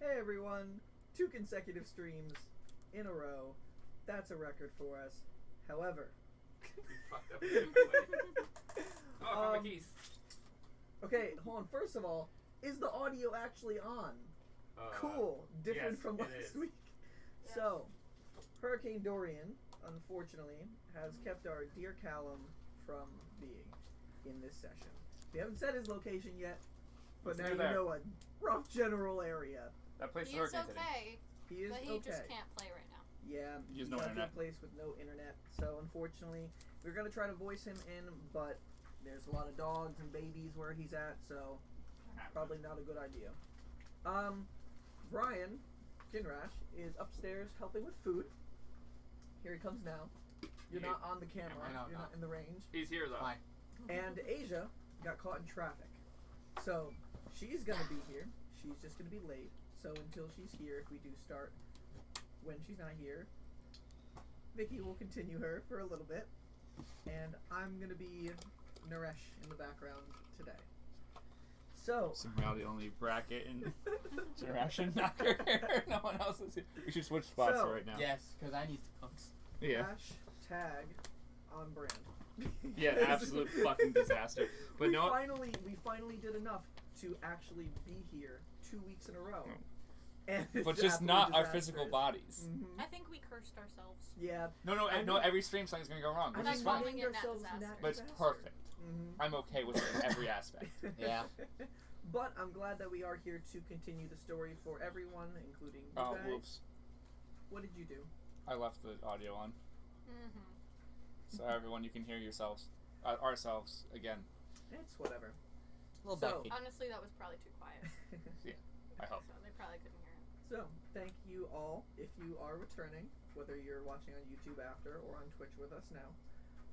Hey everyone, 2 consecutive streams in a row. That's a record for us. However, Fucked up. Oh, I found my keys. Okay, hold on. First of all, is the audio actually on? Cool. Different yes, from it last is. week. Yes. So, Hurricane Dorian, unfortunately, has kept our dear Callum from being in this session. We haven't said his location yet, but It's now near you there. know a rough general area. That place is He's hurricane today. okay, He is but he okay. just can't play right now. Yeah, He has he's no got to a internet. place with no internet. So unfortunately, we're gonna try to voice him in, but there's a lot of dogs and babies where he's at, so probably not a good idea. Brian Jinrash is upstairs helping with food. Here he comes now. You're not on the camera. I know, You're no. not in the range. He's here though. Fine. And Asia got caught in traffic, so she's gonna be here. She's just gonna be late. So until she's here, if we do start when she's not here, Vicky will continue her for a little bit, and I'm gonna be Naresh in the background today. So Somehow the only bracket in Generation Knocker. No one else is here. We should switch spots So- right now. Yes, because I need to cooks. Yeah. hashtag on brand. Yeah, absolute fucking disaster. But we no. finally did enough to actually be here 2 weeks in a row. And But it's just not our absolutely physical disastrous. bodies. Mhm. I think we cursed ourselves. Yeah, No, I no. mean- Every stream something's gonna go wrong, I which mean, is I'm fine. calling named it Nat ourselves Disaster. Nat But it's Disaster. perfect. Mhm. I'm okay with it in every aspect. Yeah. But I'm glad that we are here to continue the story for everyone, including you Oh, guys. whoops. What did you do? I left the audio on. Mm-hmm. So everyone, you can hear yourselves, ourselves again. It's whatever. A little So- backfeed. Honestly, that was probably too quiet, I hope. so they probably couldn't hear it. So, thank you all if you are returning, whether you're watching on YouTube after or on Twitch with us now.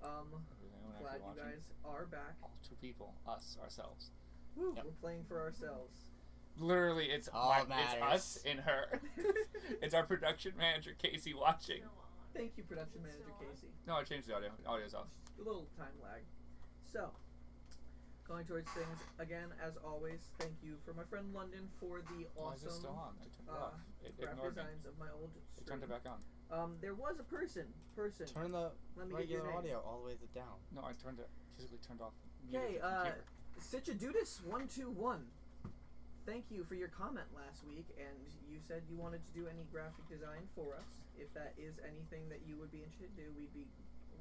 Everyone Glad actually you watching. guys are back. All 2 people, us, ourselves. Woo, Yep. we're playing for ourselves. Literally, it's All it's matters. us and her. It's our production manager Casey watching. Thank you, production manager Casey. No, I changed the audio. Audio's off. A little time lag. So, going towards things again, as always. Thank you for my friend London for the Why is it awesome still on? I turned it off. It graphic ignored me. designs of my old It turned it stream. back on. There was a person. Turn the Let me get your regular name. audio all the way down. No, I turned it physically turned off. Okay, muted the computer. Sitchadudis121. Thank you for your comment last week, and you said you wanted to do any graphic design for us. If that is anything that you would be interested in, we'd be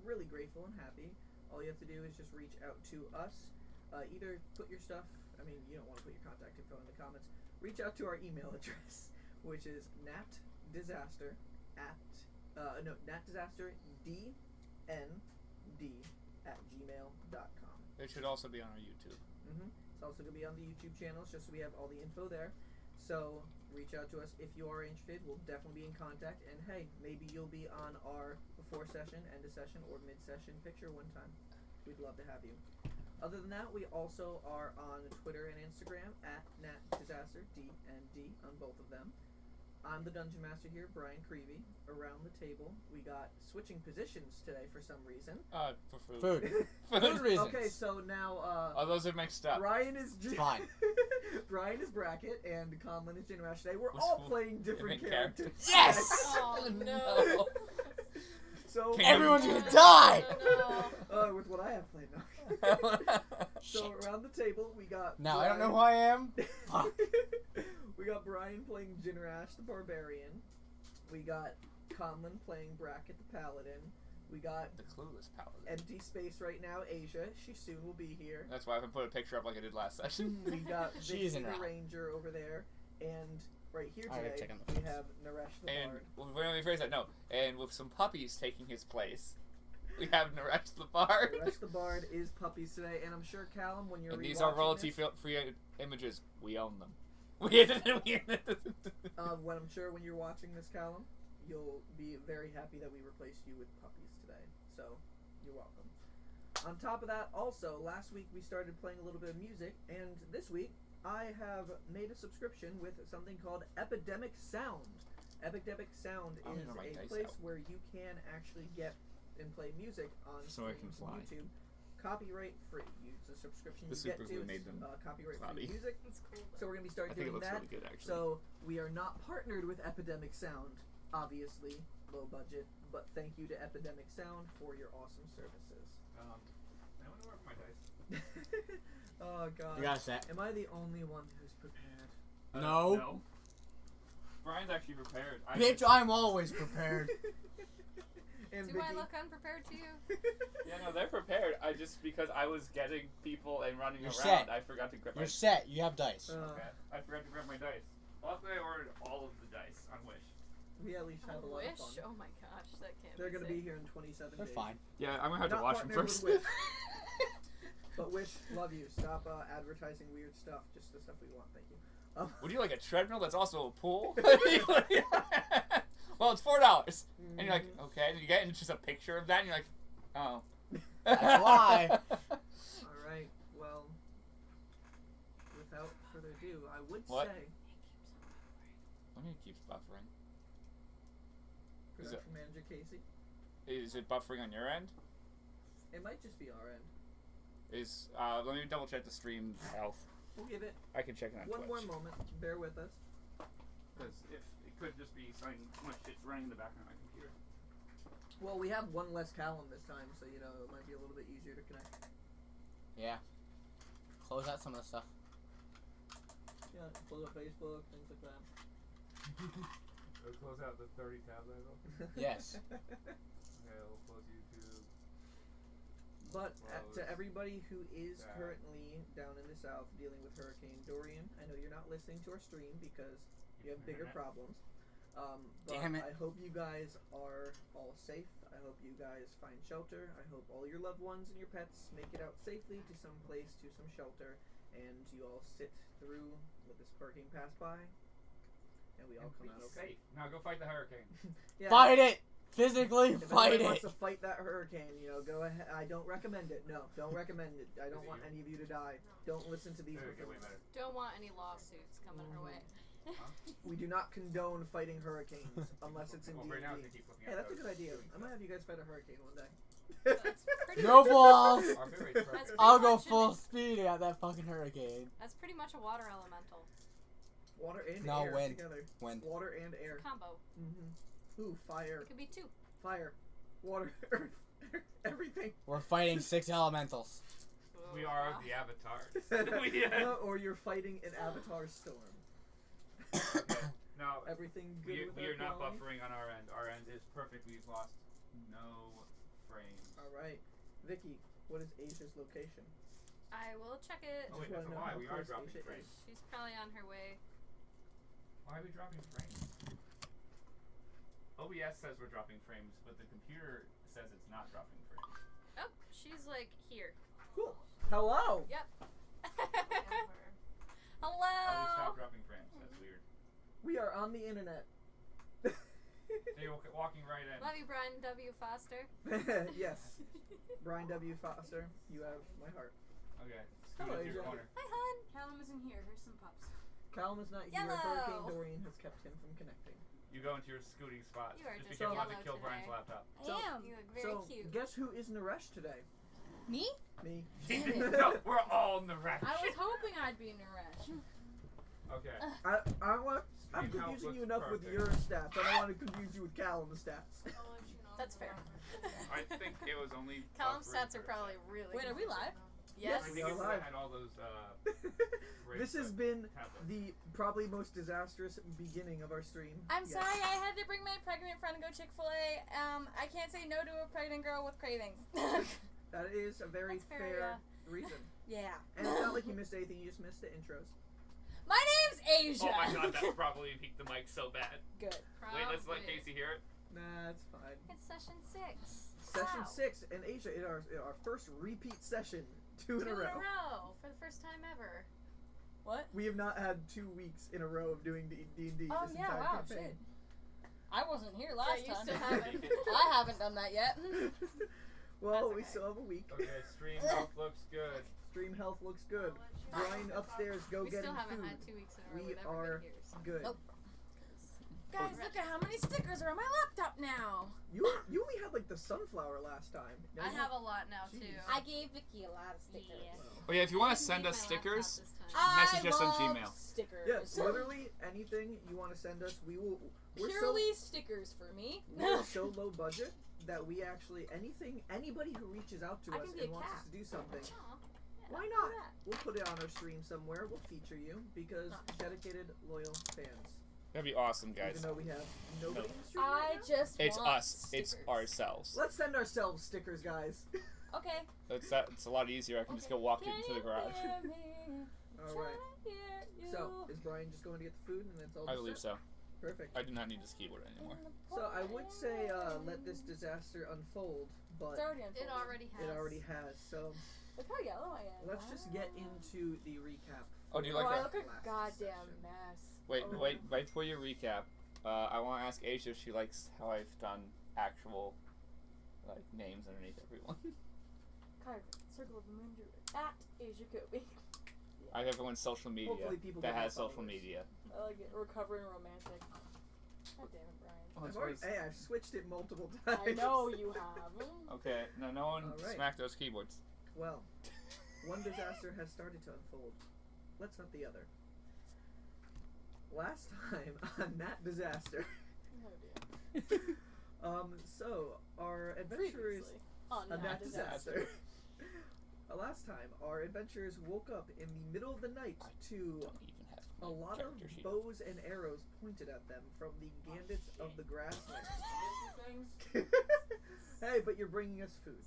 really grateful and happy. All you have to do is just reach out to us. Either put your stuff, I mean, you don't want to put your contact info in the comments. Reach out to our email address, which is natdisasterdnd @gmail.com. It should also be on our YouTube. It's also going to be on the YouTube channels, just so we have all the info there. So reach out to us if you are interested. We'll definitely be in contact. And hey, maybe you'll be on our before session, end of session, or mid session picture one time. We'd love to have you. Other than that, we also are on Twitter and Instagram @NatDisasterDND on both of them. I'm the Dungeon Master here, Brian Creevy. Around the table, we got switching positions today for some reason. For food. Food. Food. Food reasons. Okay, so now Oh, those are mixed up. Brian is Fine. Brian is Bracket and Conlon is Jinrash. Today we're Which all will- playing different different characters. Yes! Oh no! So Can Everyone's No, gonna no, die! no, no. with what I have played now. So Shit. around the table we got Now I don't know Brian- who I am. Fuck. We got Brian playing Jinrash the Barbarian. We got Conlon playing Bracket the Paladin. We got The clueless paladin. empty space right now, Asia. She soon will be here. That's why I haven't put a picture up like I did last session. We got Vicky She's in the route. Ranger over there. And right here I gotta today check on the we phones. have Naresh the And Bard. let me rephrase that. No, and with some puppies taking his place, we have Naresh the Bard. Naresh the Bard is puppies today, and I'm sure Callum, when you're And these are rewatching royalty-free images. We own them. when I'm sure when you're watching this, Callum, you'll be very happy that we replaced you with puppies today. So, you're welcome. On top of that, also, last week we started playing a little bit of music, and this week I have made a subscription with something called Epidemic Sound. Epidemic Sound I'm is gonna write a dice place out. where you can actually get and play music on So I streams can on fly. YouTube. copyright free. It's a subscription The you get supers to. we made them Copyright cloudy. free music. It's cool. So we're gonna be I starting think it doing looks that. really good actually. So we are not partnered with Epidemic Sound, obviously, low budget. But thank you to Epidemic Sound for your awesome services. I wonder where my dice. Oh God. You got a set? Am I the only one who's prepared? No. No. Brian's actually prepared. Bitch, I'm always prepared. And Do I Vicky? look unprepared to you? Yeah, no, they're prepared. I just because I was getting people and running You're around, set. I forgot to grab my. You're set. You have dice. Okay. I forgot to grab my dice. Luckily, I ordered all of the dice on Wish. We at least have a lot Wish? of fun. Oh my gosh, that can't They're be gonna safe. be here in 27 They're days. fine. Yeah, I'm gonna have Not to watch them partnered with first. Wish. But Wish, love you. Stop advertising weird stuff. Just the stuff we want. Thank you. Would you like a treadmill that's also a pool? Well, it's $4, and you're like, okay. And you get into just a picture of that, and you're like, oh. That's why. All right. Well, without further ado, I would What? say Let me keep buffering. Is it- production manager Casey. Is it buffering on your end? It might just be our end. Let me double check the stream health. We'll give it I can check it on one Twitch. more moment. Bear with us. Because if it could just be something much shit's running in the background of my computer. Well, we have one less Callum this time, so you know it might be a little bit easier to connect. Yeah. Close out some of the stuff. Yeah, close up Facebook, things like that. We'll close out the 30 tabs I built. Yes. Okay, we'll close YouTube. But to Close everybody who is that. currently down in the south dealing with Hurricane Dorian, I know you're not listening to our stream because you have bigger Internet. problems. But Damn it. I hope you guys are all safe. I hope you guys find shelter. I hope all your loved ones and your pets make it out safely to some place, to some shelter, and you all sit through let this hurricane pass by, and we all come out okay. Safe. Now go fight the hurricane. Yeah. Fight it! Physically, If fight anyone it! wants to fight that hurricane, you know, go ahead. I don't recommend it. No, don't recommend it. I don't Is it want you? any of you to die. Don't listen to these. There we go, way better. Don't want any lawsuits coming our way. We do not condone fighting hurricanes unless it's in Well, D&D. right now they keep looking Hey, at that's a those good idea. shooting I might stuff. have you guys fight a hurricane one day. That's pretty No much, balls! Our bill rate's perfect. That's I'll go Pretty much full it. speed at that fucking hurricane. That's pretty much a water elemental. Water and No, air wind. together. Wind. Water and air. Combo. Ooh, fire. It could be two. Fire. Water. Earth. Everything. We're fighting 6 elementals. We are the avatars. We No, or you're fighting an avatar storm. Okay. No, Everything good with we our are not quality? buffering on our end. Our end is perfect. We've lost no frames. Alright. Vicky, what is Asia's location? I will check it. Oh wait, Just that's a wanna know lie. how We are close dropping Asia frames. She's probably on her way. Why are we dropping frames? OBS says we're dropping frames, but the computer says it's not dropping frames. Oh, she's like here. Cool. Hello! Yep. Oh, we stopped Hello. dropping frames. That's weird. We are on the internet. So you're walking right in. Love you, Brian W. Foster. Yes. Brian W. Foster, you have my heart. Okay. Hello, Scoot into your Asia. corner. Hi, hon. Callum isn't here. Here's some pups. Callum is not here. Yellow. Hurricane Dorian has kept him from connecting. You go into your scooting spot. You are Just be just careful not to yellow kill today. Brian's laptop. I So- am. You look very So, cute. guess who is Naresh today? Me? Me. Damn it. No, we're all in the wreck. I was hoping I'd be Naresh. Okay. I'm Stream health confusing you looks enough with perfect. your stats. I don't want to confuse you with Callum's stats. That's fair. I think it was only. Callum's buffering stats are for a probably second. really Wait, are we live? Yes. I We think are it's live. had all those. This has raised been tablets. the probably most disastrous beginning of our stream. I'm yet. sorry, I had to bring my pregnant friend to go Chick-fil-A. I can't say no to a pregnant girl with cravings. That is a very That's fair, fair reason. Yeah. And it's not like you missed anything, you just missed the intros. My name's Asia. Oh my god, that probably peaked the mic so bad. Good. Wait, let's let Probably. Casey hear it. Nah, it's fine. It's session 6. Session Wow. 6 in Asia in our first repeat session, two in a row. For the first time ever. What? We have not had 2 weeks in a row of doing D&D this Oh yeah, entire wow, campaign. shit. I wasn't here last Yeah, you time. still haven't. I haven't done that yet. Well, That's we okay. still have a week. Okay, stream health looks good. Stream health looks good. Brian upstairs, go We getting still haven't food. had 2 weeks in a row We with are everybody here. So. good. Nope. Guys, look at how many stickers are on my laptop now. You only had like the sunflower last time. Now I you- have a lot now Jeez. too. I gave Vicky a lot of stickers. Yeah. Oh yeah, if you want I to didn't send leave us my laptop stickers, this time. Message us on love Gmail. Stickers. Yeah, literally anything you want to send us, we will. We're Purely stickers for me. we're so low budget that we actually anybody who reaches out to I us can be and a wants cat. us to do something, Aw. why not? We'll put it on our stream somewhere. We'll feature you because dedicated, loyal fans. That'd be awesome, guys. Even though we have nobody in the stream I right now. just It's want us. stickers. It's ourselves. Let's send ourselves stickers, guys. Okay. It's a lot easier. I can just go walk into the garage. All right. So, is Brian just going to get the food and that's all? I just believe set? so. Perfect. I do not need this keyboard anymore. So I would say let this disaster unfold, but It's already unfolded. It already has. it already has. So Look how yellow I am. let's just get into the recap. Oh, do you Oh, like I that? look a Last goddamn session. mess. Wait, Oh. wait before you recap. I want to ask Asia if she likes how I've done actual like names underneath everyone. Caravan, Circle of the Moon at Asia Kobe. I have everyone's social media Hopefully people that get has more social followers. media. I like it. Recovering romantic. God damn it, Brian. Oh, I've already, hey, I've switched it multiple times. I know you have. Okay, no one All right. smack those keyboards. Well, one disaster has started to unfold. Let's hunt the other. Last time on that disaster, Oh dear. so our adventurers Previously on on that disaster. disaster. Last time, our adventurers woke up in the middle of the night to Don't even have a my lot of character sheet. bows and arrows pointed at them from the gambits of the grassland. Hey, but you're bringing us food.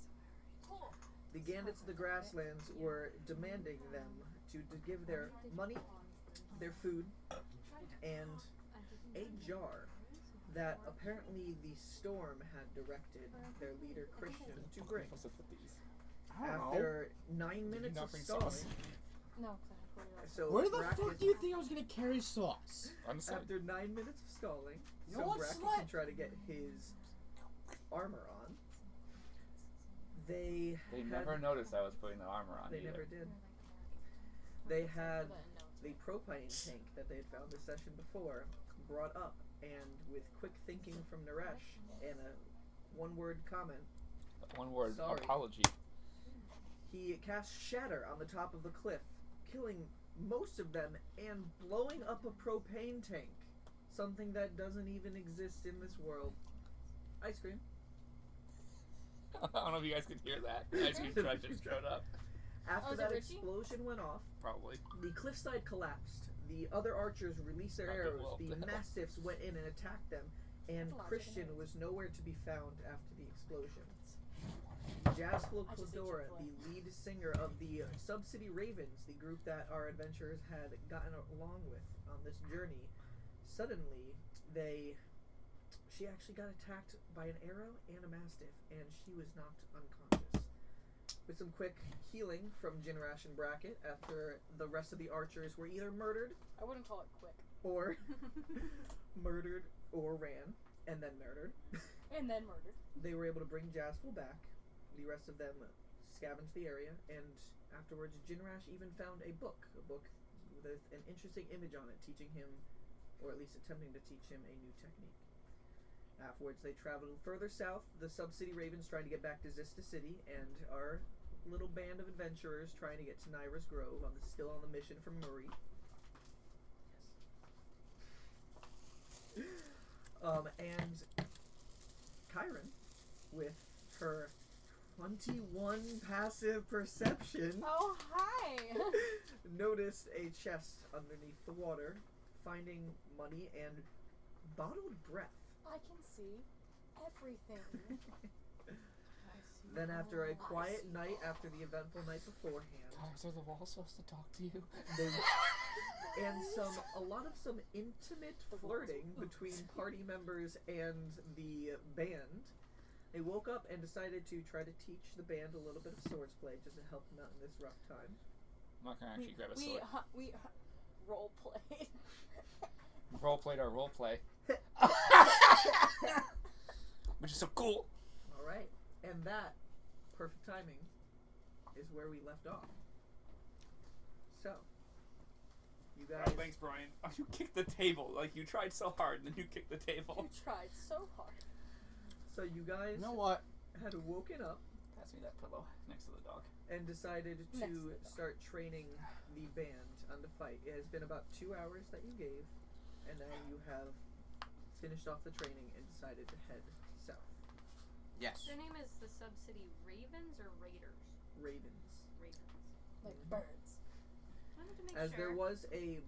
Cool. The gambits of the grasslands were demanding them to give their money, their food, and a jar that apparently the storm had directed their leader Christian to bring. What's up with these? I don't know. After 9 Did you minutes not of bring stalling, sauce? No, 'cause I have 40 hours. so Where the Bracket, fuck do you think I was gonna carry sauce? I'm sorry. after 9 minutes of stalling, No so one Bracket slept. can try to get his armor on. They They had, never noticed I was putting the armor on They either. never did. They had the propane tank that they had found this session before brought up, and with quick thinking from Naresh and a one-word comment, One word, Sorry. apology. he cast Shatter on the top of the cliff, killing most of them and blowing up a propane tank. Something that doesn't even exist in this world. Ice cream. I don't know if you guys could hear that. The ice cream truck just showed up. After is it that Richie? explosion went off, Probably. the cliffside collapsed. The other archers released their Not arrows. well, The the hell. mastiffs went in and attacked them, and That's a lot of Christian chicken was nowhere to be found after the explosion. Jaspel I just ate Cladora, Chick-fil-A. the lead singer of the Sub-City Ravens, the group that our adventurers had gotten along with on this journey, suddenly she actually got attacked by an arrow and a mastiff, and she was knocked unconscious. With some quick healing from Jinrash and Bracket, after the rest of the archers were either murdered I wouldn't call it quick. or murdered or ran and then murdered, And then murdered. they were able to bring Jaspel back. The rest of them scavenged the area, and afterwards Jinrash even found a book with an interesting image on it, teaching him, or at least attempting to teach him, a new technique. Afterwards, they traveled further south, the Sub-City Ravens trying to get back to Zista City, and our little band of adventurers trying to get to Nyra's Grove, still on the mission from Murray. And Kyron, with her 21 passive perception, Oh, hi! noticed a chest underneath the water, finding money and bottled breath. I can see everything. Then, after a quiet night after the eventful night beforehand, Guys, are the walls supposed to talk to you? they and a lot of intimate flirting between party members and the band. They woke up and decided to try to teach the band a little bit of swordsplay just to help them out in this rough time. I'm not gonna actually grab a sword. We role played. Role played our role play. Which is so cool. All right, and that perfect timing is where we left off. So, You guys. Oh, thanks, Brian. Oh, you kicked the table. Like, you tried so hard, and then you kicked the table. You tried so hard. So you guys You know what? had woken up Pass me that pillow next to the dog. and decided Next to to the dog. start training the band on the fight. It has been about 2 hours that you gave, and now you have finished off the training and decided to head south. Yes. Their name is the Sub-City Ravens or Raiders? Ravens. Ravens. Like birds. Wanted to make As sure. there was a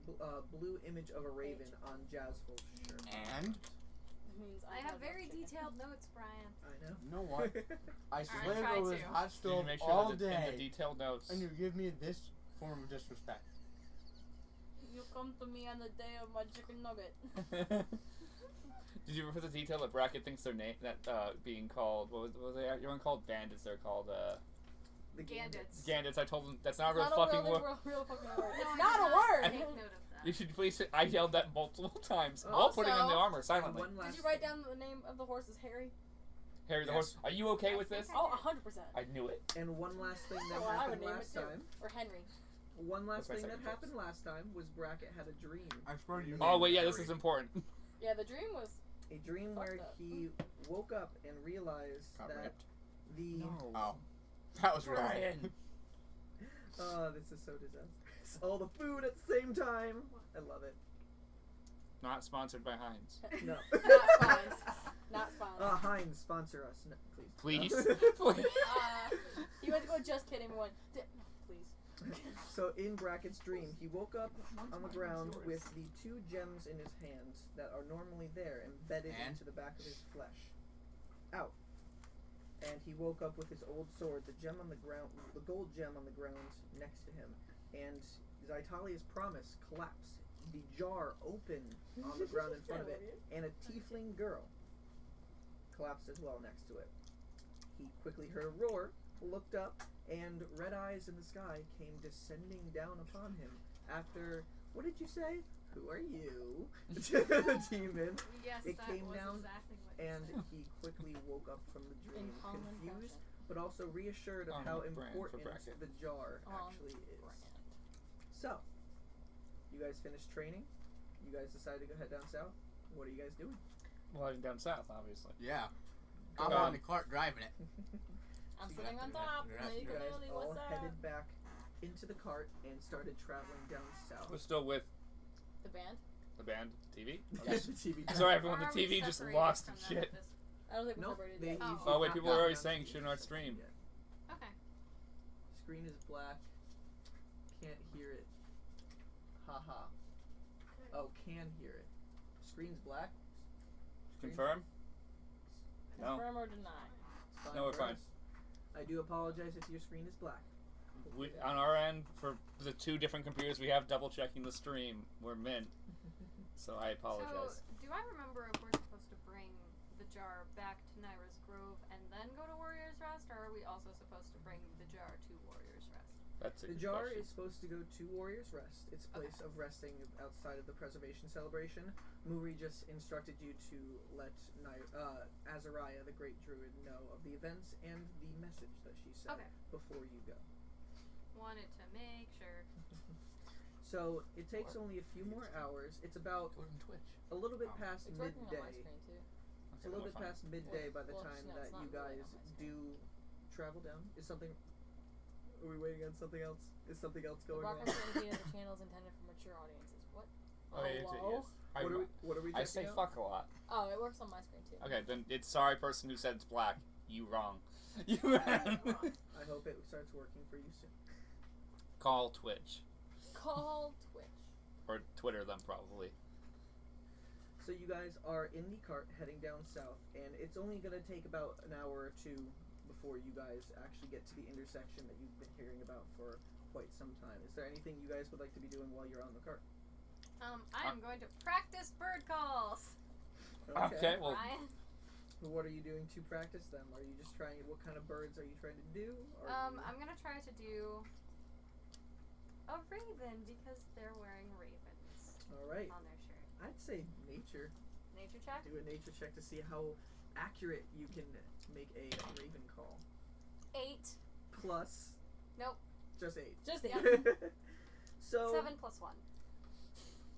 blue image of a raven on Jazzful's shirt. And It means I have very chicken. detailed notes, Brian. I know. you know what? I try slaved over this to. hot Did you stove make sure all that in day, the detailed notes? and you give me this form of disrespect. You come to me on the day of my chicken nugget. Did you ever put the detail that Bracket thinks their name that being called what was they? You weren't called bandits. They're called The Gandits. Gandits. I told them that's not It's a real fucking word. real fucking word. No, It's I not did a word. Take note of that. You should please. I yelled that multiple times Oh. while putting on the Also- armor And silently. one last Did you write down the name of the horse as Harry? Harry the Yes. horse. Are you okay with this? I Oh, did. 100%. I knew it. And one last thing that Well, I would happened name last it too. time. Or Henry. One last That's my thing that second choice. happened last time was Bracket had a dream. I swear to you. Oh wait, yeah, this is important. Yeah, the dream was. A dream Fucked where up. he woke up and realized Got that ripped. the Oh, that was really. Brian. oh, this is so disastrous. All the food at the same time. I love it. Not sponsored by Heinz. No. Not spawns. Not spawns. Heinz, sponsor us, no, please. Please. Please. He went to go, just kidding, and went, no, please. So in Bracket's dream, he woke up on the ground with the 2 gems in his hands that are normally there, embedded And? into the back of his flesh. Out. And he woke up with his old sword, the gem on the ground, the gold gem on the ground next to him. And Zytalia's promise collapsed. The jar opened on the ground in front of it, and a tiefling girl collapsed as well next to it. He quickly heard a roar, looked up, and red eyes in the sky came descending down upon him after, what did you say? Who are you? To the demon. Yes, It that came was down exactly what you And said. he quickly woke up from the dream, In common confused, fashion. but also reassured of On how brand for important Bracket. the jar On actually is. brand. So, you guys finished training. You guys decided to go head down south. What are you guys doing? Well, heading down south, obviously. Yeah. I'm Um, on the cart driving it. I'm So sitting you on have to- top. you have to You guys Literally, all what's up? headed back into the cart and started traveling down south. We're still with The band? the band TV. Yes. The TV. Sorry, everyone. Or The are we TV just separated lost from its them at shit. this- I don't think we're Nope. separated They yet. Oh. usually Oh, wait, have people were not already announced saying the shouldn't our intersection stream. yet. Okay. Screen is black. Can't hear it. Haha. Oh, can hear it. Screen's black. Screen's Confirm? No. Confirm or deny? It's fine No, we're for fine. us. I do apologize if your screen is black. We, on our end, for the 2 different computers, we have double checking the stream. We're mint. So I apologize. So, do I remember if we're supposed to bring the jar back to Naira's Grove and then go to Warrior's Rest, or are we also supposed to bring the jar to Warrior's Rest? That's a The good jar question. is supposed to go to Warrior's Rest. It's a place of resting outside of the preservation celebration. Muri just instructed you to let Azariah, the great druid, know of the events and the message that she said Okay. before you go. Wanted to make sure. So it takes only a few more hours. It's about Go to Twitch. a little bit Oh. past It's working on my midday. screen too. It's a little bit past midday by the Well, time no, that it's not you really guys on my screen. do travel down. Is something? Are we waiting on something else? Is something else The going on? broadcast indicated the channel is intended for mature audiences. What? Oh, yeah, Hello? yes. What are we I checking say out? fuck a lot. Oh, it works on my screen too. Okay, then it's sorry, person who said it's black. You wrong. You I hope it starts working for you soon. Call Twitch. Call Twitch. Or Twitter them, probably. So you guys are in the cart heading down south, and it's only going to take about an hour or 2 before you guys actually get to the intersection that you've been hearing about for quite some time. Is there anything you guys would like to be doing while you're on the cart? I am going to practice bird calls. Okay, well, Brian. What are you doing to practice them? Are you just trying? What kind of birds are you trying to do? I'm gonna try to do a raven because they're wearing ravens All right. on their shirt. I'd say nature. Nature check. Do a nature check to see how accurate you can make a raven call. 8. Plus. Nope. Just 8. Just Yeah. So 7 plus 1.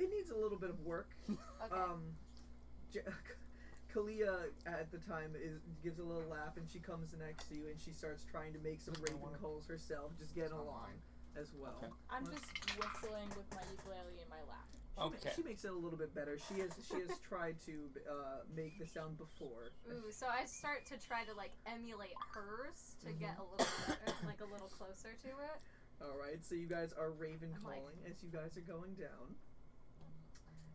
It needs a little bit of work. Okay. Kalia at the time gives a little laugh, and she comes next to you, and she starts trying to make some raven calls herself, just getting along as well. Okay. I'm just whistling with my ukulele in my lap. She makes it a little bit better. She has tried to make the sound before. Ooh, so I start to try to like emulate hers to get a little like a little closer to it. All right, so you guys are raven I'm calling as you guys are going down.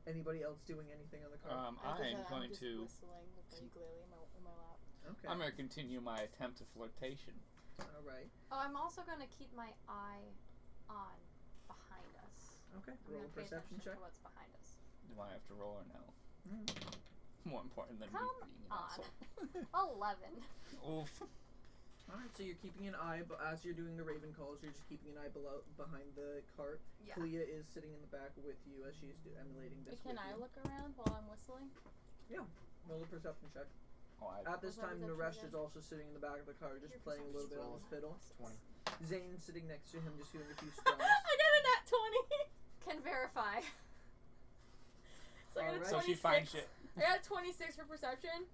Anybody else doing anything on the card? I'm just going to. whistling with my ukulele in my lap. Okay. I'm going to continue my attempt at flirtation. All right. Oh, I'm also gonna keep my eye on behind us. Okay. I'm Roll a gonna pay perception check. attention to what's behind us. Do I have to roll or no? More important than Come me being an on. asshole. 11. Oof. All right. So you're keeping an eye, but as you're doing the raven calls, you're just keeping an eye behind the cart. Yeah. Kalia is sitting in the back with you as she's emulating this. Can with I you. look around while I'm whistling? Roll a perception check. Oh, At this What time, was that Naresh again? is also sitting in the back of the car, just Your playing a little bit on his fiddle. 20. Zane's sitting next to him, just doing a few strums. I got a nat 20. Can verify. So I got a Alright. 26. So she finds shit. I got a 26 for perception.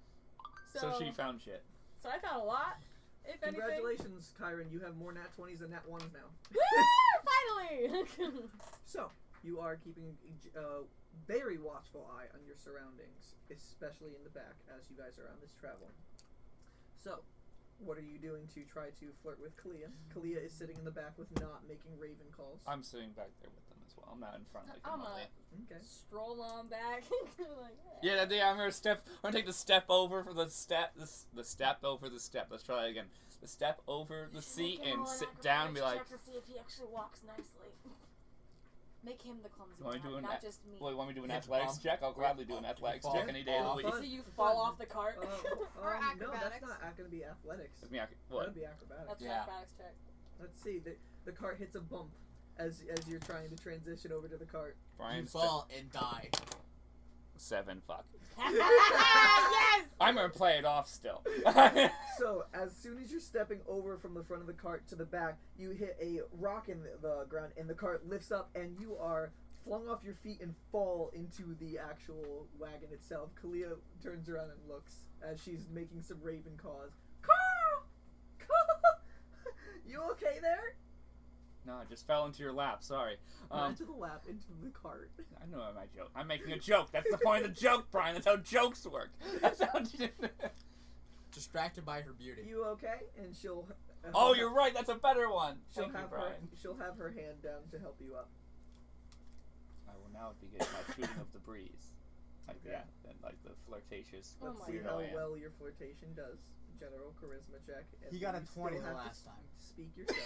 So she found shit. So I found a lot. If anything. Congratulations, Kyron. You have more nat 20s than nat 1s now. Woo! Finally! So, you are keeping a very watchful eye on your surroundings, especially in the back as you guys are on this travel. So, what are you doing to try to flirt with Kalia? Kalia is sitting in the back with not making raven calls. I'm sitting back there with them as well. I'm not in front like I'm normally. Okay. Stroll on back. Like, Yeah, I'm gonna take the step over for the step. The step over the step. Let's try that again. The step over the seat and sit down and be like. to see if he actually walks nicely. Make him the clumsy Want me to do one, an not just me. Well, you want me to do an Hit athletics bump. check? I'll gladly do an Hit athletics bump. check any day of the Fun. week. Fun. So you fall off the cart. Or No, that's acrobatics. not going to be athletics. Let me That what? would be acrobatics. That's an Yeah. acrobatics check. Let's see. The cart hits a bump as you're trying to transition over to the cart. Brian You fall and die. 7. Fuck. Yes! I'm gonna play it off still. So, as soon as you're stepping over from the front of the cart to the back, you hit a rock in the ground, and the cart lifts up, and you are flung off your feet and fall into the actual wagon itself. Kalia turns around and looks as she's making some raven calls. Carl! You okay there? No, I just fell into your lap. Sorry. Not into the lap, into the cart. I know my joke. I'm making a joke. That's the point of the joke, Brian. That's how jokes work. That's how. Distracted by her beauty. You okay? And she'll. Oh, you're right. That's a better one. She'll Thank you, have Brian. she'll have her hand down to help you up. I will now begin my shooting of the breeze. Like Okay. and like the flirtatious. Oh Let's my see weirdo how I am. well your flirtation does. General charisma check. And He got a you still 20 the have to last time. Speak yourself.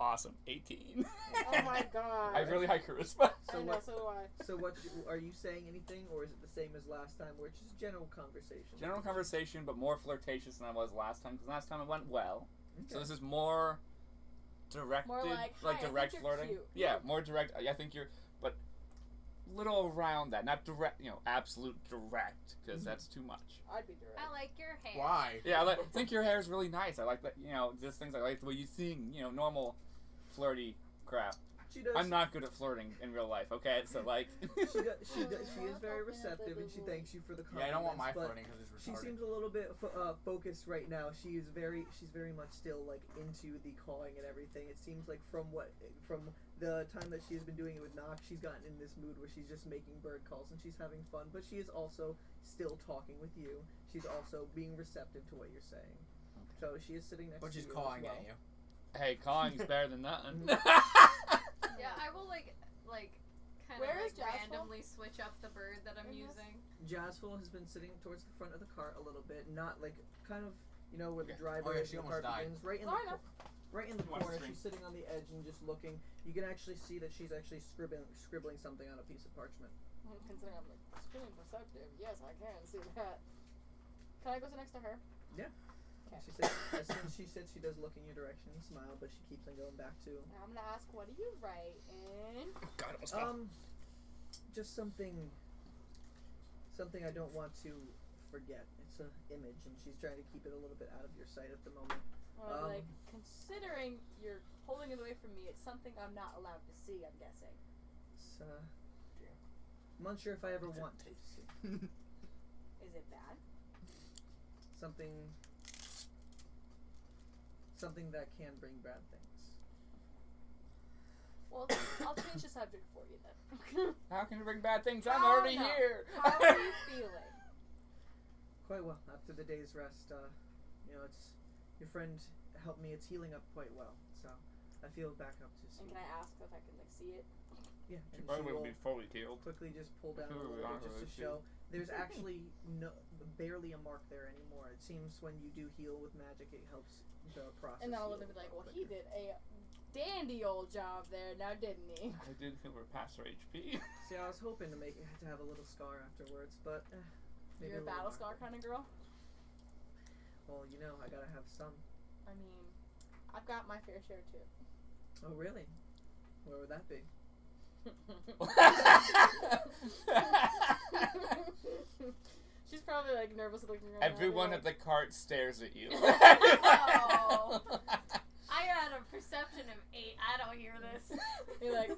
Awesome. 18. Oh my god. I have really high charisma. So I know, what? so do I. So what? Are you saying anything, or is it the same as last time, where it's just general conversation? General conversation, but more flirtatious than I was last time. Because last time it went well. So Okay. this is more directed, More like, "Hi, I think direct you're flirting. cute." Yeah, more direct. I think you're, but little around that, not direct. Absolute direct, because that's too much. I'd be direct. I like your hair. Why? Yeah, I think your hair is really nice. I like that. Just things I like the way you sing. Normal flirty crap. She does. I'm not good at flirting in real life. Okay, so like. She is very receptive, and she thanks you for the compliments. Yeah, I don't want my but flirting because it's she retarded. seems a little bit focused right now. She's very much still like into the calling and everything. It seems like from the time that she has been doing it with Nox, she's gotten in this mood where she's just making bird calls and she's having fun. But she is also still talking with you. She's also being receptive to what you're saying. Okay. So she is sitting next But to she's you. calling as well. at you. Hey, calling's better than nothing. Yeah, I will like kind of Where like is Jasper? randomly switch up the bird that I'm In this? using. Jazzful has been sitting towards the front of the cart a little bit, not like kind of where the Okay. driver Oh, yeah, is she and the almost cart died. begins, right in Oh, I the know. right in the Watch corner. the She's sitting on the edge and just looking. You can actually see that she's actually scribbling something on a piece of parchment. Considering I'm like extremely perceptive, yes, I can see that. Can I go sit next to her? Yeah. Okay. She said, as soon as she sits, she does look in your direction and smile, but she keeps on going back to. Now I'm gonna ask, what do you write in? God, almost fell. Just something I don't want to forget, if It's an image, and she's trying to keep it a little bit out of your sight at the moment. Well, like, considering you're holding it away from me, it's something I'm not allowed to see, I'm guessing. It's, I'm unsure if I ever want to see. Is it bad? Something that can bring bad things. Well, I'll change the subject for you then. How can you bring bad things? I'm Oh, already no. here. How are you feeling? Quite well. After the day's rest, it's your friend helped me. It's healing up quite well, so I feel back up to And speed. can I ask if I can, like, see it? Yeah, She and probably she will will be fully healed. quickly just pull down a Ooh, little on bit her just to too. show. There's actually barely a mark there anymore. It seems when you do heal with magic, it helps the process. And then I'll heal look and be like, a well, lot he quicker. did a dandy old job there, now didn't he? I did heal her past her HP. See, I was hoping to have a little scar afterwards, but maybe You're a little battle more. scar kind of girl? Well, I gotta have some. I mean, I've got my fair share too. Oh, really? Where would that be? She's probably like nervous looking around. Everyone like, at the cart stares at you. Oh. I got a perception of 8. I don't hear this. You're like,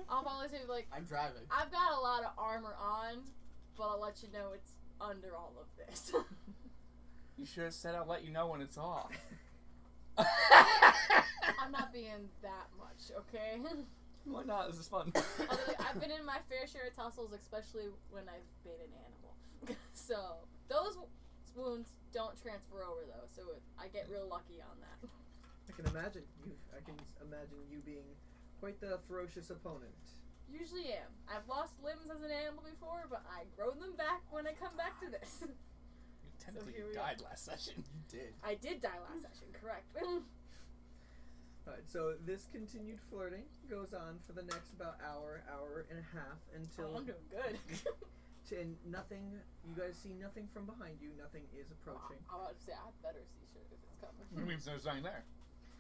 I'll probably say like, I'm driving. I've got a lot of armor on, but I'll let you know it's under all of this. You should have said I'll let you know when it's off. I'm not being that much, okay? Why not? This is fun. I've been in my fair share of tussles, especially when I've been an animal. So those wounds don't transfer over though, so I get real lucky on that. I can imagine you being quite the ferocious opponent. Usually am. I've lost limbs as an animal before, but I grow them back when I come back to this. You technically here we died last session. You did. I did die last session, correct. Alright, so this continued flirting goes on for the next about hour and a half until I'm doing good. and nothing. You guys see nothing from behind you. Nothing is approaching, I'm about to say I better see shit if it's coming. It means there's nothing there.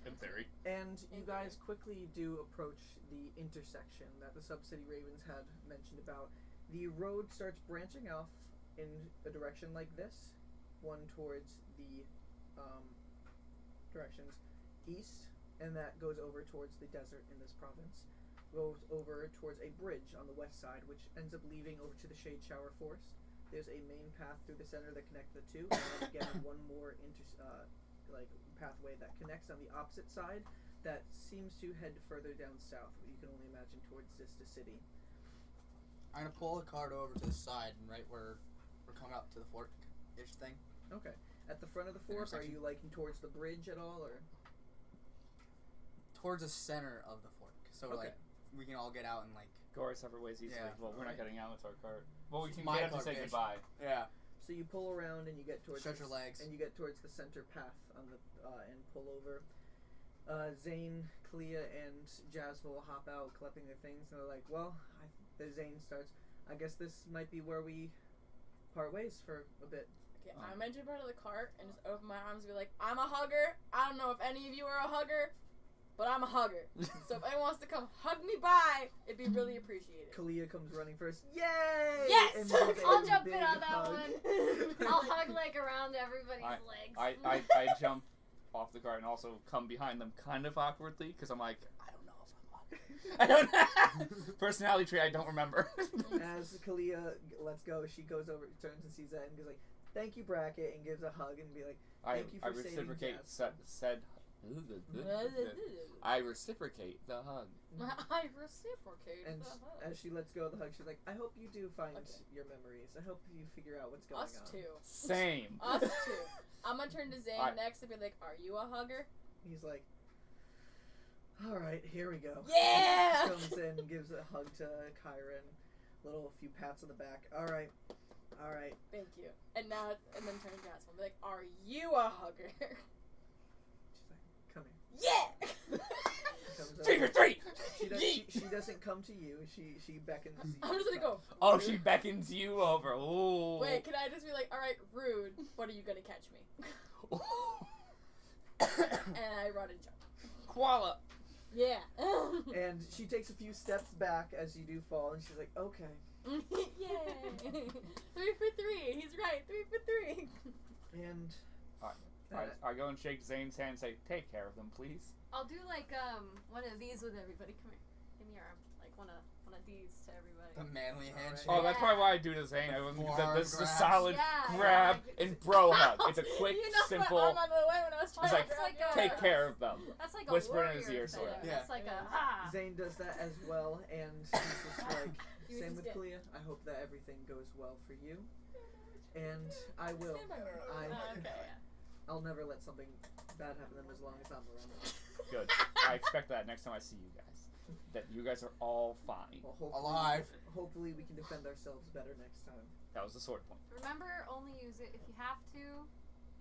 In theory. and you guys quickly do approach the intersection that the Sub-City Ravens had mentioned about. The road starts branching off in a direction like this, one towards the directions east, and that goes over towards the desert in this province. Goes over towards a bridge on the west side, which ends up leading over to the Shade Shower Forest. There's a main path through the center that connects the two, and then again one more pathway that connects on the opposite side that seems to head further down south. You can only imagine towards Zista City. I'm gonna pull the cart over to the side and right where we're coming up to the fork-ish thing. Okay. At the front of the fork, are Intersection. you like towards the bridge at all, or? Towards the center of the fork. So Okay. like we can all get out and like Go our separate ways easily. Yeah. Well, we're not getting out with our cart. Well, we can My get up to say cart-ish. goodbye. yeah. So you pull around and you get towards Stretch your legs. and you get towards the center path on the and pull over. Zane, Clea, and Jasmine will hop out collecting their things, and they're like, "Well," Zane starts. "I guess this might be where we part ways for a bit." Okay, I'm entering part of the cart and just open my arms and be like, I'm a hugger. I don't know if any of you are a hugger, but I'm a hugger. So if anyone wants to come hug me by, it'd be really appreciated. Kalia comes running first. Yay! Yes! And gives a I'll jump in big on that hug. one. I'll hug like around everybody's legs. I jump off the cart and also come behind them kind of awkwardly because I'm like, I don't know if I'm walking. I don't personality trait I don't remember. As Kalia lets go, she goes over, turns and sees that, and goes like, "Thank you, Bracket," and gives a hug and be like, "Thank you for saving reciprocate Jasper." said I reciprocate the hug. I reciprocate And the hug. as she lets go of the hug, she's like, "I hope you do find Okay. your memories. I hope you figure out what's going Us on." too. Same. Us too. I'm gonna turn to Zane I- next and be like, are you a hugger? He's like, "All right, here we go." Yeah! Comes in and gives a hug to Kyron. A few pats on the back. All right. Thank you. And then turn to Jasmine and be like, are you a hugger? She's like, "Come here." Yeah! Comes over. 3 for 3. She doesn't come to you. She beckons you. I'm just gonna go. Oh, she beckons you over. Ooh. Wait, can I just be like, alright, rude, but are you gonna catch me? And I run and jump. Koala. Yeah. And she takes a few steps back as you do fall, and she's like, "Okay, Yay! 3 for 3. He's right. 3 for 3. And Alright, I go and shake Zane's hand and say, take care of them, please. I'll do like one of these with everybody. Come here. Give me your arm. Like one of these to everybody. The manly handshake. Oh, that's Yeah. probably why I do to Zane. This is a grab. solid Yeah, grab yeah. and bro hug. It's a quick, You knocked simple, my arm out of the way when I was trying It's to like, grab like yours. take care of them. That's like Whisper a in his warrior ear, sort of. thing. Yeah. That's like Yeah. a ha. Zane does that as well, and he's just like, You same just with get- Clea. I hope that everything goes well for you, and I will. Stand by me. I- Okay, yeah. I'll never let something bad happen to them as long as I'm around. Good. I expect that next time I see you guys. That you guys are all fine. Well, hopefully, Alive. Hopefully, we can defend ourselves better next time. That was the sword point. Remember, only use it if you have to,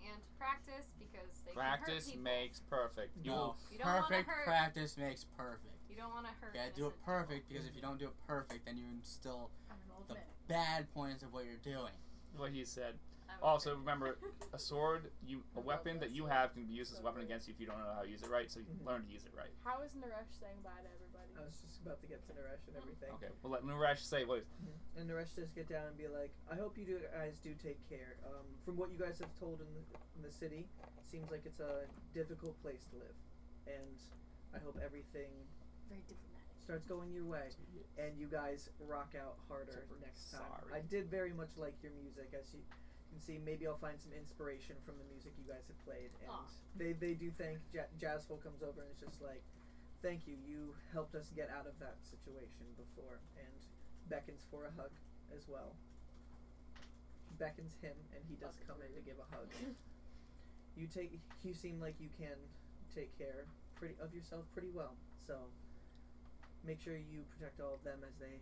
and practice because they Practice can hurt people. makes perfect. You No. will. You don't wanna Perfect hurt- practice makes perfect. You don't want to hurt. You gotta do it innocent perfect, because if you don't do it perfect, then you instill I'm an old the man. bad points of what you're doing. What he said. people. Also, remember, a sword, a weapon that you have can be used as a weapon against you if you don't know how to use it right, so you can learn to use it right. How is Naresh saying bye to everybody? I was just about to get to Naresh and everything. Okay, we'll let Naresh say what And Naresh just get down and be like, I hope you guys do take care. From what you guys have told in the city, it seems like it's a difficult place to live. And I hope everything Very diplomatic. starts going your way, and you guys rock out harder Super next time. sorry. I did very much like your music, as you can see. Maybe I'll find some inspiration from the music you guys have played. And Aw. they do thank Jazzful comes over and is just like, thank you. You helped us get out of that situation before, and beckons for a hug as well. Beckons him, and he does come in to give a hug. You seem like you can take care of yourself pretty well. So make sure you protect all of them, as they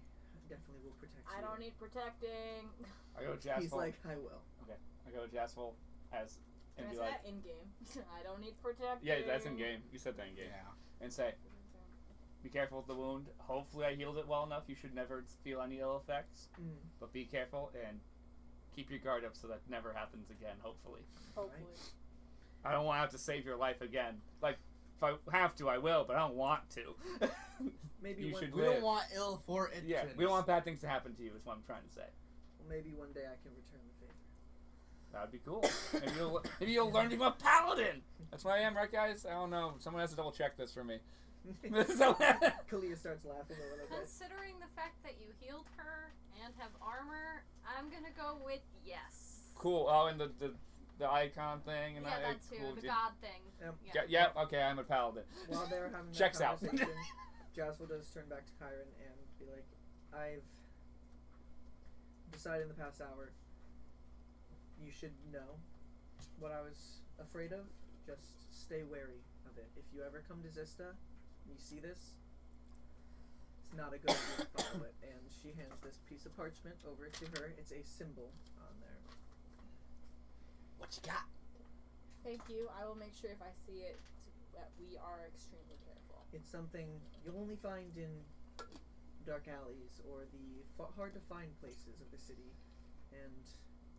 definitely will protect you. I don't need protecting. I go Jaspel. He's like, I will. Okay, I go Jaspel as Can and I be say like, that in game? I don't need protecting. yeah, that's in game. You said that in game. Yeah. And say, be careful with the wound. Hopefully, I healed it well enough. You should never feel any ill effects. Mm. But be careful and keep your guard up so that never happens again. Hopefully, Hopefully. I don't want to have to save your life again. Like, if I have to, I will, but I don't want to. Maybe You one should We live. don't want ill fortune. Yeah, we don't want bad things to happen to you. Is what I'm trying to say. Maybe one day I can return the favor. That'd be cool. Maybe you'll learn to become a paladin. That's what I am, right, guys? I don't know. Someone has to double check this for me. So- Kalia starts laughing a little bit. Considering the fact that you healed her and have armor, I'm gonna go with yes. Cool. Oh, and the icon thing and Yeah, I, that too. cool. The god thing. Yep. Yeah. Yeah. Okay, I'm a paladin. While they're having that Checks out. conversation, Jaswell does turn back to Kyron and be like, I've decided in the past hour you should know what I was afraid of. Just stay wary of it. If you ever come to Zista and you see this, it's not a good idea to follow it. And she hands this piece of parchment over to her. It's a symbol on there. What you got? Thank you. I will make sure if I see it that we are extremely careful. It's something you'll only find in dark alleys or the hard to find places of the city, and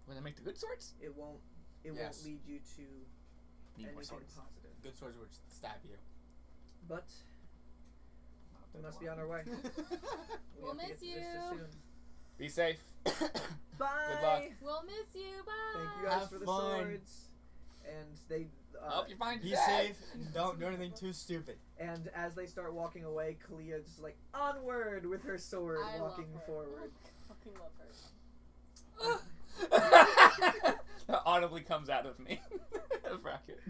When they make the good swords? it won't Yes. lead you to Need more anything swords. positive. Good swords would stab you. But we must be on our way. We'll have to miss get to Vista you. soon. Be safe. Bye. Good luck. We'll miss you. Bye. Thank you guys Have for the fun. swords. And they I hope you find Be your dad. safe and don't do anything too stupid. and as they start walking away, Kalia just like onward with her sword, I walking love her. forward. I fucking love her. That audibly comes out of me. Bracket.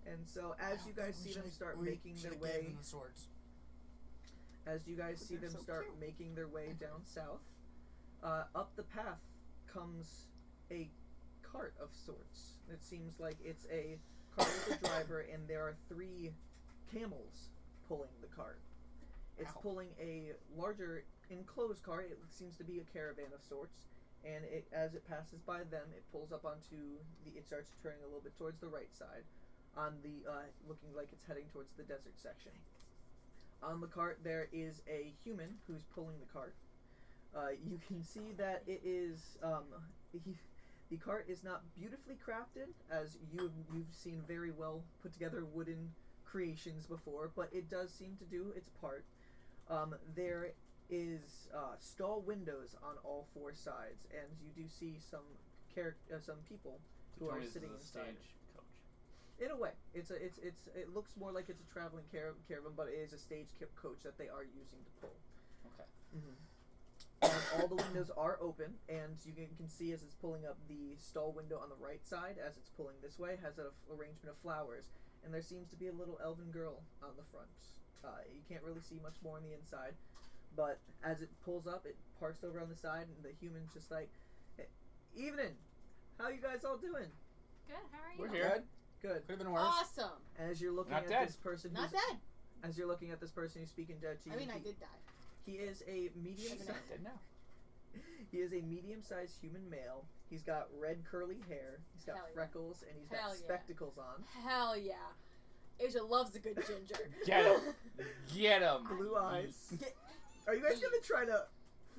And so as you guys see them start making their way, The swords. as you guys see They're them so start cute. making their way down south, up the path comes a cart of sorts. It seems like it's a cart with a driver, and there are 3 camels pulling the cart. It's Ow. pulling a larger enclosed cart. It seems to be a caravan of sorts, and as it passes by them, it pulls up onto it starts turning a little bit towards the right side, on the looking like it's heading towards the desert section. On the cart, there is a human who's pulling the cart. You can see that it is the cart is not beautifully crafted, as you've seen very well put together wooden creations before, but it does seem to do its part. There is stall windows on all four sides, and you do see some people who are sitting inside. Stagecoach. In a way, it looks more like it's a traveling caravan, but it is a coach that they are using to pull. Okay. Mm-hmm. And all the windows are open, and you can see as it's pulling up, the stall window on the right side, as it's pulling this way, has an arrangement of flowers, and there seems to be a little elven girl on the front. You can't really see much more on the inside, but as it pulls up, it parks over on the side, and the human's just like, hey, "Evening, how you guys all doing?" Good. How are you? We're here. Good. Could have been worse. Awesome. As you're looking Not at dead. this person, Not who's, dead. as you're looking at this person who's speaking dead to you, I mean, I did die. he is a medium. He's not dead now. He is a medium-sized human male. He's got red curly hair. He's got Hell yeah. freckles, and he's Hell got yeah. spectacles on. Hell yeah. Asia loves a good ginger. Get him. Get him. Blue eyes. Are you guys gonna try to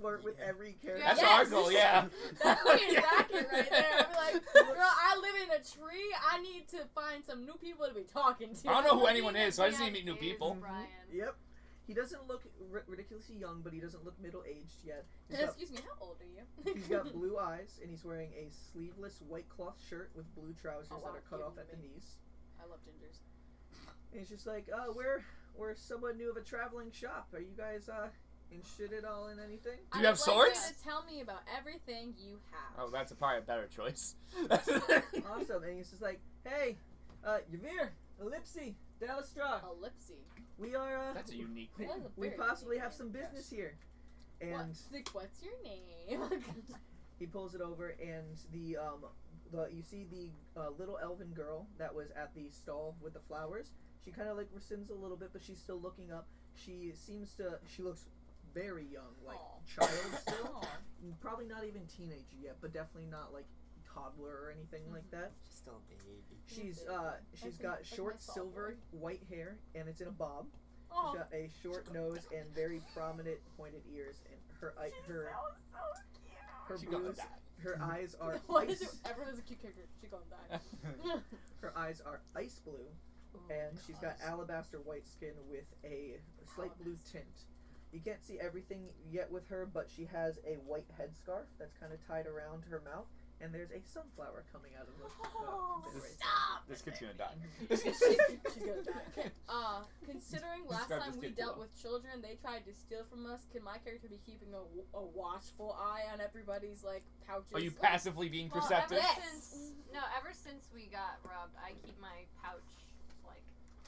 flirt with every character? That's Yes. our goal, yeah. That's fucking racket right there. I'd be like, girl, I live in a tree. I need to find some new people to be talking to. I don't know who Looking anyone at is, so I just need to Brian meet new is people. Brian. Yep. He doesn't look ridiculously young, but he doesn't look middle-aged yet. He's got, Excuse me, how old are you? he's got blue eyes, and he's wearing a sleeveless white cloth shirt with blue trousers Oh, wow. that are cut Give off him at the me. knees. I love gingers. And he's just like, "Oh, we're somewhat new of a traveling shop. Are you guys interested at all in anything?" Do you have swords? You to tell me about everything you have. Oh, that's probably a better choice. Awesome. And he's just like, "Hey, Ymir, Ellipsi, Dalastra, Ellipsy. we are That's a unique name. That is a we very possibly unique have name. some business here." And What's your name? he pulls it over, and the you see the little elven girl that was at the stall with the flowers. She kind of like rescinds a little bit, but she's still looking up. She looks very young, like Aw. child still. Aw. Probably not even teenager yet, but definitely not like toddler or anything like that. She's still a baby. She's Like got my short sophomore. silver white hair, and it's in a bob. Aw. She's got a short nose and very prominent pointed ears, and her She gonna blues, die. her eyes are What is ice. it? Everyone is a cute character. She gonna die. Her eyes are ice blue, and she's got alabaster white skin with a slight blue tint. You can't see everything yet with her, but she has a white headscarf that's kind of tied around her mouth, and there's a sunflower coming out of the thing right Stop! This kid's gonna die. She's gonna die. Okay. Considering last Describe time this we kid dealt well. with children, they tried to steal from us. Can my character be keeping a watchful eye on everybody's like pouches? Are you passively being Well, perceptive? Yes. Ever since we got rubbed, I keep my pouch like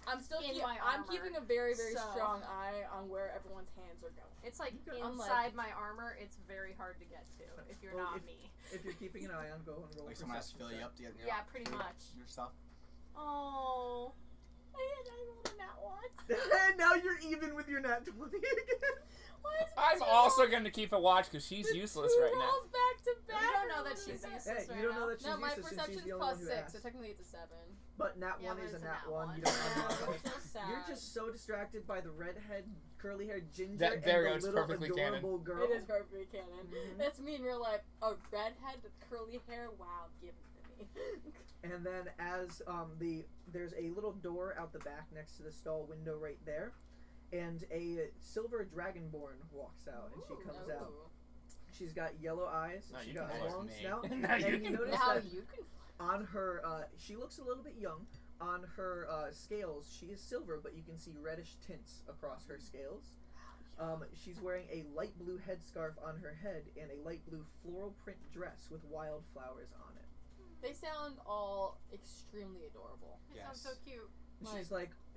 I'm still in keep- my I'm armor, keeping a very so- strong eye on where everyone's hands are going. it's like I'm like- inside my armor. It's very hard to get to if you're Well, not me. If you're keeping an eye on, go and roll. Like someone has to fill you up to get Yeah, pretty much. your stuff. Oh. I rolled a nat one. And now you're even with your nat 20 again. Why is it I'm two also rolls- gonna keep a watch because she's the useless two right now. rolls back to back. You don't know that What she's is that? useless Hey, right you don't know now. that she's No, my useless since she's perception's the only one plus who 6, asked. so technically it's a 7. But nat Yeah, 1 but is a it's nat a nat 1. one. You don't Yeah, unlock it's it. so sad. You're just so distracted by the redhead, curly-haired ginger That and very the is little perfectly canon. adorable girl. It is perfectly canon. Mhm. That's me in real life. A redhead with curly hair. Wow, give it to me. And then as there's a little door out the back next to the stall window right there, and a silver dragonborn walks out, and she comes out. Ooh. She's got yellow eyes. Now She's you got can a fly. long Me. snout. Now you and can notice Now that you can. on her, she looks a little bit young. On her scales, she is silver, but you can see reddish tints across her scales. She's wearing a light blue headscarf on her head and a light blue floral print dress with wildflowers on it. They sound all extremely adorable. It sounds so cute.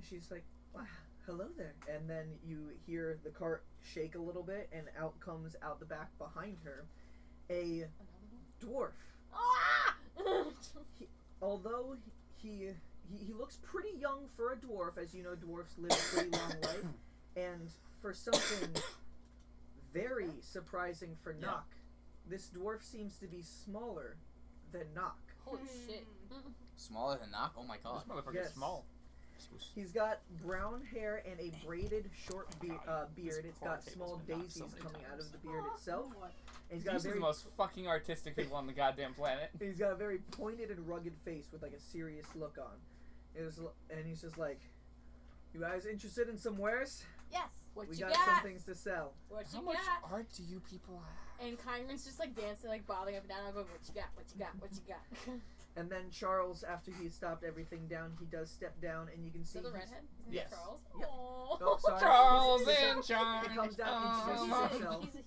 She's like, wow, hello there. And then you hear the cart shake a little bit, and out comes out the back behind her a dwarf. Ah! Although he looks pretty young for a dwarf, as you know, dwarfs live a pretty long life, and for something very surprising for Yeah. Nock, this dwarf seems to be smaller than Nock. Holy shit. Smaller than Knock? Oh my This god. motherfucker's Yes. small. He's got brown hair and a braided short beard. It's got This small porn table's been knocked so daisies many coming out times. of the beard itself. And he's got a He's the very most fucking artistic people on the goddamn planet. He's got a very pointed and rugged face with like a serious look on. And he's just like, "You guys interested in some wares? Yes. What We you got got? some things to sell. What How you much got? art do you people have? And Kyron's just like dancing, like bobbing up and down. I'm going, what you got? What you got? What you got? And then Charles, after he stopped everything down, he does step down, and you can see So the he's- redhead? Yes. Charles? Yep. Aww. Oh, sorry. Charles He's- in charge. He comes down, introduces He's a, himself. he's a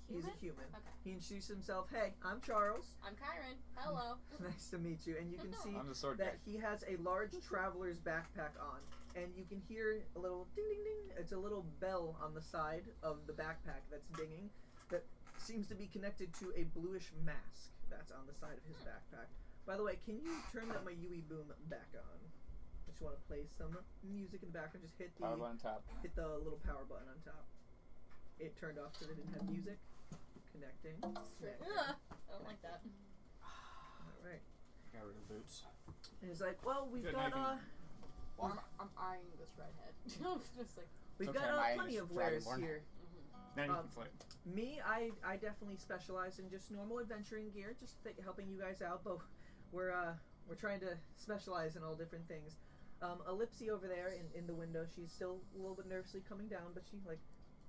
He's human? a human. Okay. He introduced himself. Hey, I'm Charles. I'm Kyron. Hello. Nice to meet you. And you can see I'm the sword that guy. he has a large traveler's backpack on, and you can hear a little ding ding ding. It's a little bell on the side of the backpack that's dinging that seems to be connected to a bluish mask that's on the side of his backpack. By the way, can you turn that Mayui boom back on? I just want to play some music in the background. Just hit the Power button top. hit the little power button on top. It turned off because it didn't have music. Connecting. Connecting. Ugh, I don't like that. All right. Got rid of boots. And he's like, well, we've Good, got now I'm eyeing this redhead. I'm just like, we've Okay, got mine plenty is of wares Dragonborn. here. Now you Um, can play. Me, I definitely specialize in just normal adventuring gear, just helping you guys out. But we're trying to specialize in all different things. Ellipsy over there in the window, she's still a little bit nervously coming down, but she like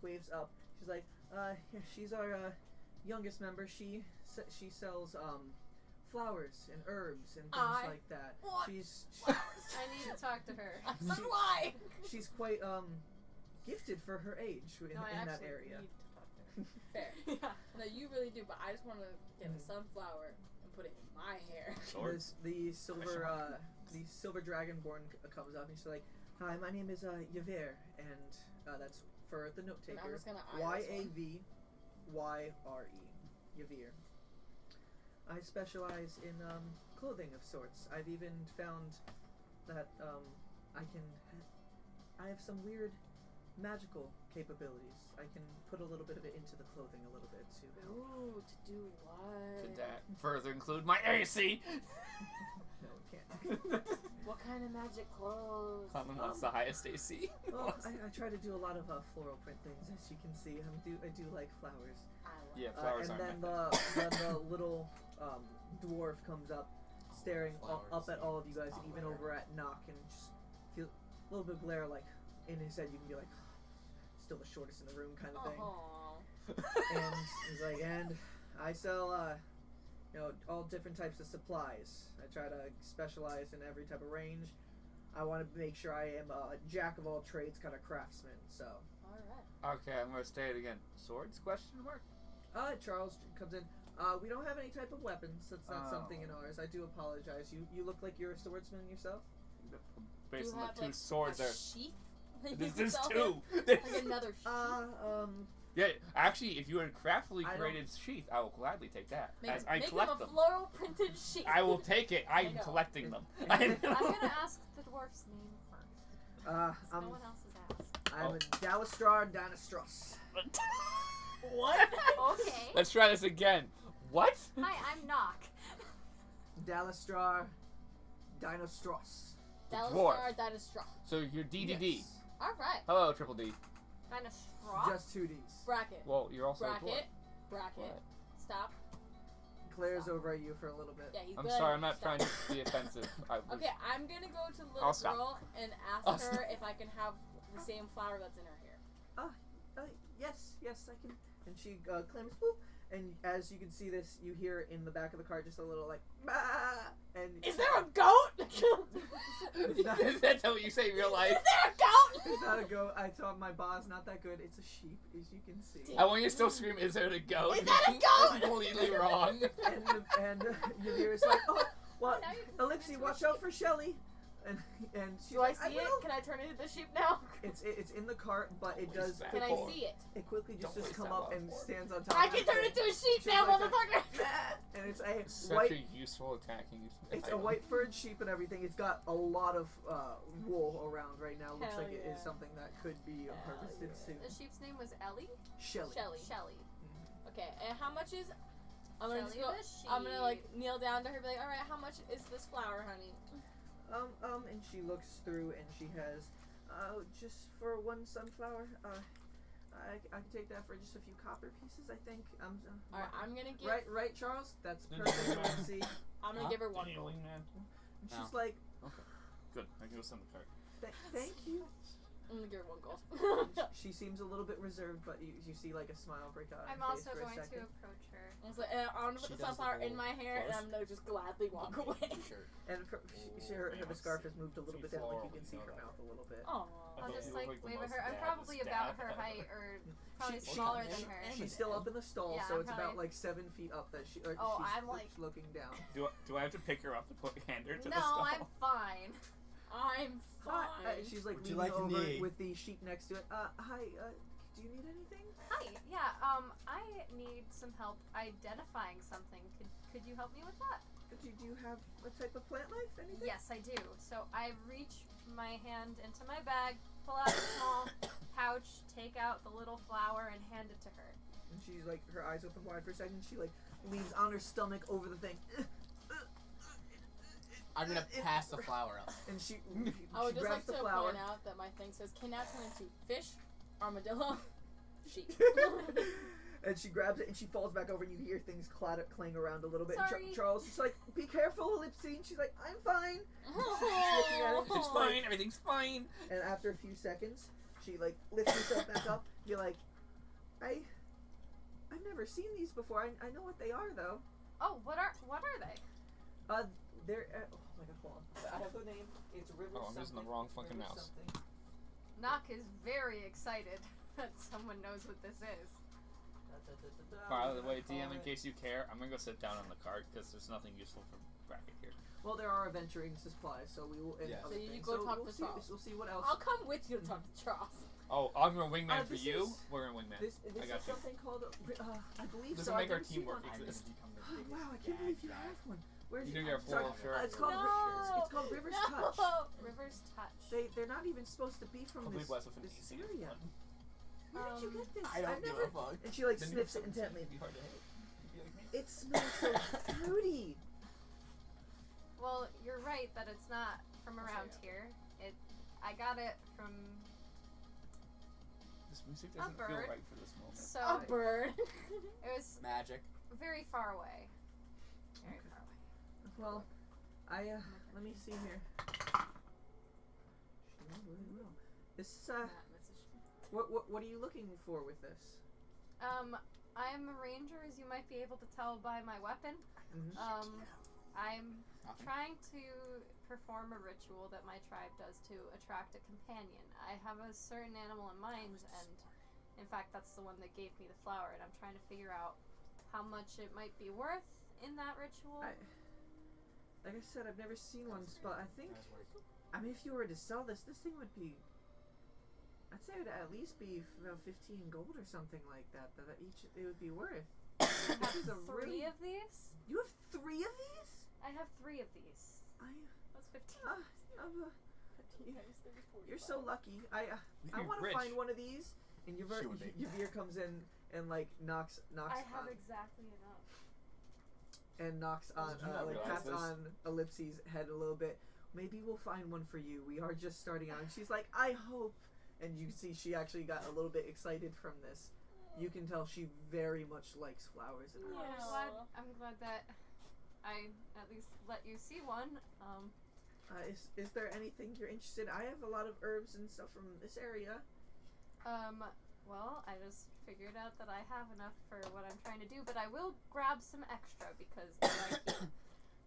waves up. She's like, yeah, she's our youngest member. She sells flowers and herbs and things I like that. want She's I need to talk to her. so do I. she's quite gifted for her age in, No, I in that actually area. need to talk to her. Fair. Yeah. No, you really do, but I just want to get a Mhm. sunflower and put it in my hair. Sword. The silver dragonborn comes up and she's like, "Hi, my name is Yaver, and that's for the note And I'm taker. just gonna eye this one. Yavyre, Yavir. I specialize in clothing of sorts. I've even found that I have some weird magical capabilities. I can put a little bit of it into the clothing a little bit to help. Ooh, to do what? Could that further include my AC? No, it can't. What kind of magic clothes? Clement wants the highest AC. Well, I try to do a lot of floral print things, as you can see. I do like flowers. I love Yeah, it. flowers And aren't then my then the little dwarf comes up, staring up Flowers. at all of you guys, Not even glare. over at Knock, and just feel a little bit of glare, like in his head. You can be like, still the shortest in the room, kind of thing. Aw. And he's like, and I sell, all different types of supplies. I try to specialize in every type of range. I want to make sure I am a jack of all trades kind of craftsman. So, Alright. Okay, I'm gonna say it again. Swords? Question mark. Charles comes in. We don't have any type of weapons. That's not something in Oh. ours. I do apologize. You look like you're a swordsman yourself. Based Do on you the have, two like, swords a there. sheath? that you There's can sell him? two. Like another sheath? Yeah. Yeah, actually, if you had a craftily I don't- created sheath, I will gladly take that. As I make collect him a them. floral printed sheath. I will take it. I I'm know. collecting them. I'm I'm gonna ask the dwarf's name first. 'cause I'm no one else has asked. I'm a Dalastrar Dinostros. What? Okay. Let's try this again. What? Hi, I'm Knock. Dalastrar Dinostros. Dallastar Dynastra. So you're DDD. Yes. Alright. Hello, Triple D. Kind of straw. Just 2Ds. Bracket. Well, you're also a dwarf. Bracket. Bracket. What? Stop. Glares Stop. over at you for a little bit. Yeah, he's I'm good. sorry, I'm not Stop. trying to be offensive. I was, Okay, I'm gonna go to I'll little stop. girl and I'll ask her stop. if I can have the same flower that's in her hair. Yes, I can. And she clams, whoop. And as you can see this, you hear in the back of the car just a little like, bah! And Is there a goat? That's what you say in real life. Is there a goat? It's not a goat. I told my boss not that good. It's a sheep, as you can see. I want you to still scream, is there a goat? Is that a goat? Completely wrong. And you hear it's like, oh, well, Now you're Ellipsy, into a watch out for Shelly. And she's Do I like, see it? will. Can I turn into the sheep now? It's in the cart, but it Please does. back. Can I Forward. see it? It quickly Don't just waste come that up love and for it. stands on top. I of can it. turn into a sheep She's now, like motherfucker! And it's a Such white. a useful attacking. It's a item. white furred sheep and everything. It's got a lot of wool around right now. Looks Hell like it yeah. is something that could be harvested soon. The sheep's name was Ellie. Shelly. Shelly. Shelly. Okay, and how much is... I'm gonna, just Shelly go, the sheep. I'm gonna like kneel down to her and be like, alright, how much is this flower, honey? And she looks through and she has, just for one sunflower, I can take that for just a few copper pieces, I think. Alright, I'm gonna give... Right, Charles? That's Didn't perfect. you know? See? I'm gonna give her one. Didn't you lean, man? And she's No. like, Good. I can go send the card. thank you. I'm gonna give her 1 gold. She seems a little bit reserved, but you see like a smile break out. I'm on her face also for a going to second. approach her. I was like, and I'm gonna She put the does the sunflower in whole my hair, and close. I'm gonna just gladly walk away. Shirt. And her scarf has moved a little bit down, like you can see her mouth a little bit. Aww. I'll thought just you looked like like the wave at most her. I'm dad probably is about dad. her height, or probably She- smaller she- than her. She's still up in the stall, Yeah, so I'm it's about probably- like 7 feet up that she's I'm, like- looking down. Do I have to pick her up to hand her to the No, stall? I'm fine. I'm Hi. fine. She's like Would you leaning like over knee? with the sheep next to it. Hi. Do you need anything? Hi. Yeah. I need some help identifying something. Could you help me with that? Do you have a type of plant life? Anything? Yes, I do. So I reach my hand into my bag, pull out a small pouch, take out the little flower, and hand it to her. And she's like, her eyes open wide for a second. She like leans on her stomach over the thing. I'm gonna pass the flower up. And she I would just grabs like the to flower. point out that my thing says can now turn into fish, armadillo, sheep. And she grabs it and she falls back over and you hear things clang around a little bit. Sorry. And Charles is like, be careful, Ellipsine. She's like, I'm fine. looking at it. It's fine. Everything's fine. And after a few seconds, she like lifts herself back up. You're like, I've never seen these before. I know what they are though. Oh, what are they? They're oh my god, hold on. I have the name. It's River Oh, I'm using the wrong fucking River mouse. something. Knock is very excited that someone knows what this is. By the way, Call DM, in it- case you care, I'm gonna go sit down on the cart because there's nothing useful for bracket here. Well, there are adventuring supplies, so we will. And Yeah. other So you things. go So talk we'll to see, Charles. We'll see what else. I'll come with you to talk to Charles. Oh, I'm gonna wingman for this you. is- We're gonna wingman. This I is got you. something called. I believe This so. will I've make our never seen teamwork one. I'm gonna exist. become the Oh, big wow, I can't believe you bad have one. Where's You do your? get a full shirt. It's called. It's called River's Touch. River's Touch. They're not even supposed to be from Complete this, blessed with an this easy area. one. Where did you get this? I don't I've give never. a fuck. And she like Then sniffs you're it intently. It'd be hard to hit. You'd be like me. It smells so fruity. Well, you're right that it's not from around here. I got it from This music A doesn't feel bird. right for this moment. so A bird. it was Magic. very far away. Very Okay. far away. Well, let me see here. She knows really well. This what are you looking for with this? I'm a ranger, as you might be able to tell by my weapon. Mhm. I'm Nothing. trying to perform a ritual that my tribe does to attract a companion. I have a certain animal in mind, and in fact, that's the one that gave me the flower, and I'm trying to figure out how much it might be worth in that ritual. Like I said, I've never seen one, but I think, I mean, if you were to sell this thing would be, I'd say it would at least be about 15 gold or something like that. That each it would be worth. I This is a have 3 really. of these. You have 3 of these? I have 3 of these. That's 15. You're so lucky. I You're want to rich. find one of these. And She would be. Yavir comes in and like knocks I have on, exactly enough. and knocks on Did you not like realize pats this? on Ellipse's head a little bit. Maybe we'll find one for you. We are just starting out. And she's like, I hope. And you see she actually got a little bit excited from this. You can tell she very much likes flowers in her I'm life. glad, I'm glad that I at least let you see one. Is there anything you're interested in? I have a lot of herbs and stuff from this area. Well, I just figured out that I have enough for what I'm trying to do, but I will grab some extra because I like you.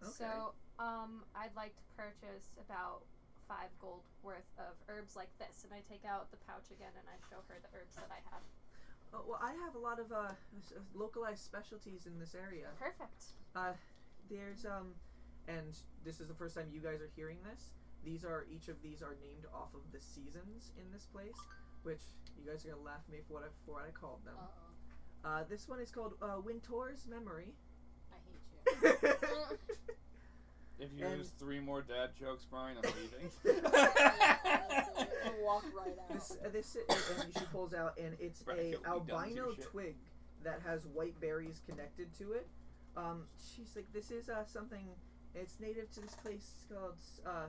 Okay. So, I'd like to purchase about 5 gold worth of herbs like this, and I take out the pouch again and I show her the herbs that I have. Well, I have a lot of localized specialties in this area. Perfect. There's and this is the first time you guys are hearing this. Each of these are named off of the seasons in this place, which you guys are gonna laugh at me for what I called them. This one is called Wintor's Memory. I hate you. If you And- use 3 more dad jokes, Brian, I'm leaving. I'll walk right out. And she pulls out, and it's Bracket a will be done albino too, shit. twig that has white berries connected to it. She's like, this is something. It's native to this place called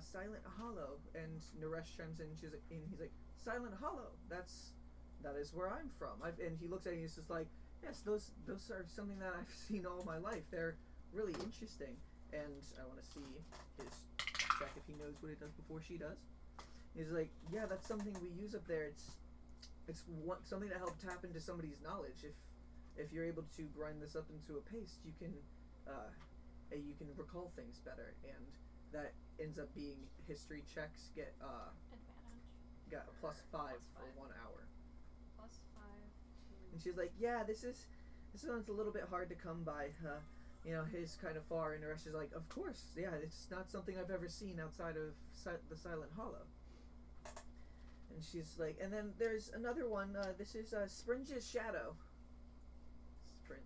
Silent Hollow, and Naresh chimes in. He's like, Silent Hollow. That is where I'm from. And he looks at it and he's just like, yes, those are something that I've seen all my life. They're really interesting. And I want to see his check if he knows what it does before she does. He's like, yeah, that's something we use up there. It's something to help tap into somebody's knowledge. If you're able to grind this up into a paste, you can recall things better, and that ends up being history checks get Advantage. got a +5 for 1 hour. +5. And she's like, yeah, this one's a little bit hard to come by. His kind of far. And Naresh is like, of course, yeah, it's not something I've ever seen outside of the Silent Hollow. And she's like, and then there's another one. This is Springe's Shadow.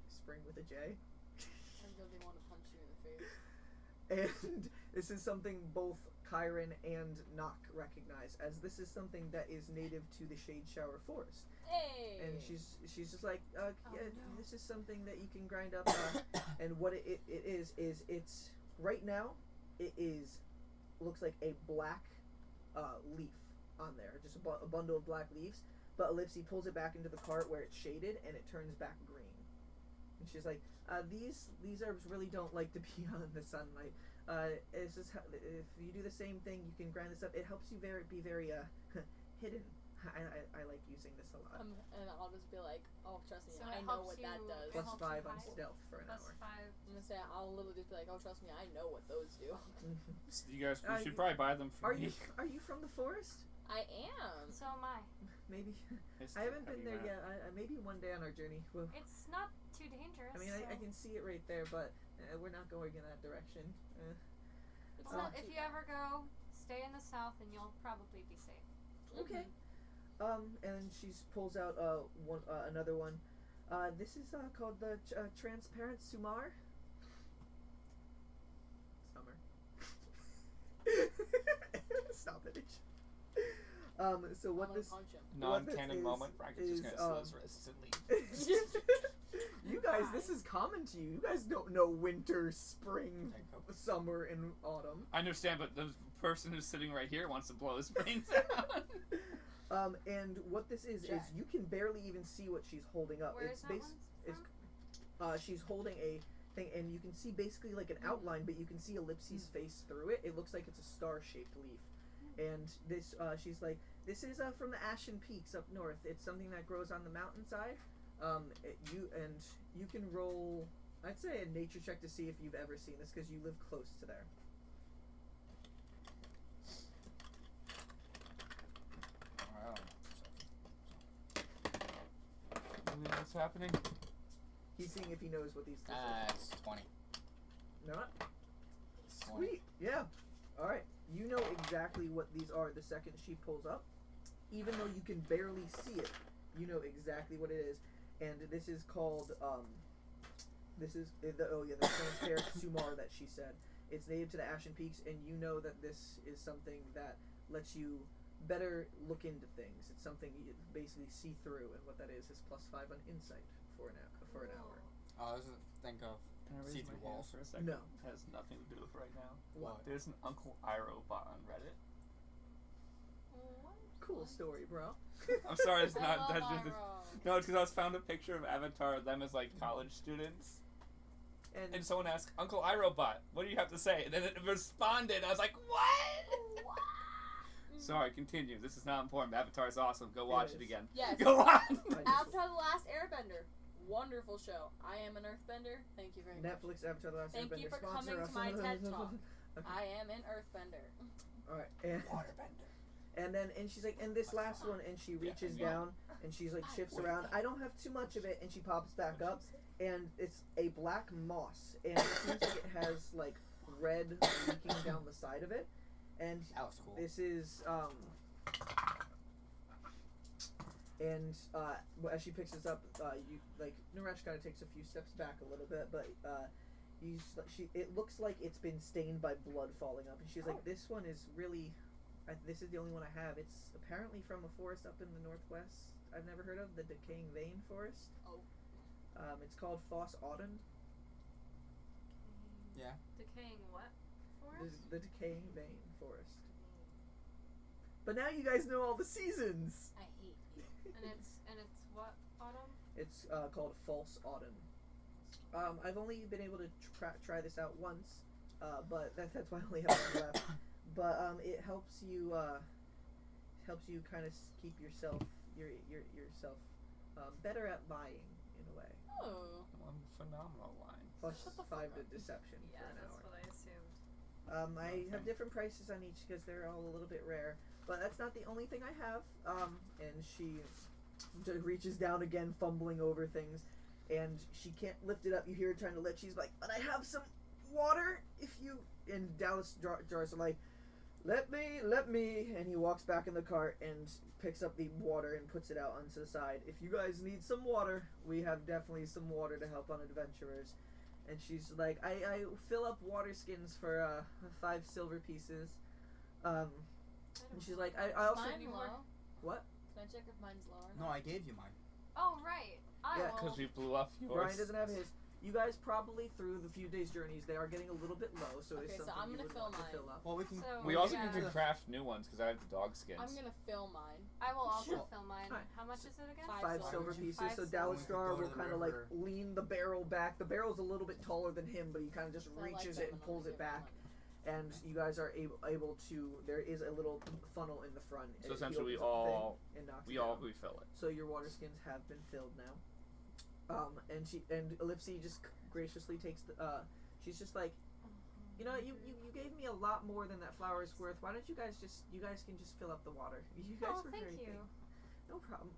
Spring with a J. I really want to punch you in the face. And this is something both Kyron and Nock recognize, as this is something that is native to the Shade Shower Forest. Hey. And she's just like, no. this is something that you can grind up. And what it is it's right now it looks like a black leaf on there, just a bundle of black leaves. But Ellipse pulls it back into the cart where it's shaded, and it turns back green. And she's like, these herbs really don't like to be on the sunlight. It's just if you do the same thing, you can grind this up. It helps you be very hidden. I like using this a lot. And I'll just be like, oh, trust me, So I it know helps what that you- does. it Plus helps 5 you on hide. stealth for an +5. hour. I'm gonna say, I'll literally just be like, oh, trust me, I know what those do. You guys, we should you- probably buy them from Are me. you from the forest? I am. So am I. Maybe. It's I haven't been heavy, there man. yet. Maybe one day on our journey. Well, It's not too dangerous. I mean, I can see it right there, but we're not going in that direction. It's Well, not if too you bad. ever go, stay in the south, and you'll probably be safe. Okay. And she pulls out another one. This is called the Transparent Sumar. Summer. Stop it. So what I'm this? gonna punch him. what this Non-canon is- moment. Frank is just is, gonna slit his wrists and leave. You guys, this is common to you. You guys don't know winter, spring, summer, and autumn. I understand, but the person who's sitting right here wants to blow his brains out. And what this is Jack. you can barely even see what she's holding up. Where it's is that it's one from? she's holding a thing, and you can see basically like an outline, but you can see Ellipse's face through it. It looks like it's a star-shaped leaf. And this, she's like, this is from the Ashen Peaks up north. It's something that grows on the mountainside. You can roll, I'd say, a nature check to see if you've ever seen this, because you live close to there. Wow. What's happening? He's seeing if he knows what these things are. It's 20. Not? Sweet. Yeah. All right. You know exactly what these are the second she pulls up. Even though you can barely see it, you know exactly what it is. And this is called, this is, the transparent sumar that she said. It's native to the Ashen Peaks, and you know that this is something that lets you better look into things. It's something you basically see through, and what that is +5 on insight for an hour. I was think of Can I raise see-through my hand walls. for a second? No. It has nothing to do with right now. What? There's an Uncle Iroh bot on Reddit. Cool story, bro. I'm sorry, it's I not. love That's just, Iroh. no, it's because I found a picture of Avatar of them as like college students, and someone asked, "Uncle Iroh bot, what do you have to say?" And then it responded. I was like, "What?" Sorry, continue. This is not important. Avatar is awesome. Go watch it is. again. Yes. Go on. Avatar: The Last Airbender. Wonderful show. I am an Earthbender. Thank you very much. Netflix Avatar: The Last Thank Airbender you for sponsor coming us. to my TED Talk. Okay. I am an Earthbender. All right, and Waterbender. and she's like, and this last one, and she reaches down and she's like shifts around. I don't have too much of it, and she pops back up, and it's a black moss, and it seems like it has like red leaking down the side of it, and That was cool. this is and as she picks this up, you like Naresh kind of takes a few steps back a little bit, but it looks like it's been stained by blood falling up, and she's like, this one is really, this is the only one I have. It's apparently from a forest up in the northwest. I've never heard of the Decaying Vein Forest. Oh. It's called Foss Auden. Yeah. Decaying what? The, Forest? the Decaying Vein Forest. But now you guys know all the seasons. I hate you. And it's what? Autumn? It's called False Auden. I've only been able to try this out once, but that's why I only have one left. But it helps you helps you kind of keep yourself better at lying in a way. Oh. I'm phenomenal line. Plus Shut the 5 fuck to up. deception Yeah, for an that's hour. what I assumed. I have different prices on each because they're all a little bit rare. But that's not the only thing I have. And she reaches down again, fumbling over things, and she can't lift it up. You hear her trying to lift. She's like, "But I have some water. If you..." And Dallas jars are like, "Let me." And he walks back in the cart and picks up the water and puts it out onto the side. "If you guys need some water, we have definitely some water to help on adventurers." And she's like, I fill up water skins for 5 silver pieces. And she's like, I also... Mine low? What? Can I check if mine's low or No, not? I gave you mine. Oh, right. I Yeah, will. Because we blew up yours. Brian doesn't have his. You guys probably, through the few days' journeys, they are getting a little bit low, so Okay, it's so something I'm you gonna would fill want to mine. fill up. Well, we can. So- We also Yeah. can craft new ones because I have the dog skins. I'm gonna fill mine. I will also Sure. fill mine. Alright. How much is it again? 5 silver silver. pieces, 5 so silver. Dallas Go Jar to will the kind of like river. lean the barrel back. The barrel's a little bit taller than him, but he kind of just So I like reaches them it and I'm pulls gonna it give back. money. And you guys are able to. There is a little funnel in the front. So He essentially we opens up the thing all and knocks we it all down. refill it. So your water skins have been filled now. And Ellipse just graciously takes the. She's just like, you know, you gave me a lot more than that flower is worth. Why don't you guys can just fill up the water? You guys Oh, were thank very you. kind. No problem.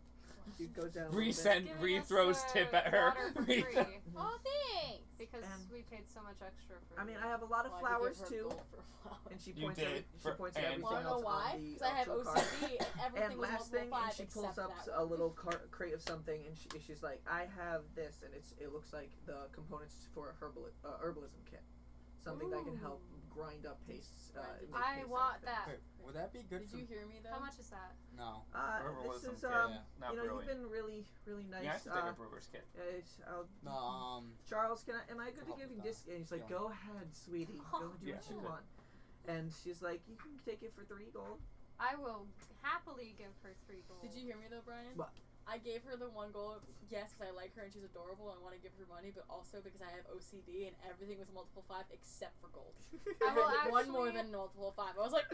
She goes down. Bree a little bit. Bree Giving throws us, tip at her. water for Bree free th- Oh, thanks! because And- we paid so much extra for. I mean, I have a lot of Oh, I flowers did give her too. gold for a flower. And she You points did, at and- everything Wanna know else why? on the Because I have actual card. OCD and everything And was last multiple thing, 5 and she pulls except up that a one. little crate of something, and she's like, "I have this, and it looks like the components for a herbalism kit, something that can help grind up pastes. Make I paste want and that. Wait, would that be good Did for? you hear me though? How much is that? No. This Herbalism is kit, yeah. not you know, brewing. you've been really, really nice. You have to take a brewer's kit. No. Charles, am I good to Help give you with this? And he's like, feeling. "Go ahead, sweetie. Go do Yeah, what you okay. want." And she's like, "You can take it for 3 gold." I will happily give her 3 gold. Did you hear me though, Brian? What? I gave her the 1 gold, yes, because I like her and she's adorable and I want to give her money, but also because I have OCD and everything was multiple 5 except for gold. I will One more actually- than multiple 5. I was like,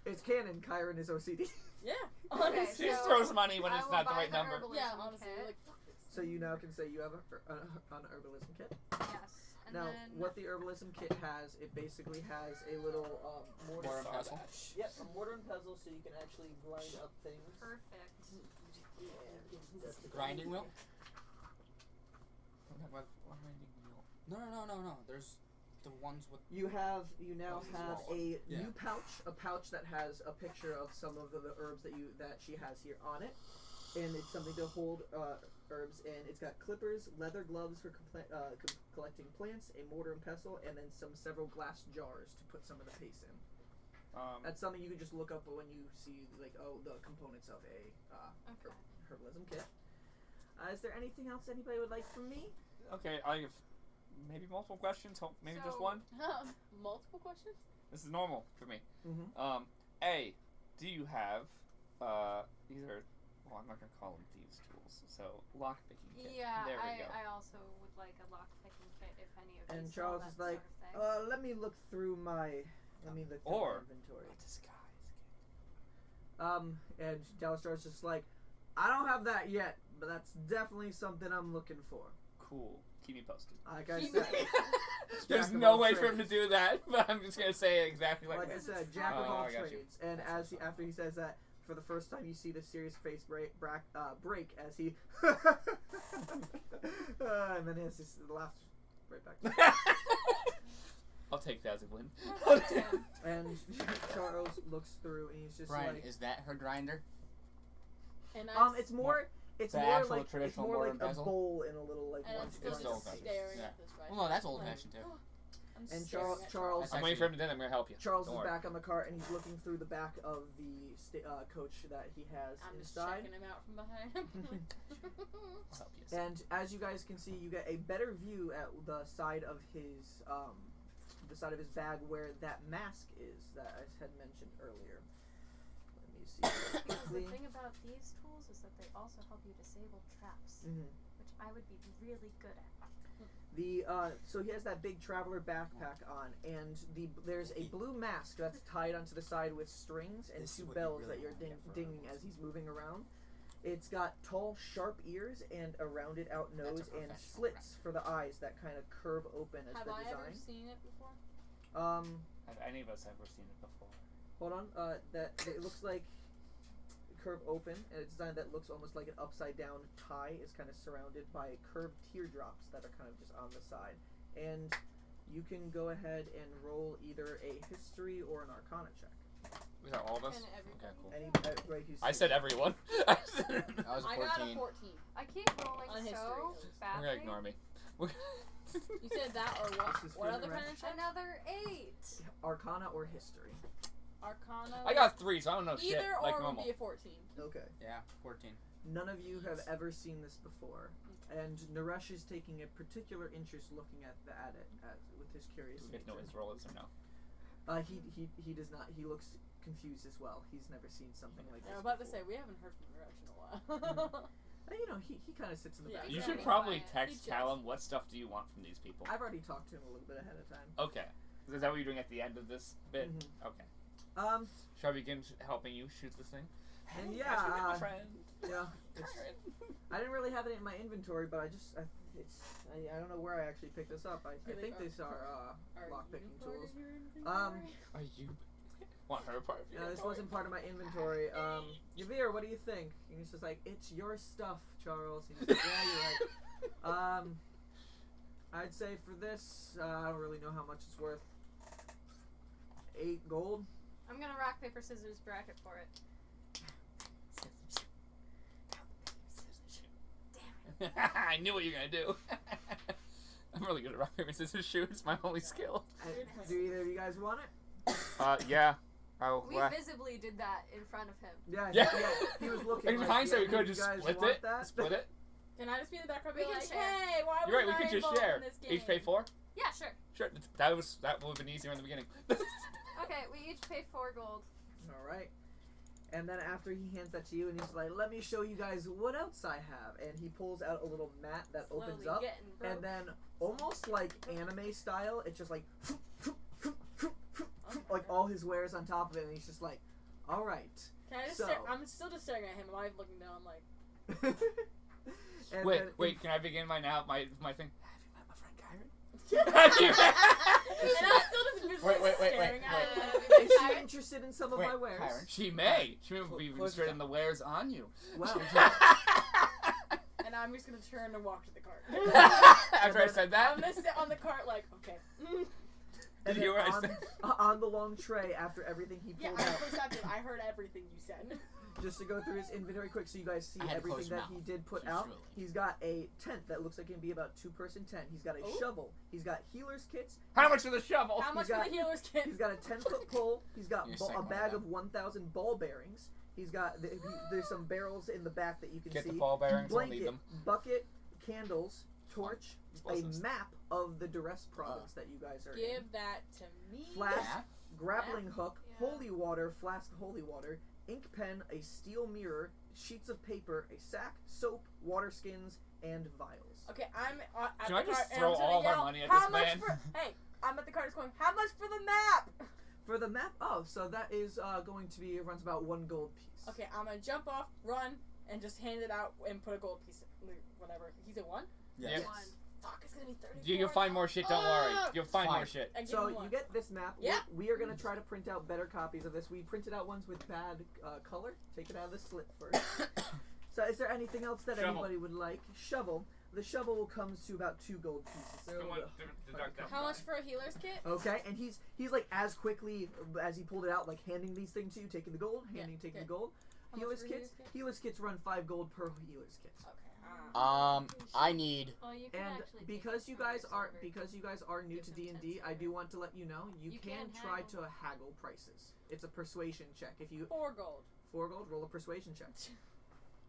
It's canon. Kyron is OCD. yeah. Okay, Honestly. She just so throws money when I it's will not the buy right number. herbalism Yeah, honestly, kit. like, fuck this. So you now can say you have an herbalism kit. Yes. And Now, then what the herbalism kit has, it basically has a little mortar Mortar and pestle? Yep, a mortar and pestle, so you can actually grind up things. perfect. Yeah, that's the Grinding wheel? What? No. There's the ones with. You now have a Yeah. new pouch that has a picture of some of the herbs that she has here on it, and it's something to hold herbs, and it's got clippers, leather gloves for collecting plants, a mortar and pestle, and then several glass jars to put some of the paste in. That's something you can just look up when you see the components of a Okay. herbalism kit. Is there anything else anybody would like from me? Okay, I have maybe multiple questions. Hope maybe just So- one. Multiple questions? This is normal for me. Mm-hmm. A, do you have either? Well, I'm not gonna call them thieves' tools. So lock picking kit. Yeah, There we go. I also would like a lock picking kit if any of And these Charles sell is that like, sort of thing. let me look through my Or- inventory. A disguise kit. And Dallas Star's just like, I don't have that yet, but that's definitely something I'm looking for. Cool. Keep me posted. Like I Keep said, me- There's Jack of no all way for him to trades. do that, but I'm just gonna say it exactly like Like I that. said, jack of Oh, all I got you. trades. And after he says that, for the first time, you see the serious face break as he, and then he has this laugh right back. I'll take that as a win. And Charles looks through, and he's just Brian, like, is that her grinder? And I'm it's more. It's The more actual like traditional more mortar like and a pestle? bowl in a little like and I'm one still It's one. old just fashioned. staring Yeah. at this right Well, no, that's now. old Like, fashioned too. I'm And staring at Charles, That's I'm waiting for him to then. I'm gonna help you. Charles Don't is worry. back on the cart, and he's looking through the back of the coach that he has I'm just inside. checking him out from behind. I'll help you. And as you guys can see, you get a better view at the side of his bag where that mask is that I had mentioned earlier. Let me see Because the quickly. thing about these tools is that they also help you disable traps, Mhm. which I would be really good at. So he has that big traveler backpack on, and there's a blue mask that's tied onto the side with strings and This is two what you bells really that you're wanna get for dinging us. as he's moving around. It's got tall, sharp ears and a rounded out That's a nose and professional slits for the eyes that kind of curve open as Have the I design. ever seen it before? Have any of us ever seen it before? Hold on. That it looks like curve open, and a design that looks almost like an upside down tie is kind of surrounded by curved teardrops that are kind of just on the side. And you can go ahead and roll either a history or an arcana check. Was that all of us? Can everybody Okay, cool. Anybody who's I said everyone. I was a I got 14. a 14. I keep rolling On history, so at least. You're badly. gonna ignore me. You said that or what? This is What for other the kind of check? Another 8. Arcana or history. Arcana. I got 3, so I don't know shit. Either Like or normal. would be a 14. Okay. Yeah, 14. None of you have ever seen this before, and Naresh is taking a particular interest looking at it with his curious Do we get to know nature. his role is or no? He does not. He looks confused as well. He's never seen something like I this. was about to before. say, we haven't heard from Naresh in a while. You know, he kind of sits in the Yeah, back. You he's should very probably quiet. text He Callum what stuff do you want from these people. I've already talked to him a little bit ahead of time. Okay. Is that what you're doing at the end of this bit? Mhm. Okay. Shall I begin helping you shoot this thing? And Hey, yeah, nice to meet my friend. it's, Karen. I didn't really have it in my inventory, but I don't know where I actually picked this up. I think these are lockpicking tools. Are you want her part? of your This inventory? wasn't part of my inventory. Yavir, what do you think? And he's just like, it's your stuff, Charles. And he's like, yeah, you're right. I'd say for this, I don't really know how much it's worth. 8 gold. I'm gonna rock, paper, scissors bracket for it. I knew what you were gonna do. I'm really good at rock paper scissors shoot. It's my only skill. Do either of you guys want it? Yeah. Oh, We visibly did that in front of him. Yeah, he was looking. In like, hindsight, we yeah, could have you just guys split want it. that? Split it. Can I just be in the background We being can like, share. hey, why You're right. was We I could just involved share. in this game? Each pay 4. Yeah, sure. Sure. That would have been easier in the beginning. Okay, we each pay 4 gold. All right. And then after he hands that to you, and he's like, "Let me show you guys what else I have." And he pulls out a little mat that opens Slowly up, getting broke. and then almost like anime style, it's just like like all his wares on top of it, and he's just like, "All right." Can I just So- stare? I'm still just staring at him. I'm looking down like, And wait, then wait. Can I begin my thing? Have you met my friend Kyron? and I'm still just visually Wait. staring at him. Is she interested in some of my wares? Kyron. She may. She may be Close interested it in the wares on you. Well, And I'm just gonna turn and walk to the cart. After I said that. I'm gonna sit on the cart like, okay. and Did you then hear what I on, said? on the long tray after everything he Yeah, pulled I out, perceptive. I heard everything you said. just to go through his inventory quick so you guys see I had to close everything your that he mouth. did put He's out. drooling. He's got a tent that looks like it can be about 2-person tent. He's got a Ooh. shovel. He's got healer's kits. How much for the shovel? How much got- for the healer's kit? He's got a 10-foot pole. He's got You're a psychoing bag them. of 1,000 ball bearings. He's got there's some barrels in the back that you can Get see. the ball bearings. I'll need Blanket, them. bucket, candles, torch, a Explosives. map of the duress province that you guys are in. Give that to me. Flask, Yeah. grappling hook, Yeah. holy water, flask of holy water, ink pen, a steel mirror, sheets of paper, a sack, soap, water skins, and vials. Okay, I'm at Can the I just cart and throw I'm gonna all of our yell, money at how this much man? For, hey, I'm at the cart just going, how much for the map? For the map, so that is going to be, it runs about 1 gold piece. Okay, I'm gonna jump off, run, and just hand it out and put a gold piece, whatever. He said 1? Yes. One. Fuck, it's gonna be 34. You'll find more shit. Don't worry. Ah! You'll find Fine. more shit. I give So him 1. you get this map. Yeah. We are going to try to print out better copies of this. We printed out ones with bad color. Take it out of the slip first. So is there anything else that Shovel. anybody would like? Shovel. The shovel comes to about 2 gold pieces. They're a Come on, little- deduct that. How much for a healer's kit? Okay, and he's like as quickly as he pulled it out, like handing these things to you, taking the gold, taking okay. the gold. How much Healer's for kits. Healer's kits run 5 gold per healer's kit. Okay. I need. Oh, you can And actually take because it you from guys your are silver. new Give to them D&D, 10 I do want to let you know you You can can try haggle. to haggle prices. It's a persuasion check. If you 4 gold. 4 gold, roll a persuasion check.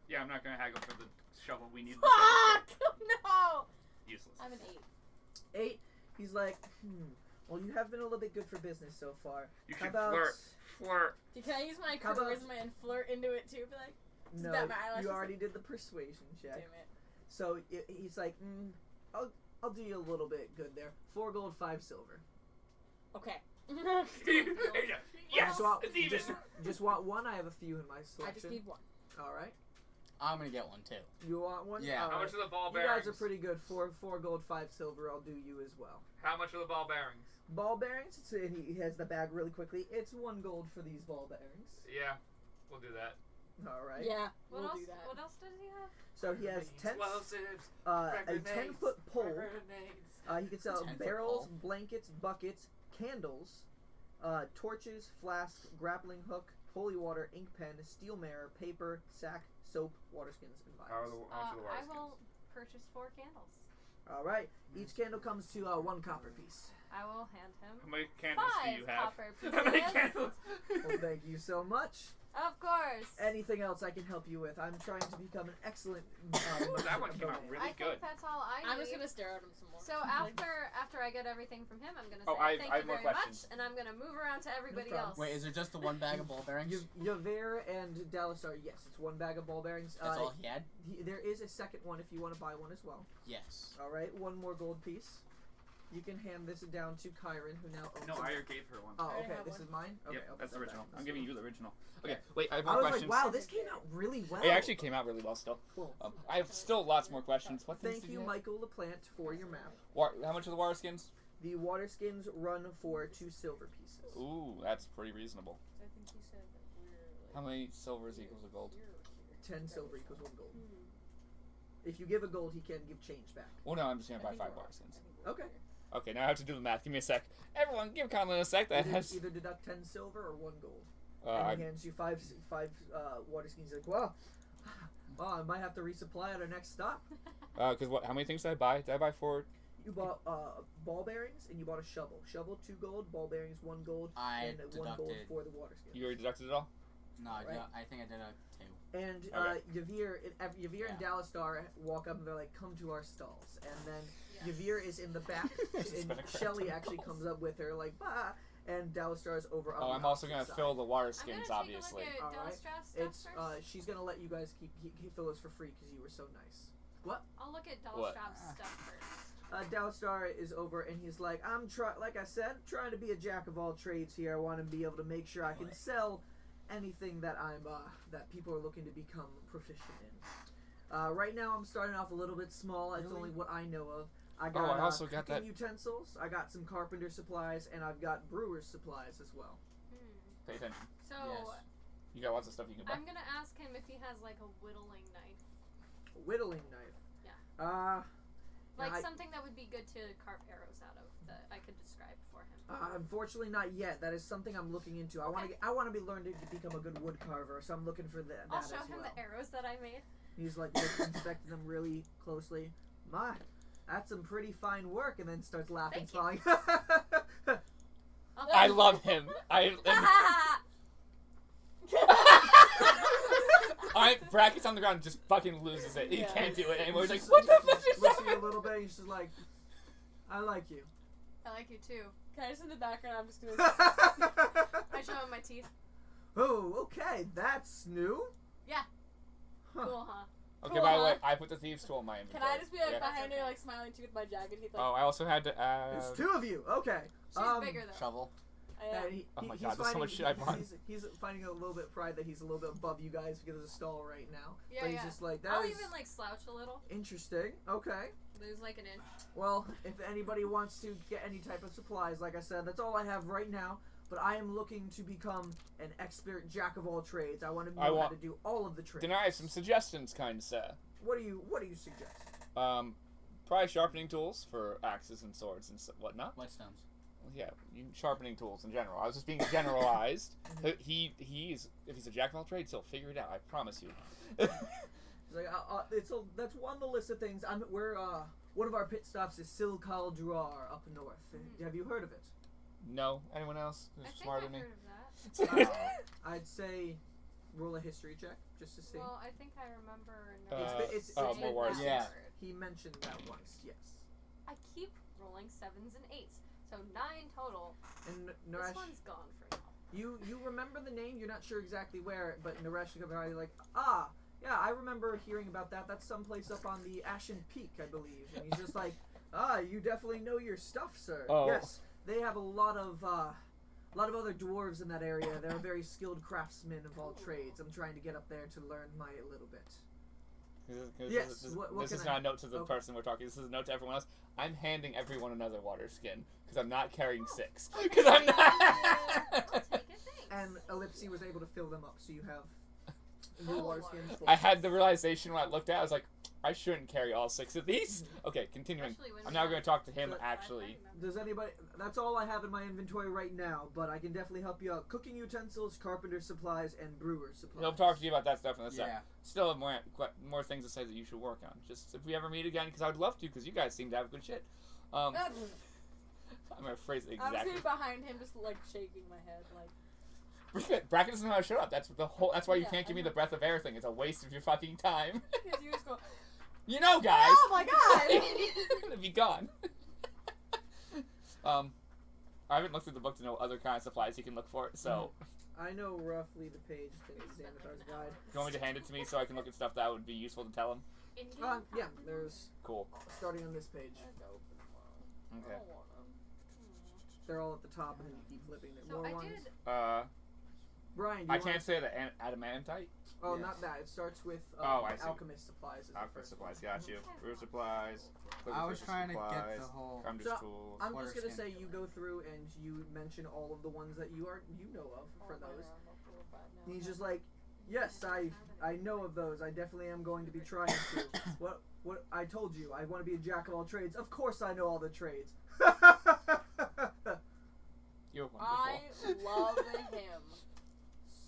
Yeah, I'm not gonna haggle for the shovel. We need the shovel. Fuck! No! Useless. I'm an 8. 8. He's like, well, you have been a little bit good for business so far. You How should about flirt. Can I use my How about- charisma and flirt into it too? Be like, no? that my eyelashes? You already did the persuasion damn check. it. So he's like, I'll do you a little bit good there. 4 gold, 5 silver. Okay. Yes, Just, it's even. just want one. I have a few in my selection. I just need one. All right. I'm gonna get one too. You want one? Yeah. All How right. much are the ball You bearings? guys are pretty good. 4 gold, 5 silver. I'll do you as well. How much are the ball bearings? Ball bearings. And he has the bag really quickly. It's 1 gold for these ball bearings. Yeah, we'll do that. All right. Yeah, What we'll else? do that. What else does he have? So he has Explosives, a grenades, 10-foot pole. grenades. He can sell 10-foot barrels, pole. blankets, buckets, candles, torches, flask, grappling hook, holy water, ink pen, steel mirror, paper, sack, soap, water skins, and How vials. much are the water I skins? will purchase 4 candles. All right. Each candle comes to 1 copper piece. I will hand him How many candles 5 do you have? copper How many pieces. candles? Well, thank you so much. Of course. Anything else I can help you with? I'm trying to become an excellent. That one came out really I good. think that's all I need. I'm just gonna stare at him some more. So after I get everything from him, I'm gonna say I thank have you more very questions. much, and I'm gonna move around to everybody problem. else. Wait, is there just the one bag of ball bearings? Yavir and Dalisar, yes, it's 1 bag of ball bearings. That's all he had? There is a second one if you want to buy one as well. Yes. All right, 1 more gold piece. You can hand this down to Kyron, who now owns No, it. I gave her one. Oh, I okay, have this one. is mine? Okay, Yep, I'll that's put the that original. back. I'm giving you the original. Okay, Okay. wait, I have I more was questions. like, wow, this came out really well. It actually came out really well still. Cool. I have still lots more questions. What things Thank did you, have? Michael LaPlante, for your map. How much are the water skins? The water skins run for 2 silver pieces. Ooh, that's pretty reasonable. I think he said that we're How many silvers equals a gold? 10 silver equals 1 gold. If you give a gold, he can give change back. Well, no, I'm just gonna buy 5 water skins. Okay. Okay, now I have to do the math. Give me a sec. Everyone, give Conlon a sec. That has. Either deduct 10 silver or 1 gold. I- And he hands you 5 water skins. He's like, well, I might have to resupply at our next stop. Cause what? How many things did I buy? Did I buy 4? You bought ball bearings and you bought a shovel. Shovel 2 gold, ball bearings 1 gold, I and 1 gold deducted. for the water skins. You already deducted it all? No, Right. I think I did a 2. And Okay. Yavir and Dalistar walk up and they're like, "Come to our stalls." And then Yavir is in the back, Just and been a crap Shelly ton of actually calls. comes up with her like, "Bah!" And Dalistar is over on Oh, the I'm also opposite gonna side. fill the water I'm skins, gonna obviously. take a look at Alright. Delstra's stuff It's first. she's gonna let you guys keep fill this for free because you were so nice. I'll look at What? Delstra's stuff first. Dalistar is over and he's like, like I said, trying to be a jack of all trades here. I want to be able to make sure I can sell anything that that people are looking to become proficient in. Right now I'm starting off a little bit small. It's only what I know of. I got I also got cooking that- utensils. I got some carpenter supplies, and I've got brewer's supplies as well. Pay attention. So Yes. You got lots of stuff you can buy. I'm gonna ask him if he has like a whittling knife, Whittling knife. Yeah. like I- something that would be good to carve arrows out of that I could describe for him. Unfortunately, not yet. That is something I'm looking into. I want to be learned to become a good wood carver, so I'm looking for that. I'll that show as him well. the arrows that I made. He's like inspecting them really closely. My, that's some pretty fine work, and then starts laughing, Thank smiling. I love him. Brackets on the ground just fucking loses it. He Yeah. can't do it anymore. He's like, Just what the fuck is looks at you that? a little bit. He's just like, I like you. I like you too. Can I just in the background? I'm just gonna. I show him my teeth. Oh, okay, that's new. Yeah. Huh. Cool, huh? Okay, Cool, by the huh? way, I put the thieves tool in my Can inventory. I just be like Yeah. behind her, okay. like smiling too with my jagged teeth? Like, Oh, I also had to There's add. 2 of you. Okay. She's bigger though. Shovel. And Oh my he's God, there's so finding, much shit I bought. He's finding a little bit of pride that he's a little bit above you guys because of the stall right now. Yeah, but he's yeah. just like, I'll that is even like slouch a little. interesting. Okay. Lose like an inch. Well, if anybody wants to get any type of supplies, like I said, that's all I have right now. But I am looking to become an expert jack of all trades. I want to know how to do all of the trades. Then I have some suggestions, kind sir. What do you suggest? Probably sharpening tools for axes and swords and whatnot. Whetstones. Yeah, sharpening tools in general. I was just being generalized. He's if he's a jack of all trades, he'll figure it out. I promise you. He's like, that's one on the list of things. We're one of our pit stops is Silcal Duar up north. Have you heard of it? No. Anyone else I who's think smarter I than me? heard of that. I'd say roll a history check just to see. Well, I think I remember. It's more words. Yeah. He mentioned that once. Yes. I keep rolling 7s and 8s, so 9 total. And This Naresh, one's gone for now. you remember the name? You're not sure exactly where, but Naresh comes around. You're like, Yeah, I remember hearing about that. That's someplace up on the Ashen Peak, I believe. And he's just like, you definitely know your stuff, sir. Oh. Yes, they have a lot of other dwarves in that area. They're very skilled craftsmen of all trades. I'm trying to get up there to learn my little bit. Yes, what This can is I- not a note to the okay. person we're talking. This is a note to everyone else. I'm handing everyone another water skin because I'm not carrying 6. Because I'm not. I'll take it, thanks. And Ellipsy was able to fill them up, so you have new Oh, water Lord. skins. I had the realization when I looked at it, I was like, I shouldn't carry all 6 of these. Okay, continuing. Especially when I'm we now have going to talk to him So- actually. Does anybody? That's all I have in my inventory right now, but I can definitely help you out. Cooking utensils, carpenter supplies, and brewer supplies. He'll talk to you about that stuff in a sec. Yeah. Still have more things to say that you should work on. Just if we ever meet again, because I would love to, because you guys seem to have good shit. I'm going to phrase it I'm exactly. sitting behind him, just like shaking my head, like. Bracket doesn't know how to shut up. That's That's why you Yeah, can't give I me know. the breath of air thing. It's a waste of your fucking time. Because you just go, You know, guys. oh my god! It'd be gone. I haven't looked at the book to know other kind of supplies he can look for. So, I know roughly the page to Xanatar's guide. you want me to hand it to me so I can look at stuff that would be useful to tell him? Yeah, there's Cool. starting on this page. I gotta open them all. Okay. I don't want 'em. They're all at the top, and then you keep flipping. There So more I ones. did. Brian, do you I wanna- can't say the adamantite. Oh, Yeah. not that. It starts with Oh, I see. alchemist supplies. Is the Alchemist first supplies, one. got you. Brew supplies. I was trying to get supplies, the whole. Carpenter's So, tools. I'm Water just gonna skin. say you go through and you mention all of the ones that you know of for All mine those. are on the floor right now. And he's just like, yes, I know of those. I definitely am going to be trying to. What I told you, I want to be a jack of all trades. Of course, I know all the trades. You're wonderful. I love him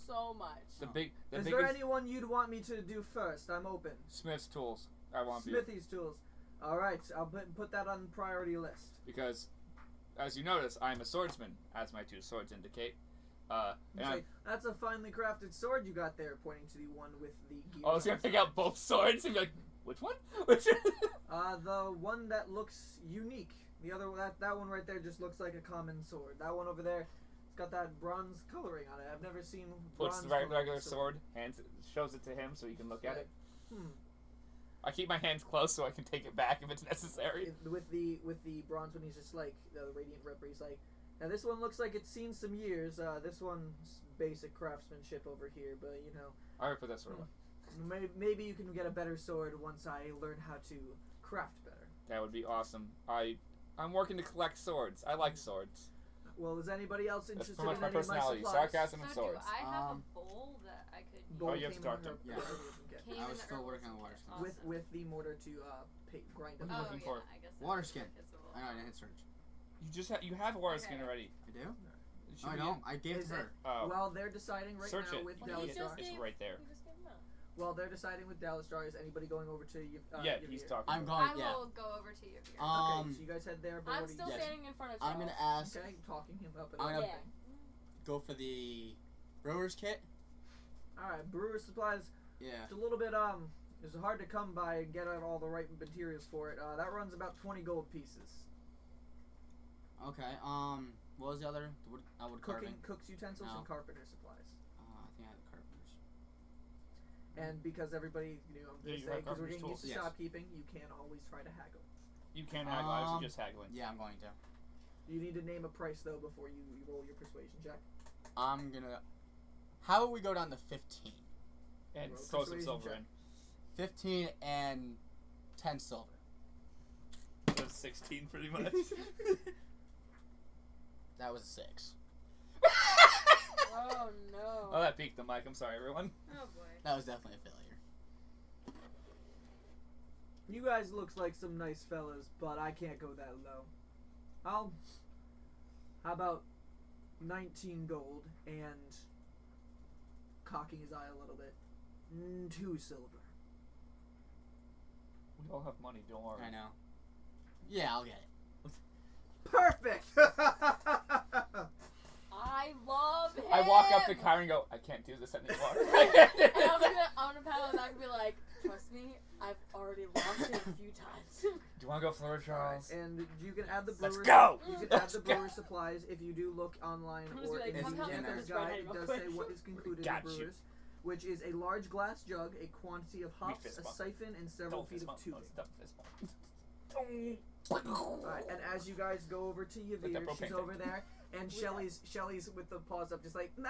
so much. The Is biggest there anyone you'd want me to do first? I'm open. Smith's tools. I want you Smithy's tools. All right, I'll put that on priority list. because, as you notice, I am a swordsman, as my 2 swords indicate. And He's I'm, like, that's a finely crafted sword you got there, pointing to the one with the gears. I was gonna on pick top. out both swords and be like, which one? Which? The one that looks unique. The other that one right there just looks like a common sword. That one over there, it's got that bronze coloring on it. I've never seen bronze. Puts the coloring regular sword. sword, shows it to him so he can look at it. Hmm. I keep my hands close so I can take it back if it's necessary. With the bronze one, he's just like the Radiant Ripper. He's like, now this one looks like it's seen some years. This one's basic craftsmanship over here, but you know, I would put that sword away. maybe you can get a better sword once I learn how to craft better. That would be awesome. I'm working to collect swords. I like swords. Well, is anybody else That's interested pretty much in my any of my personality. supplies? Sarcasm and So swords. do I have a Um, bowl that I could use? Bowl Oh, you have came to talk in to her- him. Yeah. Came I in was the still herbal working on water supply. skins. with the mortar to grind them. What are you Oh, looking yeah, for? I guess Water that's skin. applicable. I know, I didn't search. You have a water skin Okay. already. I do? It should No, I be don't. in- I gave it Is to her. Oh, While they're deciding right search now it. with You Well, he need it. just Dalastrar, It's gave- right there. He just gave him out. while they're deciding with Dalastrar, is anybody going over to you? Yeah, he's talking. I'm about going. I Yeah. will go over to your beer. Okay, so you guys head there, but I'm what do still you Yes. standing in front of I'm Charles. gonna ask. Okay, talking him up and I'm gonna- everything. Go for the brewer's kit. All right, brewer supplies. Yeah. It's a little bit it's hard to come by and get out all the right materials for it. That runs about 20 gold pieces. Okay. What was the other? The wood carving. Cook's utensils No. and carpenter supplies. I think I had the carpenters. And because everybody, I'm Yeah, gonna you say, have because we're carpenter's getting used to tools. Yes. shopkeeping, you can always try to haggle. You can't haggle. I was just haggling. Yeah, I'm going to. You need to name a price though before you roll your persuasion check. I'm gonna. How about we go down to 15? And Roll throw some persuasion silver check. in. 15 and 10 silver. So 16 pretty much. That was a 6. Oh no. Oh, that peaked the mic. I'm sorry, everyone. Oh boy. That was definitely a failure. You guys looks like some nice fellas, but I can't go that low. How about 19 gold and cocking his eye a little bit, 2 silver. We all have money. Don't worry. I know. Yeah, I'll get it. Perfect. I love him. I walk up to Kyra and go, I can't do this anymore. And I'm gonna pat him on the back and be like, trust me, I've already lost it a few times. Do you want to go Florida, Charles? And you can add the Let's brewer. go! You can add Let's the go! brewer supplies if you do look online I'm just or like, in come the help me Inventor's with this guide. redhead It real does quick. say what is included Got in you. brewers. which is a large glass jug, a quantity of hops, fist a bump. siphon, and several Don't feet fist of bump. tubing. Don't fist bump. Alright, and as you guys go over to that Yavir, propane she's tank. over there, and Shelly's with the paws up, just like, nah,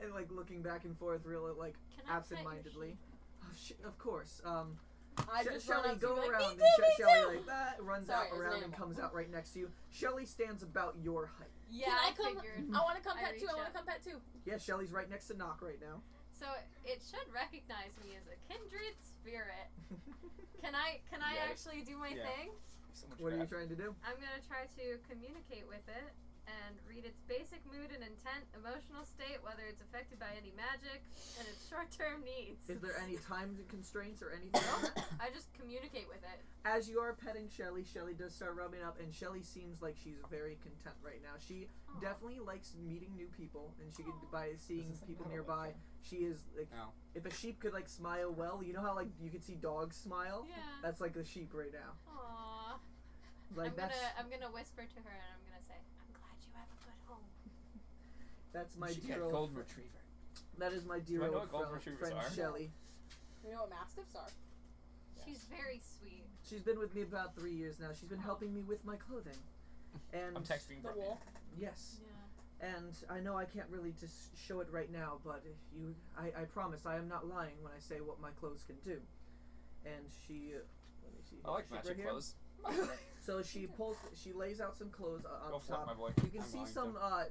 and like looking back and forth, real like Can I pet your absent-mindedly. sheep? Of course. I just run Shelly, up to go be like, around, me and too, me Shelly too. like that runs Sorry, out it's an around and animal. comes out right next to you. Shelly stands about your height. Yeah, Can I I come? figured. I want to come I pet too. I reach want to out. come pet too. Yeah, Shelly's right next to Knock right now. So it should recognize me as a kindred spirit. Can I Yeah. actually do my Yeah. thing? So much What are you bad. trying to do? I'm gonna try to communicate with it and read its basic mood and intent, emotional state, whether it's affected by any magic, and its short-term needs. Is there any time constraints or anything on that? I just communicate with it. As you are petting Shelly, Shelly does start rubbing up, and Shelly seems like she's very content right now. She Aw. definitely likes meeting new people, and she could, by seeing This is people incredible, nearby, she is like, No. if a sheep could like smile well, you know how like you could see dogs smile? Yeah. That's like the sheep right now. Aww. Like I'm gonna whisper to her and I'm gonna say, I'm glad you have a good home. that's my She dear got old golden fri- retriever. that is my dear Do I know old what golden friend retrievers are? Shelly. You know what mastiffs are? She's very sweet. She's been with me about 3 years now. She's been helping me with my clothing. And I'm texting The Brittany. wool. yes. Yeah. And I know I can't really just show it right now, but if you, I promise I am not lying when I say what my clothes can do. And she, let me see. I like She's magic right here. clothes. So she lays out some clothes on Go for it, top. my boy. You can I'm see going some gonna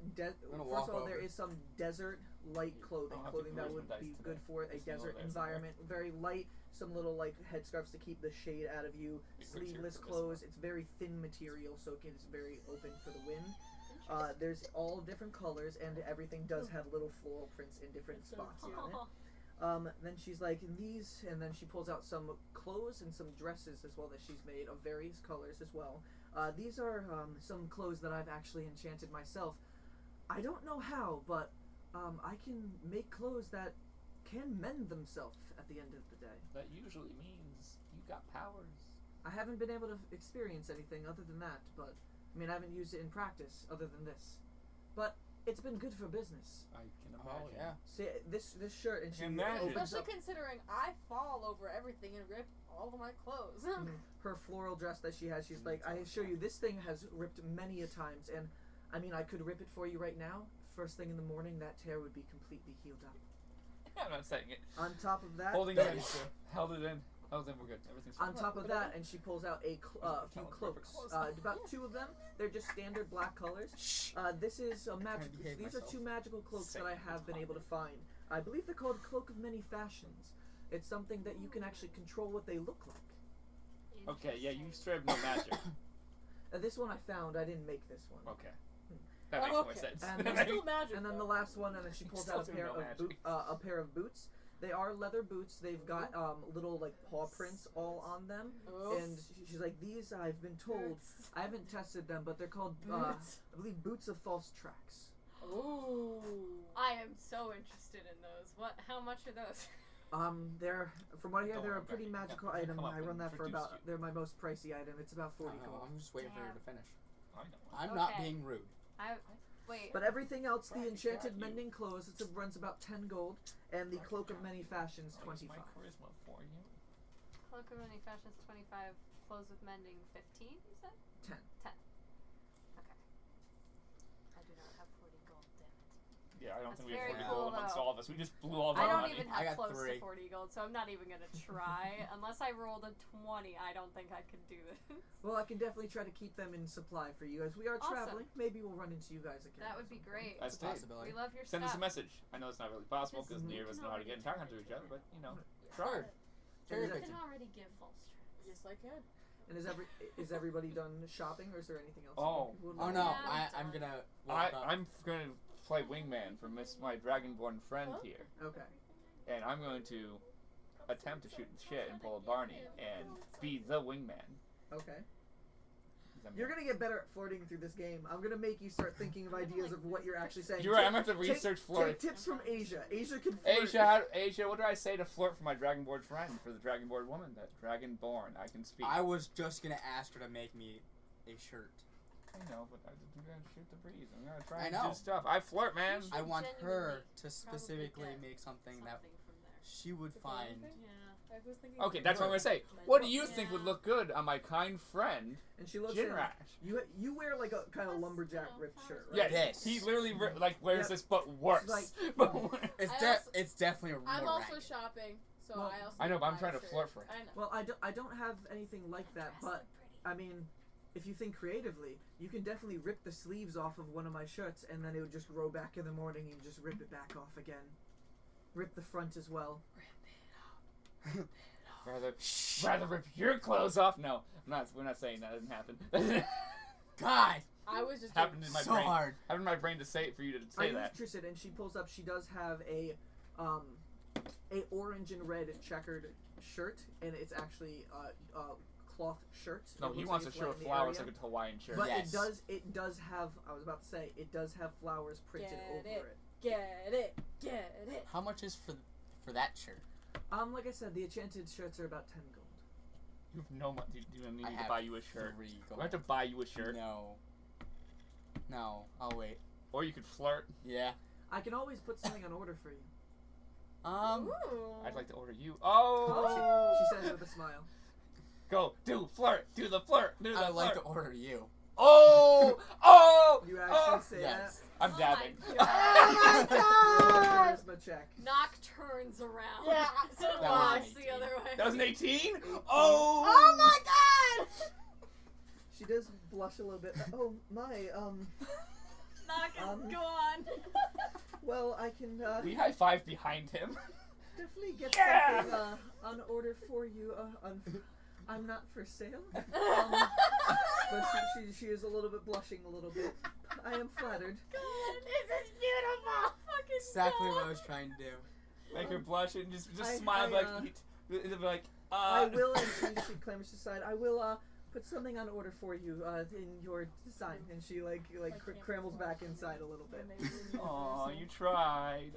first walk of all there over. is some desert light clothing, I'll have to clothing that charisma would dice be today. good for a Just know desert there's somewhere. environment. Very light, some little like headscarves to keep the shade out of you. Be quick here Sleeveless for this clothes. one. It's very thin material, so it's very open for the wind. There's all different colors, and everything does have little floral prints in different That's so spots cute. on it. Then she's like, these, and then she pulls out some clothes and some dresses as well that she's made of various colors as well. These are some clothes that I've actually enchanted myself. I don't know how, but I can make clothes that can mend themselves at the end of the day. That usually means you got powers. I haven't been able to experience anything other than that, but I mean, I haven't used it in practice other than this. But it's been good for business. I can Oh imagine. yeah. See, this shirt, and she Imagine. opens Especially up considering I fall over everything and rip all of my clothes. her floral dress that she has. She's like, I assure you, this thing has ripped many a times, and I mean, I could rip it for you right now. First thing in the morning, that tear would be completely healed up. I'm not saying it. On top of that, Holding it in, sir. Held it in. Held it in. We're good. Everything's fine. on top of that, and she pulls out a few Tell her cloaks. perfect. About 2 of them. They're just standard black colors. This is a magic. behave These are myself. 2 magical cloaks Say that I it's have been able to find. I believe they're called Cloak of Many Fashions. It's something that you can actually control what they look like. Okay, yeah, you straight up no magic. This one I found. I didn't make this one. Okay. That makes more Okay. sense. And It's still magic. And then the though. last one, and then she pulls Still out a do pair no of magic. a pair of boots. They are leather boots. They've got little like paw prints all on them. Oof. And she's like, these I've been told. I haven't tested them, but they're called Boots. I believe boots of false tracks. Ooh. I am so interested in those. How much are those? They're from what I hear, Don't they're worry a pretty about it. magical Come item. up I run and that for introduce about. you. They're my most pricey item. It's about 40 I gold. I'm just waiting for her Damn. to finish. I know. I'm not Okay. being rude. Wait. But everything else, the Right, enchanted got you. mending clothes, it runs about 10 gold, and the cloak of many fashions, I'll use 25. my charisma for you. Cloak of Many Fashions 25, clothes with mending 15, you said? 10. 10. Okay. I do not have 40 gold, damn it. Yeah, I don't That's think we have very 40 cool, gold amongst though. all of us. We just blew all of I our don't money. even I have got close 3. to 40 gold, so I'm not even gonna try. Unless I rolled a 20, I don't think I could do this. Well, I can definitely try to keep them in supply for you guys. We are Awesome. traveling. Maybe we'll run into you guys again. That would be great. That's It's a great. possibility. We love your Send us stuff. a message. I know it's not really possible because Mhm. neither of us You know how to can get in already contact with each other, but you know, Sure. try. And Cherry is, You picking. can already give false tracks. Yes, I can. and is everybody done shopping, or is there anything else? Oh. you would Oh like? no, Yeah, I'm done. gonna walk up. I'm going to play wingman for my dragonborn friend Huh? here, Okay. and I'm going to attempt to shoot the shit and pull a Barney and be the wingman. Okay. 'Cause I'm You're gonna get better at flirting through this game. I'm gonna make you start thinking of ideas of what you're actually saying. You're right. I'm gonna have to research flirt. Take tips from Asia. Asia can flirt. Asia, what do I say to flirt for my dragonborn friend, for the dragonborn woman that's dragonborn? I can speak. I was just gonna ask her to make me a shirt. I know, but I'm gonna shoot the breeze. I'm gonna try I and know. do stuff. I flirt, man. You I should want her genuinely to specifically get make something that Something from she would For find. anything? Yeah. I was thinking. Okay, that's what I'm gonna say. What do you think would look good on my kind friend, And she looks Gin at Rash? you wear like a kind of That's, lumberjack you know, ripped shirt, Yeah, right? Yes. he literally like wears Yep. this, but worse. She's like- But worse. It's definitely a I'm more also ragged. shopping, so Well, I also. I know, but I'm buy a trying to shirt. flirt for it. I know. Well, I don't have anything like that, but I mean, if you think creatively, you can definitely rip the sleeves off of one of my shirts, and then it would just grow back in the morning, and just rip it back off again. Rip the front as well. rather rip your clothes off. No, we're not saying that. It didn't happen. God, I was just. happened in my so brain. hard. Happened in my brain to say it for you to say I'm that. interested, and she pulls up. She does have a orange and red checkered shirt, and it's actually a cloth shirt. No, It he looks wants like a it's shirt light with in the flowers area. like a Hawaiian shirt. But Yes. it does have. I was about to say it does have flowers printed Get over it. it. Get it. How much is for that shirt? Like I said, the enchanted shirts are about 10 gold. You have no money. You don't need I to have buy you a shirt. 3 I have to buy you a shirt, No, I'll wait. or you could flirt. Yeah. I can always put something on order for you. Ooh. I'd like to order you. Oh, She says with a smile. go do flirt. Do the flirt. Do the I'd like to flirt. order you. Oh, oh. You oh. actually say Yes. I'm Oh dabbing. my God. that? Roll a charisma check. Knock turns around. Yeah, so That was Walks an the 18. other way. That was an 18. 18. Oh. Oh my God! She does blush a little bit. Oh my, Knock is Um, gone. well, I can We high five behind him. definitely get Yeah! something on order for you. I'm not for sale. But she is a little bit blushing a little bit. I am flattered. This is beautiful. Fucking Exactly what I God. was trying to do. Make her blush and just I- smile I, like I will, and she clambers aside. I will put something on order for you in your design, and she crambles back inside a little bit. Aw, you tried.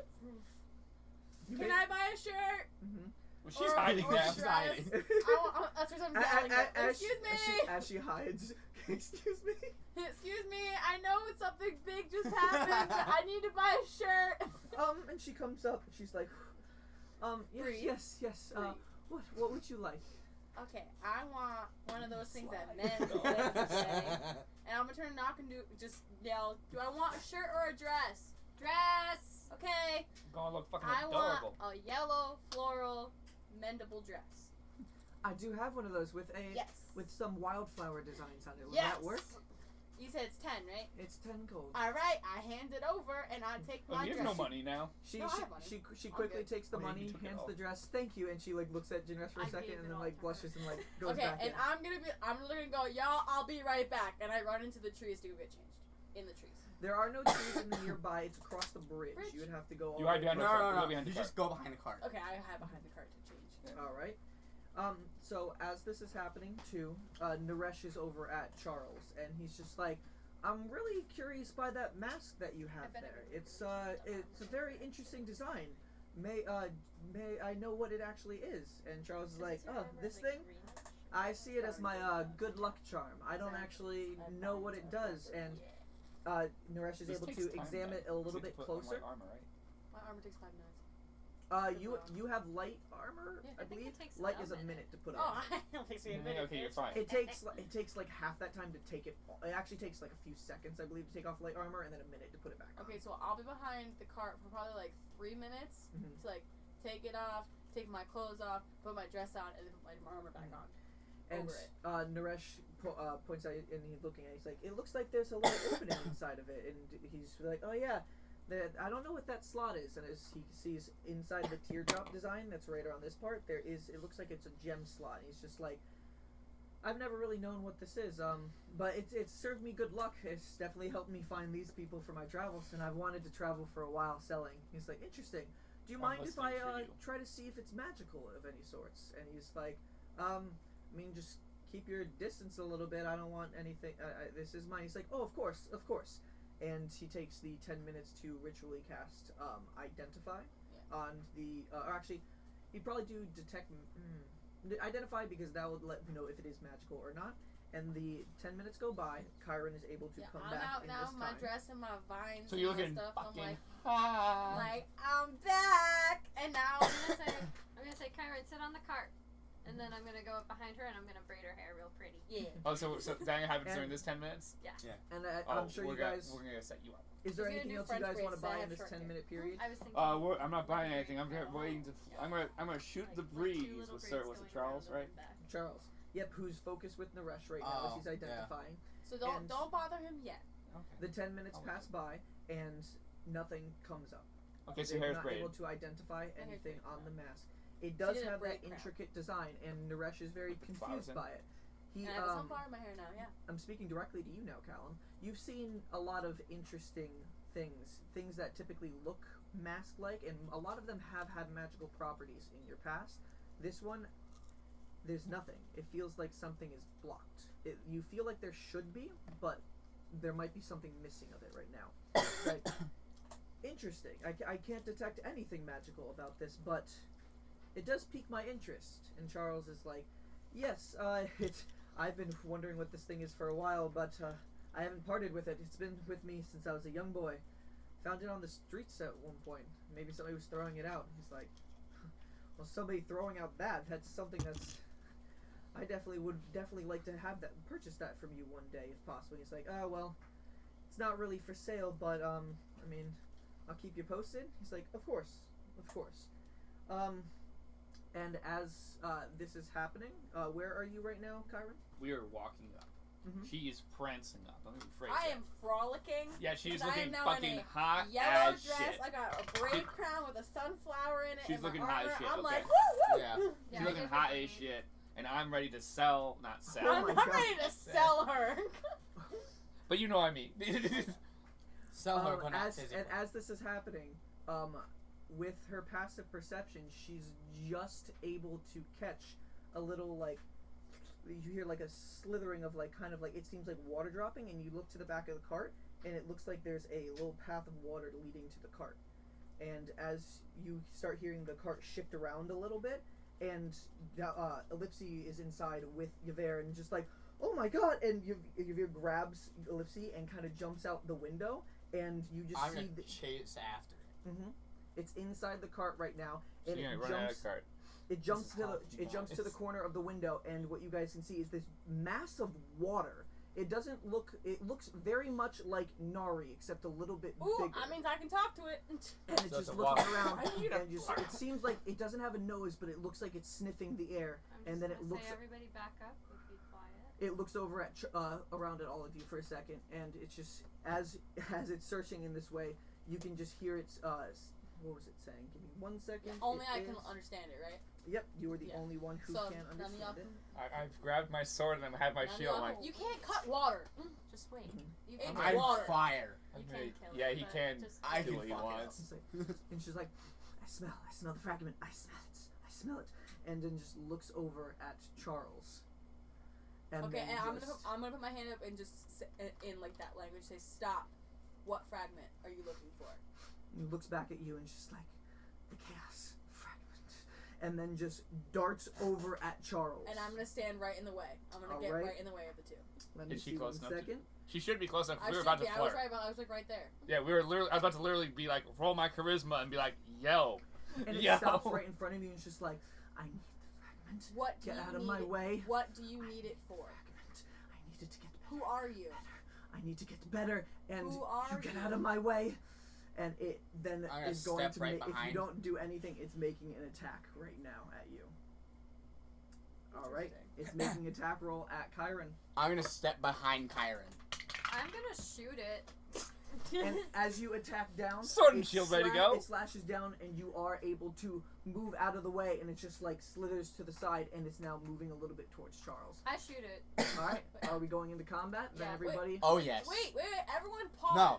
Can I buy a shirt? Mm-hmm. Well, she's Or- hiding or now. dress. She's hiding. That's what I'm yelling at. Excuse me. As she hides. Excuse me. Excuse me. I know something big just happened. I need to buy a shirt. And she comes up. She's like, Breathe. yes. What would you like? Okay, I want one of those things that men say. And I'm gonna turn and knock and just yell, do I want a shirt or a dress? Dress. Okay, Gonna look fucking I adorable. want a yellow floral mendable dress. I do have one of those with Yes. some wildflower designs on it. Will Yes. that work? You said it's 10, right? It's 10 gold. Alright, I hand it over and I take Oh, my you dress. have no money now. She No, I have money. she I'm quickly good. takes the Oh, yeah, you money, took it hands all. the dress. Thank you, and she looks at Jinresh for a I second, gave and it then all to blushes and goes Okay, back and in. I'm literally gonna go, y'all, I'll be right back. And I run into the trees to go get changed. In the trees. There are no trees in the nearby. It's across the bridge. Bridge? You would have to go. all You the hide way behind No, the across. cart. no, Go no. behind the You cart. just go behind the cart. Okay, I hide behind the cart to change. All right. So as this is happening too, Naresh is over at Charles, and he's just like, I'm really curious by that mask that you have bet there. it It's a very interesting design. May I know what it actually is? And Charles is like, oh, this thing? I see it as my good luck charm. I don't actually know what it does, and Naresh is This able takes to time, examine it a though. little So you bit put on, closer. like, armor, right? My armor takes 5 minutes. You have light armor, Yeah, I I think believe. it takes Light a is a minute. minute to put Oh, on. I don't think so. Yeah, okay, you're fine. It takes like half that time to take it. It actually takes like a few seconds, I believe, to take off light armor, and then a minute to put it back on. Okay, so I'll be behind the cart for probably like 3 minutes Mhm. to like take it off, take my clothes off, put my dress on, and then put my armor back on. And Over it. Naresh points out, and he's looking at it. He's like, it looks like there's a little opening inside of it, and he's like, oh yeah. I don't know what that slot is, and as he sees inside the teardrop design that's right around this part, it looks like it's a gem slot. And he's just like, I've never really known what this is, but it's served me good luck. It's definitely helped me find these people for my travels, and I've wanted to travel for a while selling. He's like, interesting. Do you I'm mind if I listening for you. try to see if it's magical of any sorts? And he's like, I mean, just keep your distance a little bit. I don't want anything. This is mine. He's like, oh, of course. And he takes the 10 minutes to ritually cast Identify on the. Or actually, he'd probably do Detect. Identify, because that would let me know if it is magical or not. And the 10 minutes go by. Chiron is able to come I'm back out in now, this my time. dress and my vines So you're and looking stuff. fucking I'm hot. like, I'm back, and now I'm gonna say, Oh, so that happens during this 10 minutes? And I'm sure we're you guys. We're gonna set you up. Is there He's gonna anything do else you French guys want to braids, buy I in have this short 10-minute period? I was thinking. I'm not buying anything. I'm waiting to. I'm gonna shoot the breeze with Sir. Was it Charles, right? Charles. Yep, who's focused with Naresh right now as he's identifying. So don't bother him yet. Okay. The 10 minutes pass by and nothing comes up. Okay, so They're hair's not braided. able to identify anything braided, on the mask. It does did a have that braid crown. intricate design, and Naresh is very confused in. by it. He, And I have sunflower in my hair now, yeah. I'm speaking directly to you now, Callum. You've seen a lot of interesting things that typically look mask-like, and a lot of them have had magical properties in your past. This one, there's nothing. It feels like something is blocked. You feel like there should be, but there might be something missing of it right now. Like, interesting. I can't detect anything magical about this, but it does pique my interest. And Charles is like, yes, I've been wondering what this thing is for a while, but I haven't parted with it. It's been with me since I was a young boy. Found it on the streets at one point. Maybe somebody was throwing it out. He's like, well, somebody throwing out that's something that's... I would definitely like to have that, purchase that from you one day if possible. He's like, oh, well, it's not really for sale, but, I mean, I'll keep you posted. He's like, of course. And as this is happening, where are you right now, Kyron? We are walking up. Mm-hmm. She is prancing up. Let me rephrase I that. am frolicking. Yeah, she's I am looking now fucking in a hot yellow as dress. shit. I got a braid crown with a sunflower in it. She's and my looking hot as armor. shit, I'm okay. like, woo woo. Yeah. She's looking hot as shit, and I'm ready to sell, not sell. Oh I'm my not God. ready to sell her. But you know what I mean. Sell her, but not physically. And as this is happening, with her passive perception, she's just able to catch a little, like, you hear like a slithering of like kind of like, it seems like water dropping, and you look to the back of the cart and it looks like there's a little path of water leading to the cart. And as you start hearing the cart shift around a little bit, and Ellipsi is inside with Yver and just like, oh my god, and Yver grabs Ellipsi and kind of jumps out the window, and you just I'm see gonna chase after it. Mm-hmm. It's inside the cart right now, and She's it gonna run out of cart. It jumps This is to the how it jumps to the corner of the window, and what you guys can see is this mass of water. It doesn't look. It looks very much like Nari, except a little bit Ooh, bigger. that means I can talk to it. And it's So just it's a looking water. around, I need a and just water. it seems like it doesn't have a nose, but it looks like it's sniffing the air. I'm And just then it gonna looks. say everybody back up and be quiet. It looks over at around at all of you for a second, and it's just as it's searching in this way, you can just hear its what was it saying? Give me 1 second. Only It I can is- understand it, right? Yep, you were the Yeah. only one who So can none of y'all understand it. I've grabbed my sword and I have my None of shield. y'all Like, can- You can't cut water. Just wait. Mhm. You It's can. I'm water. fire. You I'm can ready- kill yeah, it, he but can. just- I do can what he fuck it wants. It's like, and she's like, I smell the fragment. I smell it, and then just looks over at Charles. And Okay, then and just, I'm gonna put my hand up and just in like that language say stop. What fragment are you looking for? and looks back at you and she's like, the chaos fragment, and then just darts over at Charles. And I'm gonna stand right in the way. I'm gonna get Alright. right in the way of the two. Let me Is she see close 1 enough to- second. she should be close enough. I We were should about be. to I was flirt. right. I was like right there. Yeah, we were literally. I was about to literally be like, roll my charisma and be like, yo, And it yo. stops right in front of you and it's just like, I need the fragment. What do Get you out of need my it- way. What do you need it for? Fragment. I need it to get better. Who are you? I need to get better, and Who are you get you? out of my way. And it then I'm gonna is going step to right make. If you behind. don't do anything, it's making an attack right now at you. All right, it's making an attack roll at Kyron. I'm gonna step behind Kyron. I'm gonna shoot it. And as you attack down, Sword and it shield ready to go. It slashes down, and you are able to move out of the way, and it just like slithers to the side, and it's now moving a little bit towards Charles. I shoot it. All right, are we going into combat? Then Yeah. everybody. Oh yes. Wait, everyone pause. No,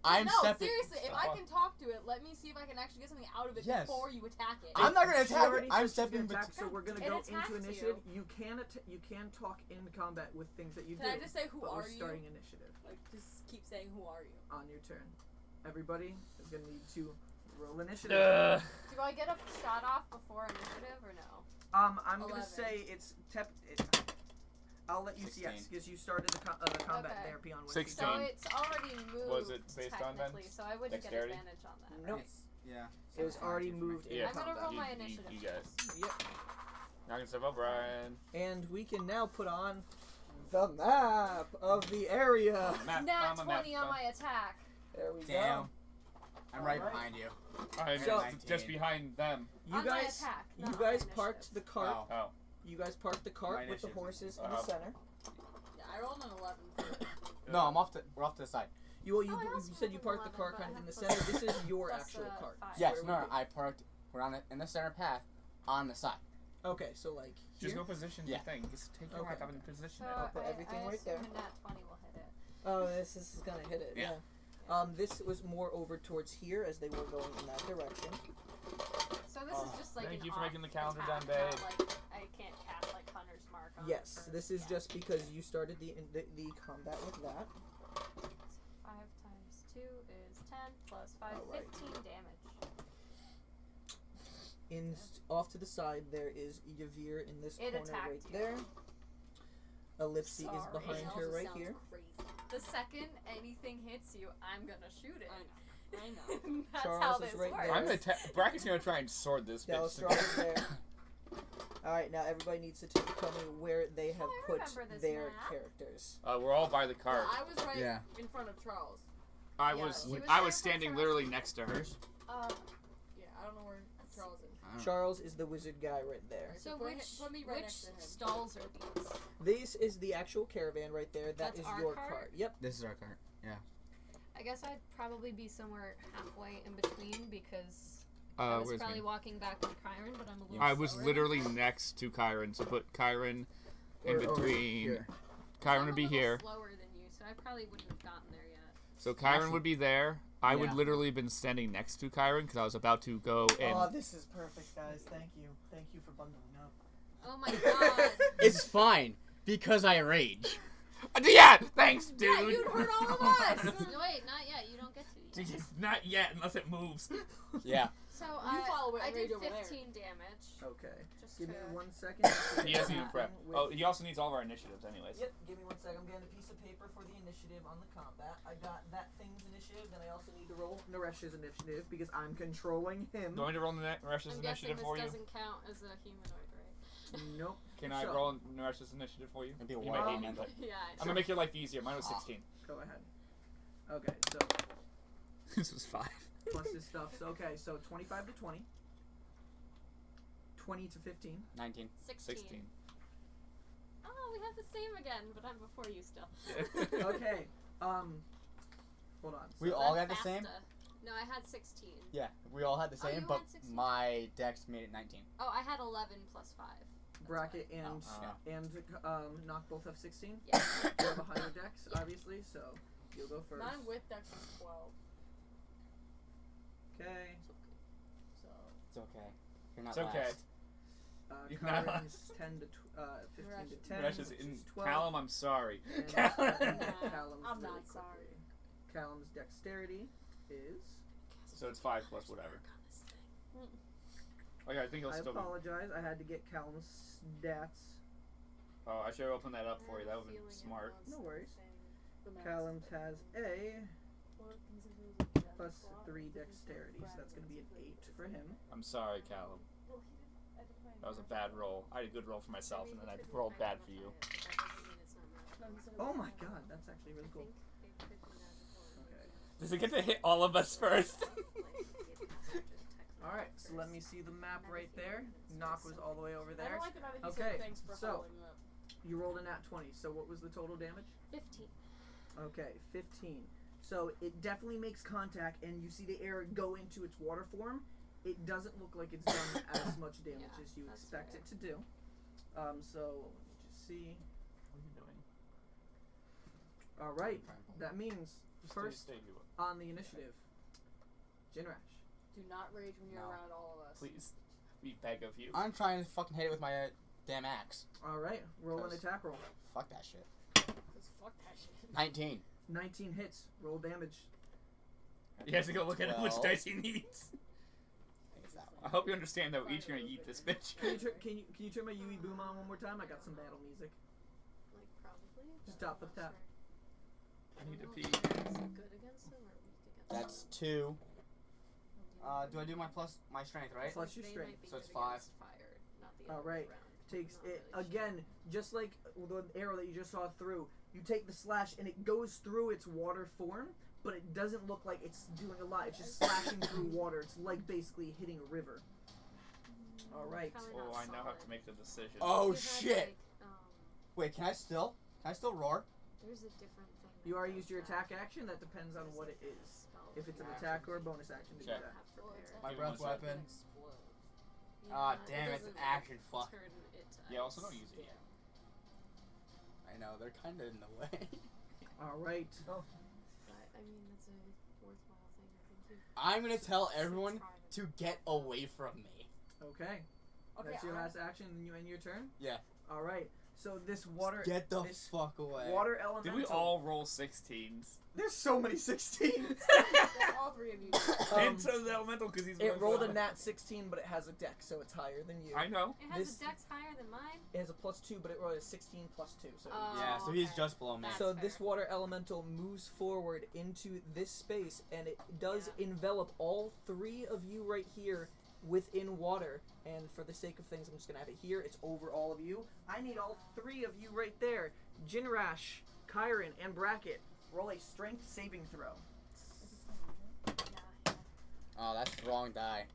I'm no, stepping. seriously, if I Stop. can talk to it, let me see if I can actually get something out of it Yes. before you attack it. I'm not gonna She attack already it. I'm said she's gonna stepping. attack, so we're gonna It go attacked into initiative. You can talk in combat with things that you Can do. I just say who but are we're you? starting initiative Like, just keep saying who are you? on your turn. Everybody is gonna need to roll initiative. Do I get a shot off before initiative or no? I'm gonna 11. say it's I'll let you see, yes, 16. because you started the combat Okay. there, Peon. 16. So it's already moved. Was it based on then? technically, so I wouldn't Dexterity? get advantage on that. Nope. Right? Yeah. It was already moved in Yeah. I'm gonna combat. roll my You initiative. guys. Yep. Now I can step up, Brian. And we can now put on the map of the area. Map, Nat I'm a map 20 on my attack. There we Damn. go. I'm right Alright. behind you. I'm So- just behind them. You On my guys, attack, you not guys my parked the initiative. cart. Oh. Oh. You guys parked the cart My with the initiative. horses in Oh. the center. Yeah, I rolled an 11. No, we're off to the side. You Oh, I also you said you rolled parked the 11, cart but I kind of in the have center. This is your plus, actual cart. 5. Yes, Where no, would I parked. We're on in the center path, on the side. Okay, so like Just here. no position Yeah. thing. Just take your Okay. mark up and position So it. I'll put everything I right assume there. a nat 20 will hit it. Oh, this is gonna hit it. Yeah. Yeah. This was more over towards here as they were going in that direction. So this is just like Thank an you for off making the calendar attack, done, not babe. Like I can't cast like Hunter's Mark on it Yes, first. this is Yeah. just because you started the combat with that. 5 times 2 is 10 plus 5, Alright. 15 damage. Off to the side there is Yavir in this It corner attacked right you. there. Ellipsy is Sorry. behind It her also right sounds here. Crazy. The second anything hits you, I'm gonna shoot it. I know. That's Charles how is this right works. there. I'm gonna Brackett's gonna try and sword this bitch. Dallas is there. Alright, now everybody needs to tell me where they have I put remember this their map. characters. We're all by the Yeah, cart. I was right Yeah. in front of Charles. I Yeah, was he was I right was for standing Charles. literally next to her. Yeah, I don't know where Charles is. Charles is the wizard guy right there. Alright, So put which, put me right which next to him. stalls are these? This is the actual caravan right there. That's Is our your cart? cart. Yep. This is our cart. I guess I'd probably be somewhere halfway in between because I was where's probably me? walking back with Kyron, but I'm a little I was slower. literally next to Kyron, so put Kyron in Or over between. here. Kyron I'm would a be little here. slower than you, so I probably wouldn't have gotten there yet. So Kyron would be there. I would Yeah. literally been standing next to Kyron because I was about to go and. Oh, this is perfect, guys. Thank you. Thank you for bundling up. Oh my god. It's fine because I rage. Yeah, thanks, dude. Yeah, you'd hurt all of us. No, wait, not yet. You don't get to yet. Not yet, unless it moves. Yeah. So follow it I and did rage over there. 15 damage. Okay. Just Give me to... 1 second. He hasn't even prepped. With- Oh, he also needs all of our initiatives, anyways. Yep, give me 1 second. I'm getting a piece of paper for the initiative on the combat. I got that thing's initiative, then I also need to roll Naresh's initiative because I'm controlling him. Going to roll Naresh's I'm guessing initiative this for you? doesn't count as a humanoid, right? Nope. Can I So- roll Naresh's initiative for you? It'd be a You while, might hate me, man. but Yeah, I I'm know. gonna make your life easier. Mine was 16. Go ahead. Okay, so This was 5. plus this stuff. So okay, so 25 to 20. 20 to 15. 19. 16. Oh, we have the same again, but I'm before you still. Okay. Hold on. We So all I'm got the same? faster. No, I had 16. Yeah, we all had the Oh, same, you but had 16. my dex made it 19. Oh, I had 11 plus 5. That's Bracket why. and Oh. Knock both have 16. Yeah. You have a higher dex, Yeah. obviously, so you'll go first. Mine with Dex is 12. Okay. So It's okay. You're not It's okay. last. You're not Kyron's 10 to 15 to 10. Naresh is which in is 12. Callum, I'm sorry. And Callum. Callum's I'm really not sorry. quickly. Callum's dexterity is. So it's 5 plus whatever. Okay, I think it'll I still be. apologize. I had to get Callum's stats. Oh, I should have opened that up for you. That would have Feeling been it smart. was No worries. the max. Callum's has a plus 3 dexterity, so that's going to be an 8 for him. I'm sorry, Callum. That was a bad roll. I had a good roll for myself, and then I rolled bad for you. Oh my god, that's actually really cool. Okay. Does it get to hit all of us first? Alright, so let me see the map right there. Knock was all the way over I there. don't like the fact that he Okay, said thanks for so- following up. You rolled a nat 20, so what was the total damage? 15. Okay, 15. So it definitely makes contact, and you see the air go into its water form. It doesn't look like it's done as much damage Yeah, as you that's expect fair. it to do. So let me just see. What are you doing? All right, that means first Stay, on the initiative, Jinrash. Do not rage when you're No. around all of us. please. We beg of you. I'm trying to fucking hit it with my damn axe. All right, roll an Close. attack roll. Fuck that shit. 'Cause fuck that shit. 19. 19 hits. Roll damage. He has to go look at which 12. dice he needs. I think it's that I one. hope you understand that we're each gonna eat this bitch. Can you turn my UE boom on one more time? I got some battle music. Like, probably. Just but tap I'm the not tap. sure. I need to don't pee. know if it's good against them or weak against That's them. 2. Do I do my strength, right? Plus your They strength. might be So it's good 5. against fire, not the other All way right. around. takes Not it really again, just like the arrow that you just saw through. You take the slash and it goes through its water form, but it doesn't look like it's doing a lot. It's just slashing through water. It's like basically hitting a river. All right. Probably Oh, not I now have solid. to make the decision. Oh You had, shit! like, Wait, can I still roar? there's a different thing. You that already does used your that. attack action. That depends on There's, what like, it is. spell If it's an Action. attack or a bonus action to do Check. that. have prepared. My Give breath me one weapon. Explode. Ah, Yeah, damn, it it's an doesn't action. Fuck. turn it to Yeah, also ice. don't use it yet. I know they're kind of in the way. All right. But, I mean, that's a worthwhile thing, I think. I'm gonna tell Should everyone try it. to get away from me. Okay. Okay, That's your last action, and you end your turn. Yeah. All right. So this water. Get the this fuck away. Water elemental. Did we all roll 16s? There's so many 16s. All three of you. Um, Into the elemental because he's. It one rolled a for- nat 16, but it has a dex, so it's higher than you. I know. It has This- a dex higher than mine. It has a +2, but it rolled a 16 +2. So. Yeah, so he's okay. just below me. That's So fair. this water elemental moves forward into this space, and it does Yeah. envelop all three of you right here within water. And for the sake of things, I'm just gonna have it here. It's over all of you. I need all three of you right there. Jinrash, Kyron, and Bracket. Roll a strength saving throw. Yeah. Oh, that's the wrong die.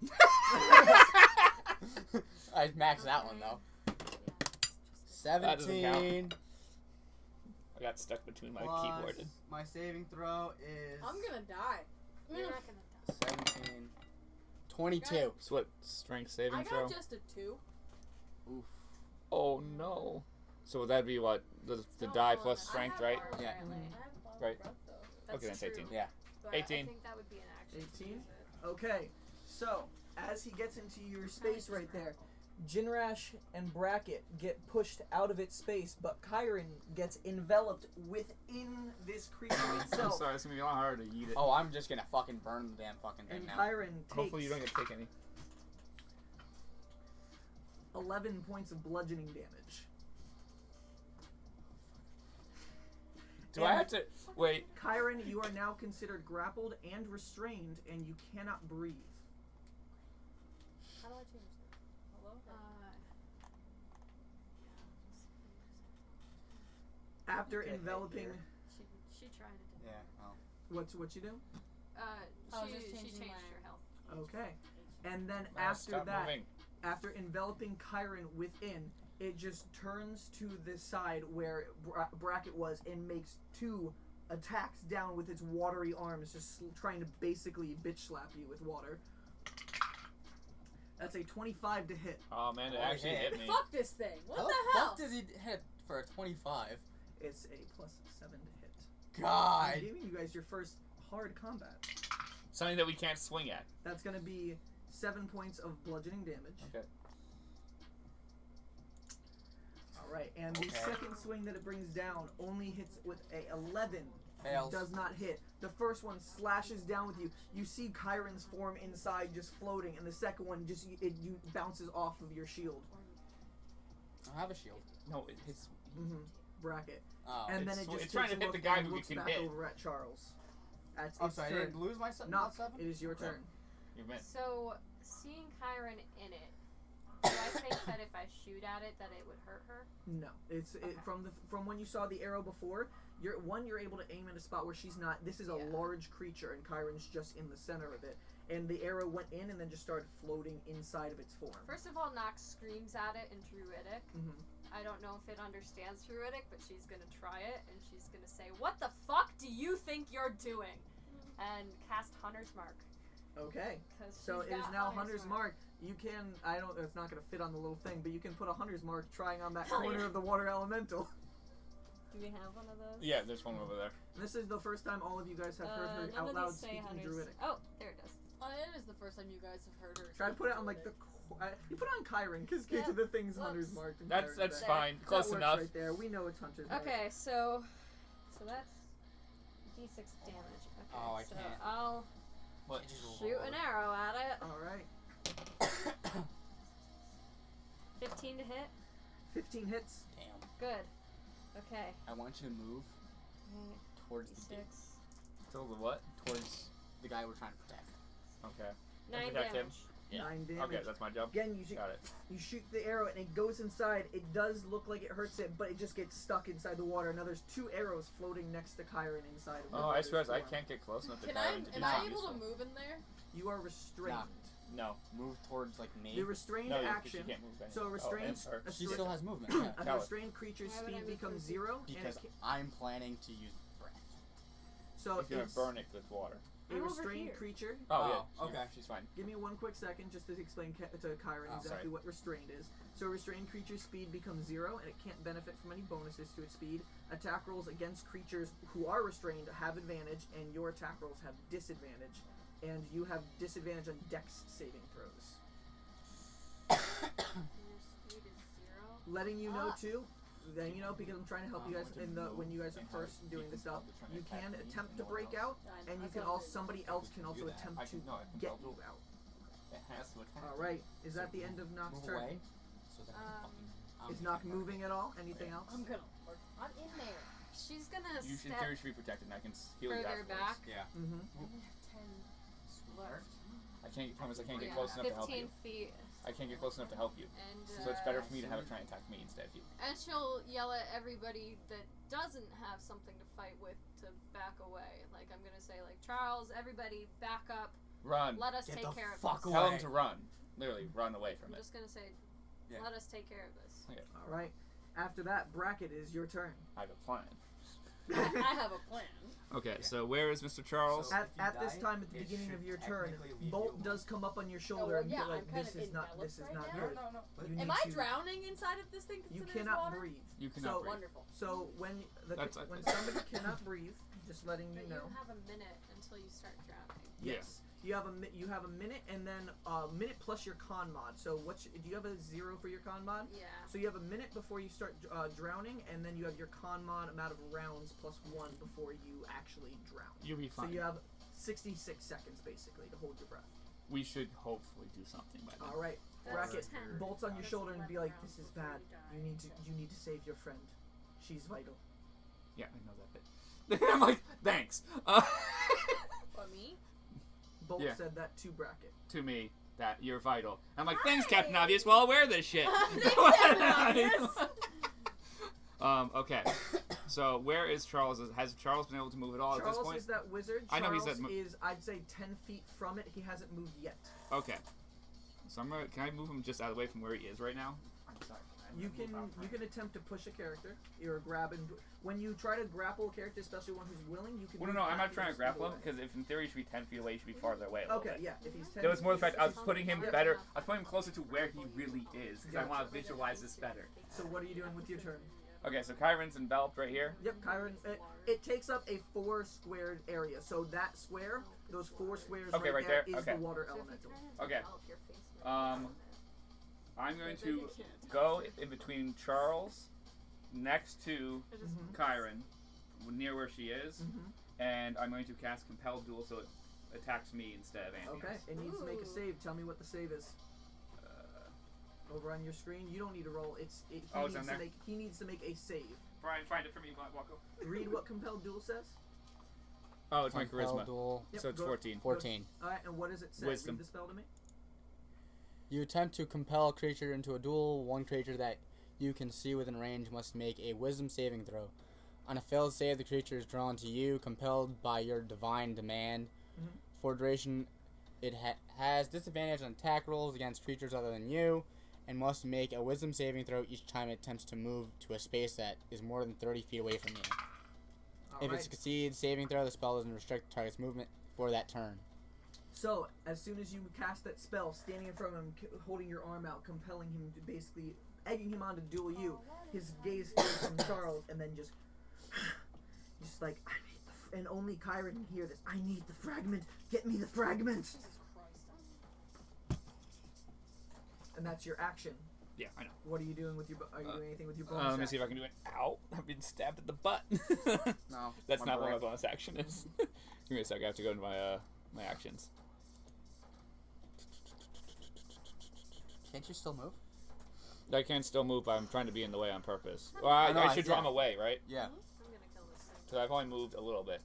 I maxed that one though. Yeah, it's just a- That doesn't count. 17. I got stuck between my plus keyboard and. my saving throw is I'm gonna die. You're not gonna die. 17. 22. So what strength saving I throw? got just a 2. Oof. Oh no. So would that be what the No, die all plus of it. strength, I have right? armor, Yeah. apparently. I have a bottle Right. of breath though. That's Okay, that's true, 18. Yeah. but 18. I think that would be an action. to 18? use it. Okay, so as he gets into your space right there, Jinrash and Bracket get pushed out of its space, but Kyron gets enveloped within this creature I'm itself. sorry, it's gonna be a lot harder to eat it. Oh, I'm just gonna fucking burn the damn fucking thing And now. Kyron takes Hopefully you don't get to take any. 11 points of bludgeoning damage. Do I have to wait? Kyron, you are now considered grappled and restrained, and you cannot breathe. How do I change that? Hello? After Okay, enveloping, here. She tried to do Yeah. Oh. what you do? I was she just changed changing her health. Okay, and then Now after stop that, moving. after enveloping Kyron within, it just turns to the side where Bracket was and makes 2 attacks down with its watery arms, just trying to basically bitch slap you with water. That's a 25 to hit. Oh man, it Oh, actually yeah. hit me. Fuck this thing. What How the the hell? fuck does he hit for a 25? It's a +7 to hit. I'm God. giving you guys your first hard combat. Something that we can't swing at. That's going to be 7 points of bludgeoning damage. Okay. Alright, and the Okay. second swing that it brings down only hits with a 11. Fails. Does not hit. The first one slashes down with you. You see Kyron's form inside just floating, and the second one just you bounces off of your shield. I don't have a shield. No, it hits. Bracket. Oh. And then It's- it just it's trying takes to a hit the look guy and who looks can back hit. over at Charles. That's I'm its sorry, I turn. didn't lose my Knock, +7? it is your turn. You missed. So, seeing Kyron in it, do I think that if I shoot at it, that it would hurt her? No, it's Okay. from when you saw the arrow before. You're able to aim at a spot where she's not. This is a Yeah. large creature, and Kyron's just in the center of it. And the arrow went in and then just started floating inside of its form. First of all, Nox screams at it in Druidic. Mhm. I don't know if it understands Druidic, but she's gonna try it, and she's gonna say, "What the fuck do you think you're doing?" And cast Hunter's Mark. Okay. Cause So she's it is got now Hunter's Mark. You can. I don't. It's not going to fit on the little thing, but you can put a Hunter's Mark trying on that Hell corner yeah. of the water elemental. Do we have one of those? Yeah, there's one over there. This is the first time all of you guys have heard her None out of loud these say speaking Hunter's. Druidic. Oh, there it does. It is the first time you guys have heard her. Try to speak put it on like the. Druidic. You put it on Kyron because Yeah. the thing's Whoops. Hunter's Mark. And That's Kyron's back. fine. Close that works enough. Right there. We know it's Hunter's Mark. Okay, so that's d6 damage. Okay, Oh, I so can't. I'll What? shoot an arrow at it. All right. 15 to hit. 15 hits. Damn. Good. Okay. I want you to move towards the D6. Till the what? towards the guy we're trying to protect. Okay. 9 protect him. damage. Yeah. 9 damage. Okay, that's my job. Again, you Got it. shoot the arrow and it goes inside. It does look like it hurts it, but it just gets stuck inside the water. And now there's 2 arrows floating next to Kyron inside of the Oh, I swear I storm. can't get close enough to Can Kyron to do am I something able useful. to move in there? You are restrained. No. Move towards like me. The restrained No, you action. can't move So a anywhere. restrained, Oh, and- or- a She stra- still has movement. Yeah. a Tell it. restrained creature's Why would I speed move becomes for 0. Because and it I'm planning to use breath. so He's gonna it's burn it with water. a I'm over restrained here. creature. Oh, yeah. okay. She's fine. Give me 1 quick second just to explain to Kyron Oh, exactly sorry. what restrained is. So a restrained creature's speed becomes 0 and it can't benefit from any bonuses to its speed. Attack rolls against creatures who are restrained have advantage and your attack rolls have disadvantage. And you have disadvantage on dex saving throws. And your speed is 0. Letting you know Ah. too, letting you know because I'm trying to help you guys in the when you guys are first doing this stuff. You can attempt to break out, and you can also somebody else can also attempt to get you out. It has to attack. All right, is that the end of Nock's Move turn? away. So that I can fucking. Is Nock moving at all? Anything else? I'm gonna work. I'm in there. She's gonna You should, in step theory, should be protected, and I can heal you further afterwards. back. Yeah. Mm-hmm. I only have 10 left. I can't promise I can't get Yeah, close enough to help 15 you. feet. I can't get close enough to help you. And, So it's better for me to have it try and attack me instead of you. And she'll yell at everybody that doesn't have something to fight with to back away. Like, I'm gonna say, like, Charles, everybody, back up. Run. Let us Get take the care of fuck this. Tell away. him to run. Literally, run away from I'm it. just gonna say, Yeah. let us take care of this. All right. After that, Bracket is your turn. I have a plan. I have a plan. Okay, so where is Mr. Charles? So- At, if you at this die, time, at the it beginning should of your turn, technically leave Bolt you does come up on your Oh, shoulder well, and yeah, be like, I'm kind "This of is not. enveloped This is right not now. good. No. You need Am I to- drowning inside of this thing? You considered cannot water? breathe. You cannot So- breathe. Wonderful. So when That's- when somebody cannot breathe, just letting you But know. you have a minute until you start drowning. Yes. You have a minute and then a minute plus your con mod. So do you have a 0 for your con mod? Yeah. So you have a minute before you start drowning, and then you have your con mod amount of rounds plus 1 before you actually drown. You'll be So fine. you have 66 seconds basically to hold your breath. We should hopefully do something by then. All right, That's Bracket 10. bolts on your That's shoulder and be 11 like, "This is rounds before bad. you die. You need to save your friend. She's vital." Yeah, I know that bit. I'm like, thanks. But me? Bolt Yeah. said that to Bracket. To me, that you're vital. I'm like, thanks, Captain Obvious. Well, I'll wear this shit. Thanks, Captain Obvious. Okay. So where is Charles? Has Charles been able to move at all at this Charles point? is that wizard. I know he's Charles that is, I'd say, 10 feet from it. He hasn't moved yet. Okay. So can I move him just out of the way from where he is right now? I'm sorry. You can attempt to push a character or grab and when you try to grapple a character, especially one who's willing, you can. Well, move no, I'm back not and trying to just grapple move him away. because if in theory he should be 10 feet away, he should be farther away. A little Okay, bit. yeah. If he's 10. It was more the fact I was putting him Yeah. better. I was putting him closer to where he really is because I want to visualize this better. So what are you doing with your turn? Okay, so Kyron's enveloped right here. Yep, Kyron. It takes up a 4 squared area. So that square, those 4 squares Okay, right there, there, is okay. the water So if you elemental. turn into Okay. an elf, your face will be I'm going But then you to can't go touch in between Charles, next to it. It just Mhm. Kyron, near where she is, Mhm. and I'm going to cast Compel Duel so it attacks me instead of anything Okay, else. it needs to make a Ooh. save. Tell me what the save is. Over on your screen. You don't need to roll. He It's needs on to there? make a save. Brian, find it for me, Wacko. Read what compelled duel says. Oh, it's my Compel charisma. Duel. Yep, So it's go- 14. 14. All right, and what does it say? Wisdom. Read the spell to me. You attempt to compel a creature into a duel. One creature that you can see within range must make a wisdom saving throw. On a failed save, the creature is drawn to you, compelled by your divine demand. Mhm. For duration, it has disadvantage on attack rolls against creatures other than you, and must make a wisdom saving throw each time it attempts to move to a space that is more than 30 feet away from you. All If right. it succeeds saving throw, the spell doesn't restrict the target's movement for that turn. So, as soon as you cast that spell, standing in front of him, holding your arm out, compelling him to basically egging him on to duel you, his gaze goes from Charles, and then just like, I need and only Kyron can hear this. I need the fragment. Get me the fragment. Jesus Christ. And that's your action. Yeah, I know. What are you doing with your? Are you doing anything with your bonus? Let me see if I action? can do it. Ow! I've been stabbed at the butt. No. That's my not what my brain. bonus action is. Give me a sec. I have to go into my actions. Can't you still move? I can still move, but I'm trying to be in the way on purpose. Well, I know, I should draw yeah. him away, right? Yeah. I'm gonna kill this thing. So I've only moved a little bit.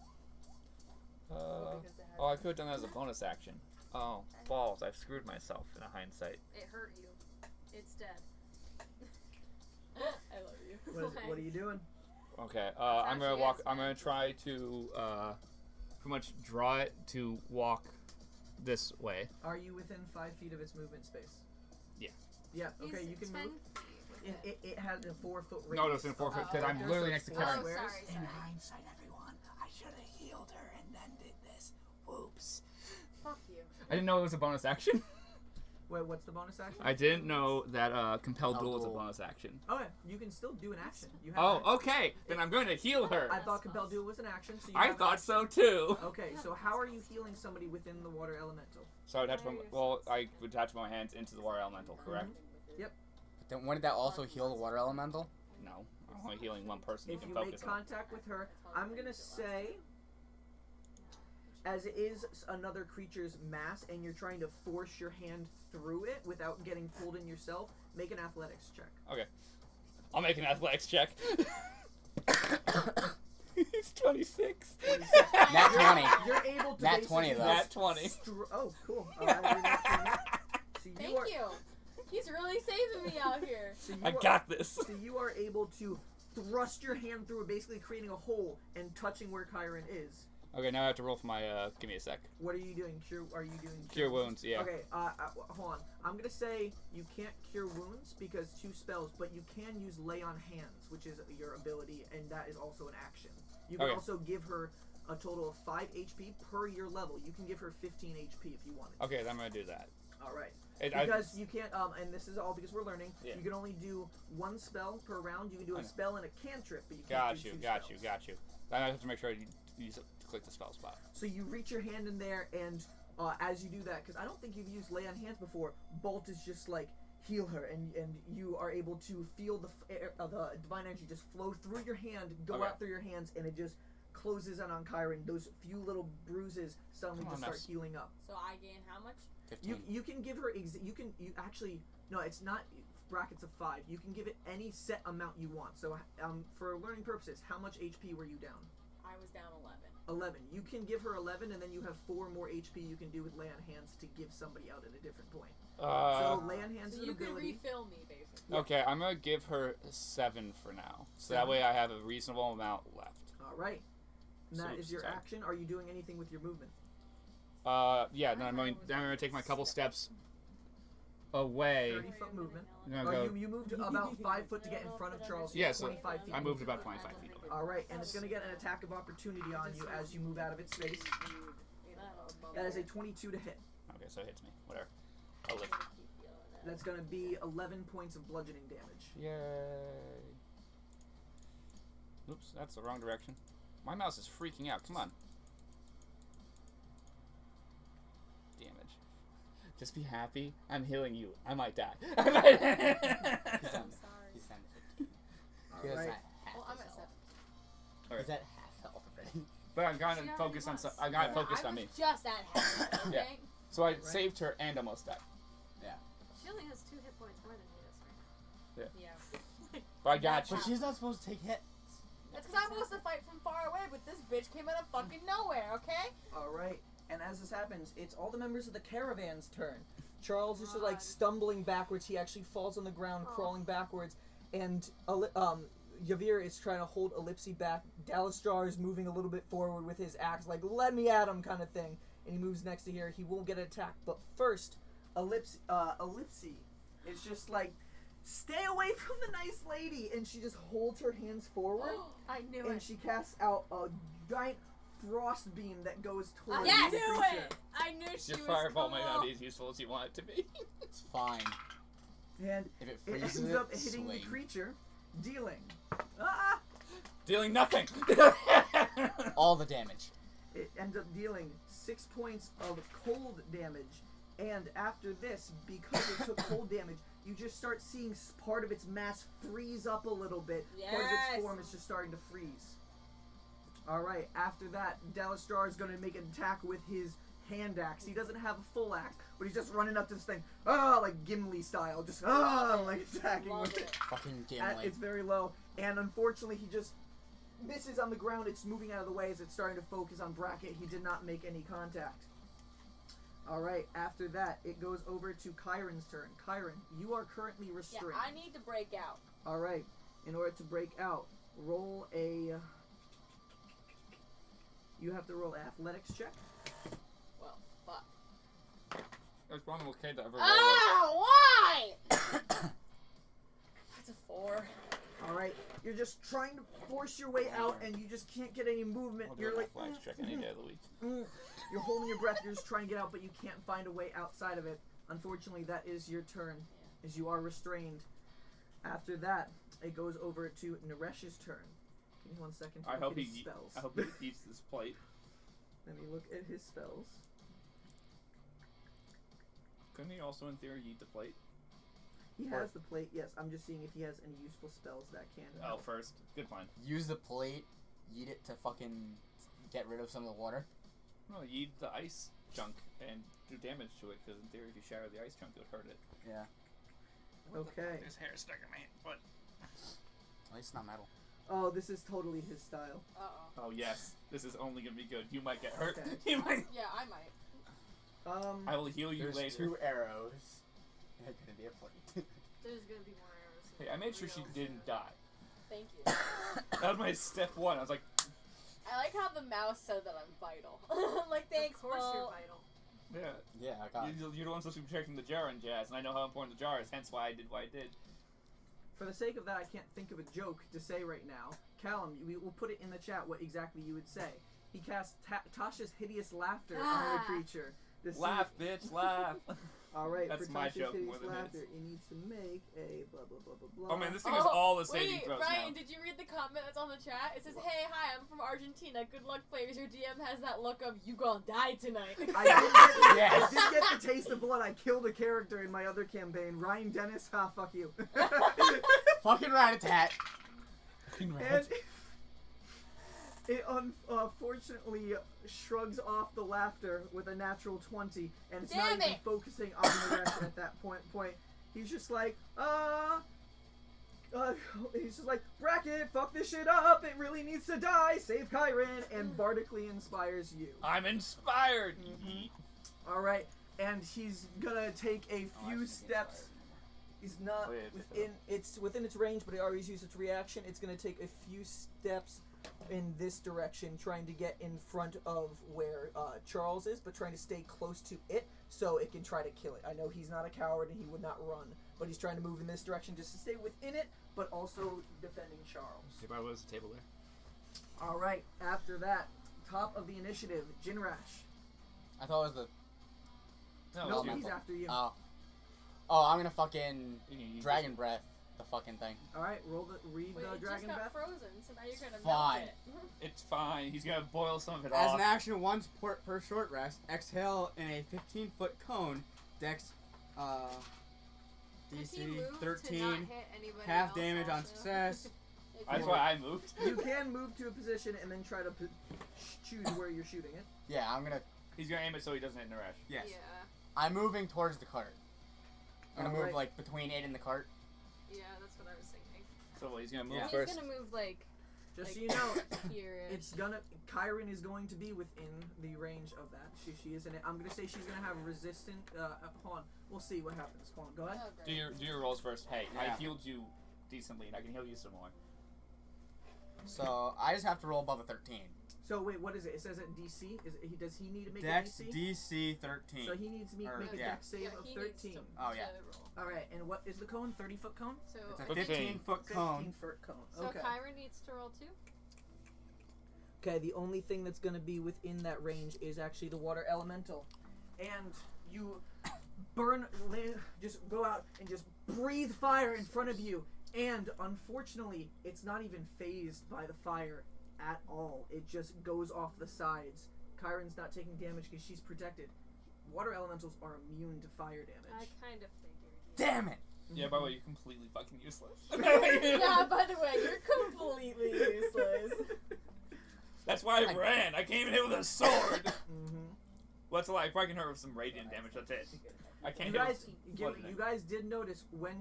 Oh, I could have done that as a bonus action. Oh, balls. I've screwed myself in hindsight. It hurt you. It's dead. I love you. What are you doing? Okay, I'm gonna actually walk. is, I'm man. gonna try to pretty much draw it to walk this way. Are you within 5 feet of its movement space? Yeah. Yeah. Okay, He's you can 10 move. feet with It had a 4-foot radius. No, it's in 4 foot because I'm There's literally those next to four Oh, Karen. squares. sorry. hindsight, everyone, I should have healed her and then did this. Whoops. Fuck you. I didn't know it was a bonus action. Wait, what's the bonus action? I didn't know that compelled duel was a Duel. bonus action. Oh yeah, you can still do an action. You have Oh, action. okay. Then I'm going to heal her. I thought compel duel was an action, so you I have thought action. so too. Okay, so how are you healing somebody within the water elemental? So I would attach my I would attach my hands into the water elemental, correct? But then wouldn't that also heal the water elemental? No, I'm only healing one person. If can you focus make on. contact with her, I'm gonna say, as it is another creature's mass, and you're trying to force your hand through it without getting pulled in yourself, make an athletics check. Okay, I'll make an athletics check. He's 26. Nat 20. You're able to Nat basically 20 though. Nat 20. Oh, cool. I will read that to you. So Thank you. He's really saving me out here. So you I are- got this. So you are able to thrust your hand through it, basically creating a hole and touching where Kyron is. Okay, now I have to roll for my. Give me a sec. What are you doing? Are you doing Cure wounds. Yeah. Okay, hold on. I'm gonna say you can't cure wounds because 2 spells, but you can use lay on hands, which is your ability, and that is also an action. You can Okay. also give her a total of 5 HP per your level. You can give her 15 HP if you wanted. Okay, then I'm gonna do that. All right. It, Because you can't, and this is all because we're learning. Yeah. You can only do 1 spell per round. You can do I a know. spell and a cantrip, but you can't got do you. 2 Got spells. you. Got you. Then I have to make sure you use it to click the spell spot. So you reach your hand in there, and as you do that, because I don't think you've used lay on hands before, Bolt is just like heal her, and you are able to feel the divine energy just flow through your hand, go Okay. out through your hands, and it just closes in on Kyron. Those few little bruises suddenly Come on, just start Ness. healing up. So I gain how much? 15. You can give her you actually no, it's not brackets of 5. You can give it any set amount you want. So for learning purposes, how much HP were you down? I was down 11. 11. You can give her 11, and then you have 4 more HP you can do with lay on hands to give somebody out at a different point. So lay on hands So is an you can ability. refill me, basically. Okay, I'm gonna give her 7 for now, so that 7. way I have a reasonable amount left. All right. And that is Sweet, your sorry. action. Are you doing anything with your movement? Yeah. Then I'm gonna take my couple steps away. 30-foot movement. I'm gonna go. You moved about 5 foot to get in front of Charles. Yeah, so 25 feet. I moved about 25 feet away. All right, and it's going to get an attack of opportunity on you as you move out of its space. That is a 22 to hit. Okay, so it hits me. Whatever. I'll live. That's going to be 11 points of bludgeoning damage. Yay. Oops, that's the wrong direction. My mouse is freaking out. Come on. Damage. Just be happy. I'm healing you. I might die. He's I'm done. sorry. He's done 15. He All has right. that half Well, I'm his at health. 7. He's at half health already. But I'm kind She of already focused on. was. I got Yeah. focused I on was me. just at half. Okay? Yeah. So I saved her and almost died. She only has 2 hit points more than he does right Yeah. But I got you. But she's not supposed to take hits. That's because I'm supposed to fight from far away, but this bitch came out of fucking nowhere, okay? All right. And as this happens, it's all the members of the Caravan's turn. Charles is just God. like stumbling backwards. He actually falls on the ground, Oh. crawling backwards. And Yavir is trying to hold Ellipsi back. Dalastrar is moving a little bit forward with his axe, like, let me at him kind of thing. And he moves next to here. He won't get attacked. But first, Ellipsi is just like, stay away from the nice lady. And she just holds her hands forward. now. I knew And it. she casts out a giant frost beam that goes towards I the knew creature. it! I knew she Your was fireball might not cool. be as useful as you want it to be. It's fine. And If it it freezes ends it, up hitting swing. the creature, dealing. Dealing nothing. All the damage. It ends up dealing 6 points of cold damage. And after this, because it took cold damage, you just start seeing part of its mass freeze up a little bit. Part of its Yes. form is just starting to freeze. Alright, after that, Dalastrar is going to make an attack with his hand axe. He doesn't have a full axe, but he's just running up to this thing, like Gimli style, just like attacking Love with it. it. Fucking It's Gimli. very low, and unfortunately, he just misses on the ground. It's moving out of the way as it's starting to focus on Bracket. He did not make any contact. Alright, after that, it goes over to Kyron's turn. Kyron, you are currently Yeah, restrained. I need to break out. Alright, in order to break out, roll a... You have to roll an athletics check. Well, fuck. That's one little kid that ever Why? That's a 4. Alright, you're just trying to force your way out and you just can't get any movement. I'll do You're an like... athletics check any day of the week. You're holding your breath, you're just trying to get out, but you can't find a way outside of it. Unfortunately, that is your turn, as you are restrained. After that, it goes over to Naresh's turn. Give me 1 second to I look hope at he his spells. I hope he keeps this plate. Let me look at his spells. Couldn't he also, in theory, eat the plate? He has the plate, yes. I'm just seeing if he has any useful spells that can Oh, help. first. Good plan. Use the plate, eat it to fucking get rid of some of the water. No, you eat the ice chunk and do damage to it, because in theory, if you shatter the ice chunk, it would hurt it. Yeah. Okay. There's hair stuck in my foot. At least it's not metal. Oh, this is totally his style. Uh-oh. Oh, yes. This is only going to be good. You might get hurt. Okay. You might. Yeah, I might. I will heal you There's later. 2 arrows. It's gonna be a plate. There's gonna be more arrows. Hey, I made sure she didn't die. Thank you. That was my step 1. I was like, I like how the mouse said that I'm vital. Like, thanks, Of course Paul. you're vital. yeah. Yeah, I got it. You're the one supposed to be protecting the jar and jazz, and I know how important the jar is, hence why I did what I did. For the sake of that, I can't think of a joke to say right now. Callum, we will put it in the chat what exactly you would say. He cast Tasha's hideous laughter on the creature. To see- Laugh, bitch, laugh. Alright, That's for my Tasha's joke hideous more than laughter, his. it needs to make a blah blah blah blah blah. Oh man, this thing is all the saving wait, throws Ryan, now. did you read the comment that's on the chat? It says, "Hey, hi, I'm from Argentina. Good luck, players. Your DM has that look of you gonna die tonight." I did Yes. get the taste of blood. I killed a character in my other campaign. Ryan Dennis, ha, fuck you. Fucking rat-a-tat. Fucking And rat. it unfortunately shrugs off the laughter with a natural 20, and it's not Damn even it. focusing on the rest at that point. He's just like, he's just like, Bracket, fuck this shit up, it really needs to die, save Kyron, and bardically inspires you. I'm inspired. Alright, and he's gonna take a few steps. He's not Oh, yeah, within its range, but it always uses its reaction. It's gonna take a few steps in this direction, trying to get in front of where Charles is, but trying to stay close to it so it can try to kill it. I know he's not a coward and he would not run, but he's trying to move in this direction just to stay within it, but also defending Charles. See if I was the table there. Alright, after that, top of the initiative, Jinrash. I thought it was the... No, Nope, it's he's you. after you. Oh, I'm gonna fucking Dragon Breath the fucking thing. Alright, read Wait, the it Dragon just got Breath. frozen, so now you're gonna Fine. melt it. It's fine. He's gonna boil some of it As off. an action once per short rest, exhale in a 15-foot cone. Dex, Could he DC move to not 13. hit anybody Half else damage on also? success. If That's you- why I moved. You can move to a position and then try to choose where you're shooting it. Yeah, I'm gonna. He's gonna aim it so he doesn't hit Naresh. Yes. Yeah. I'm moving towards the cart. I'm gonna move Alright. like between it and the cart. Yeah, that's what I was thinking. So he's gonna move Yeah. first. He's gonna move like Just so Like- you know, here-ish. it's gonna. Kyron is going to be within the range of that. She is in it. I'm gonna say she's gonna have resistant. Hold on. We'll see what happens. Hold on. Go ahead. Oh, great. Do your rolls first. Hey, I Yeah. healed you decently, and I can heal you some more. So I just have to roll above a 13. So wait, what is it? It says at DC. Does he need to make Dex a DC? DC 13. So he needs to make a yeah. dex save yeah, of he 13. needs to, Oh, yeah. to roll. All right. And what is the cone? 30-foot cone. So, It's a 15. 15-foot cone. 15-foot cone. so Okay. Kyron needs to roll too. Okay, the only thing that's going to be within that range is actually the water elemental. And you just go out and just breathe fire in front of you. And unfortunately, it's not even phased by the fire at all. It just goes off the sides. Kyron's not taking damage because she's protected. Water elementals are immune to fire I damage. kind of figured. Damn it! Yeah, by the way, you're completely fucking useless. Yeah, by the way, you're completely useless. That's why I ran. I came in here with a sword. Mm-hmm. What's a lie? I probably can hurt with some radiant damage. That's it. I can't You hit guys, with bludgeoning. you guys did notice when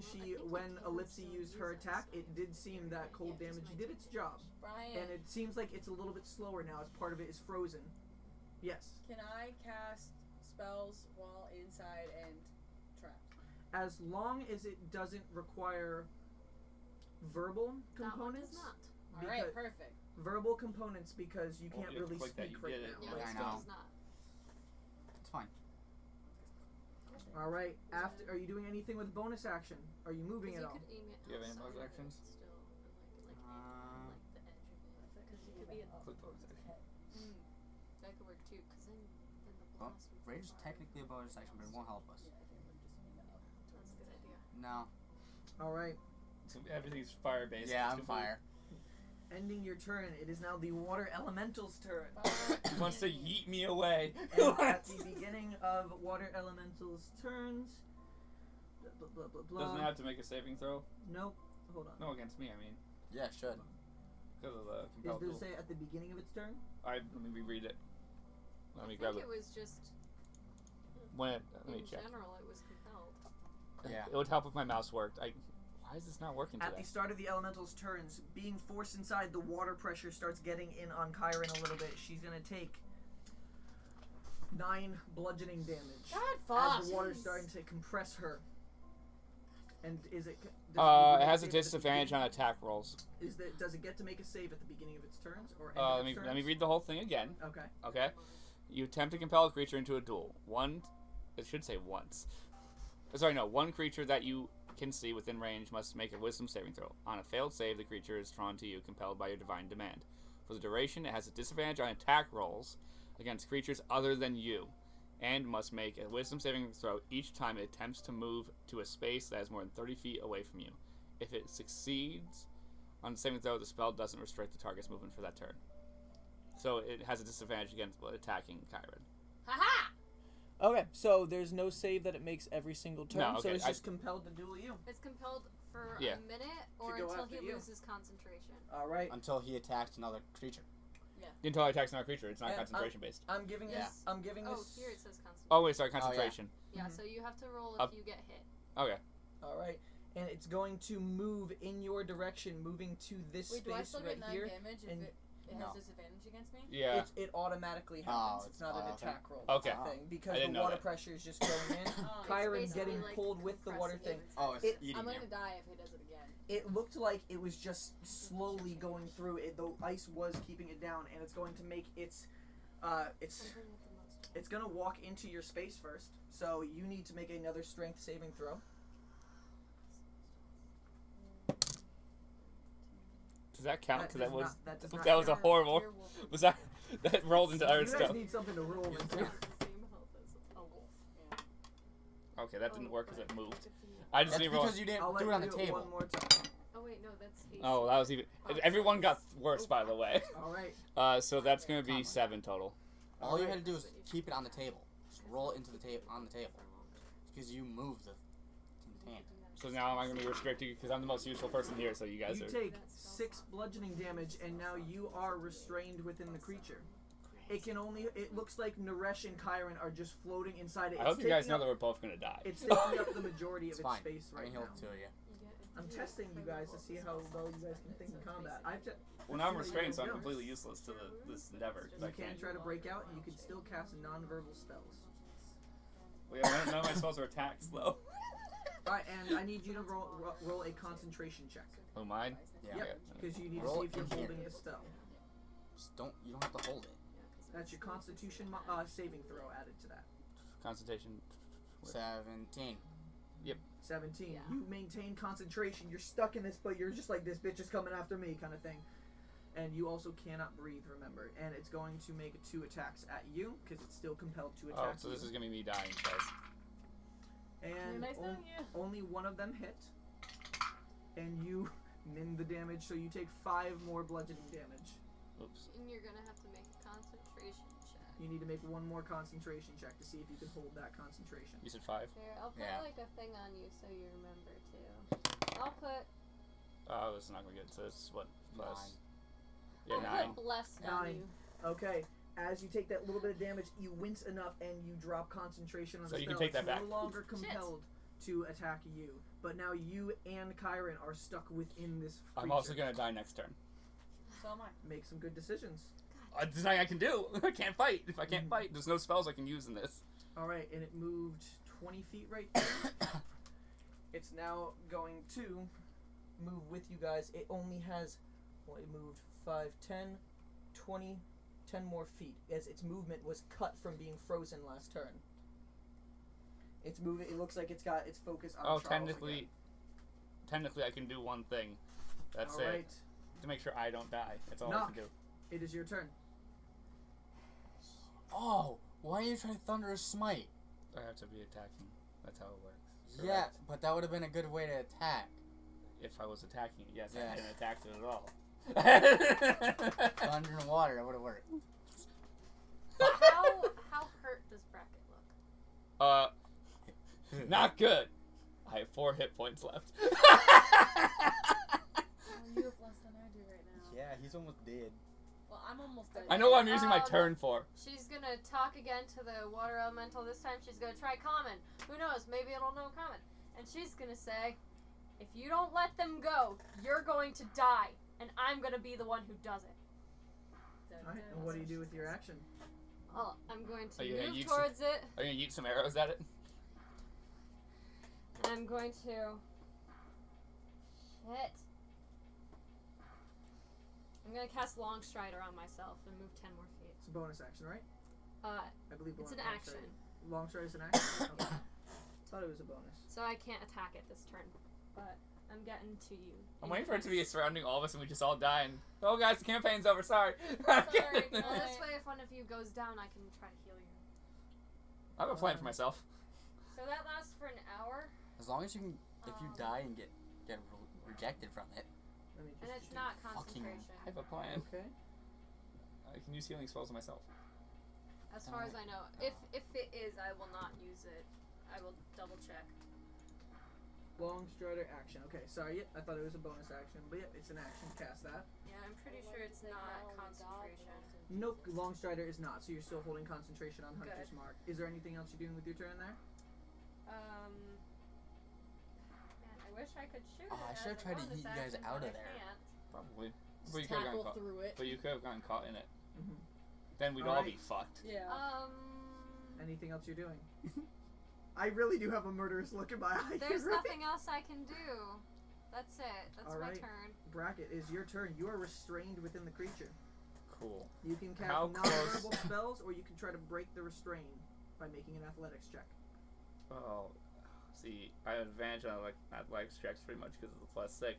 Ellipsi used her attack, it did seem that cold damage did its job, Brian, and it seems like it's a little bit slower now as part of it is frozen. Yes. can I cast spells while inside and trapped. As long as it doesn't require verbal That one components. does not. All right, perfect. Verbal components because you Well, can't you have to really click that, speak you right did it. now. Yeah, I it know. does not. It's fine. All right. After, are you doing anything with bonus action? Are you moving at Because you all? could aim it Do you have any outside bonus of it actions? Still, and like the edge of it. Because you could be at Click bonus action. that could work too. Because then the Well, blast would rage is fire. technically a bonus action, but it won't help us. That's a good idea. No. All right. So everything's fire based. Yeah, I'm fire. Ending your turn. It is now the water elemental's turn. He wants to yeet me away. And at the beginning of water elemental's turns. Blah blah blah blah. Doesn't it have to make a saving throw? Nope. Hold on. No, against me. I mean, Yeah, it should. because of the Does compelled it duel. say at the beginning of its turn? Let me reread it. Let me I grab think it. it was just Let me in check. general it was compelled. Yeah. It would help if my mouse worked. Why is this not working At today? the start of the elemental's turns, being forced inside, the water pressure starts getting in on Kyron a little bit. She's gonna take 9 bludgeoning damage God, fuck. as the water's starting to compress her. And is it? It has a disadvantage on attack rolls. Does it get to make a save at the beginning of its turns or end of Let me its let me turns? read the whole thing again. Okay. Okay. You attempt to compel a creature into a duel. It should say once. Sorry, no. One creature that you can see within range must make a wisdom saving throw. On a failed save, the creature is drawn to you, compelled by your divine demand. For the duration, it has a disadvantage on attack rolls against creatures other than you, and must make a wisdom saving throw each time it attempts to move to a space that is more than 30 feet away from you. If it succeeds on the saving throw, the spell doesn't restrict the target's movement for that turn. So it has a disadvantage against attacking Kyron. Haha! Okay, so there's no save that it makes every single turn. No, So okay, it's just compelled to duel you. It's compelled for Yeah. a minute or go until after he you. loses concentration. All right. Until he attacks another creature. Until it attacks another creature, it's not And concentration based. I'm giving Yeah. this. I'm giving Oh, this. here it says concentration. Oh wait, sorry, concentration. Yeah, Mhm. so you have to roll if Up. you get hit. Okay. All right. And it's going to move in your direction, moving to this Wait, do I space still right get 9 here. damage if and- it No. has disadvantage against me? Yeah. It automatically happens. Oh, it's not an okay. attack roll. Okay. Thing because I the didn't know water that. pressure is just going in. Oh. Kyron It's getting basically, like, pulled with the water compressing thing. Oh, it's It- eating I'm you. going to die if he does it again. It looked like it was just slowly going through. It the ice was keeping it down, and it's going to make its Something with the most. it's gonna walk into your space first. So you need to make another strength saving throw. Does that count? Because that does was not- that does not that was a count. horrible. Dear wolf. Was that rolled into our You guys stuff? need something to roll into. It's the same health as a wolf. Okay, that didn't work because it but moved. 50. I just That's need to roll. because you didn't I'll let do it you on the do it table. one more time. Oh wait, no, that's AC. Oh, that was even. Everyone got worse, by the way. All right. So that's gonna be Comma. 7 total. All you Alright. had to do is keep it on the table. Just roll it into the table on the table. Because you moved the container. So now I'm gonna be restricted because I'm the most useful person here. So you guys You are. take 6 bludgeoning damage, and now you are restrained within the creature. It can only. It looks like Naresh and Kyron are just floating inside it. I hope you guys know that taking we're both gonna die. It's taking up the majority of It's its fine. space I right can now. heal the two of you. I'm testing you guys to see how well you guys can think in combat. Well, now I'm see how restrained, you so I'm go. completely useless to this endeavor. 'Cause You I can can't. try to break out, and you can still cast non-verbal spells. Well, yeah, none of my spells are attacks though. Alright, and I need you to roll a concentration check. Oh, mine. Yeah. Yep, because you need to Roll see if you're in here. holding the spell. Just don't. You don't have to hold it. That's your Constitution saving throw added to that. Concentration. 17. 17. Yeah. You maintain concentration. You're stuck in this, but you're just like, this bitch is coming after me, kind of thing. And you also cannot breathe, remember. And it's going to make 2 attacks at you, because it's still compelled to Oh, attack so you. this is gonna be me dying, guys. And Nice knowing you. only one of them hit. And you min the damage, so you take 5 more bludgeoning damage. Oops. And you're gonna have to make a concentration check. You need to make 1 more concentration check to see if you can hold that concentration. You said 5. Here, I'll put Yeah. like a thing on you so you remember too. I'll put Oh, it's not gonna get. So it's what? Less. 9. Yeah, I'll 9. put blessed on 9. you. Okay, as you take that little bit of damage, you wince enough and you drop concentration on So the you spell. can take that It's back. no longer compelled to attack you, but now you and Kyron are stuck within this creature. I'm also gonna die next turn. So am I. Make some good decisions. There's nothing I can do. I can't fight. If I can't fight, there's no spells I can use in this. All right, and it moved 20 feet right there. It's now going to move with you guys. It only has, well, it moved 5, 10, 20, 10 more feet, as its movement was cut from being frozen last turn. It's moving. It looks like it's got its focus on Charles again. Technically, I can do one thing. That's All it. right. To make sure I don't die. That's all I Knock. can do. It is your turn. Oh, why are you trying Thunderous Smite? I have to be attacking. That's how it works. Yeah, Correct. but that would have been a good way to attack. If I was attacking it, yes, Yeah. I hadn't attacked it at all. Thunder and water, that would have worked. How hurt does Bracket look? Not good. I have 4 hit points left. Oh, you have less than I do right now. Yeah, he's almost dead. Well, I'm almost dead. I know what I'm using my turn for. She's gonna talk again to the water elemental. This time she's gonna try common. Who knows? Maybe it'll know common. And she's gonna say, if you don't let them go, you're going to die. And I'm gonna be the one who does it. Alright, and what do you do with your action? Oh, I'm going Are to you gonna move use towards it. Are you gonna yeet some arrows at it? And I'm going to... Shit. I'm gonna cast Long Strider on myself and move 10 more feet. It's a bonus action, right? I believe It's an Long action. Stride- Long stride is an action? Okay. Thought it was a bonus. So I can't attack it this turn. But I'm getting to you. I'm waiting for it to be surrounding all of us and we just all die and, oh guys, the campaign's over, sorry. Sorry, Well, this way, if one of you goes down, I can try to heal you. I have a plan for myself. So that lasts for an hour, As long as you can, if you die and get rejected from it. Let me just and it's do- not concentration. I have a plan. Okay. I can use healing spells on myself. As far as I know, if it is, I will not use it. I will double check. Long strider action. Okay, sorry, I thought it was a bonus action, but yeah, it's an action. Cast that. Yeah, I'm pretty sure it's not concentration. Nope, long strider is not, so you're still holding concentration on Hunter's Good. Mark. Is there anything else you're doing with your turn there? Man, I wish I could shoot Oh, it I should've as a tried to bonus yeet you guys action, out but of I there. can't. Probably. Just But you could have tackle gotten caught. through it. But you could have gotten caught in it. Mm-hmm. Then we'd all Alright. be fucked. Yeah. Anything else you're doing? I really do have a murderous look in my eye. There's right? nothing else I can do. That's it. That's my Alright. turn. Bracket, is your turn. You are restrained within the creature. Cool. You can cast How non-verbal spells, or you can try to break the restrain by making an athletics check. Oh, see, I have advantage on like athletics checks pretty much because of the +6.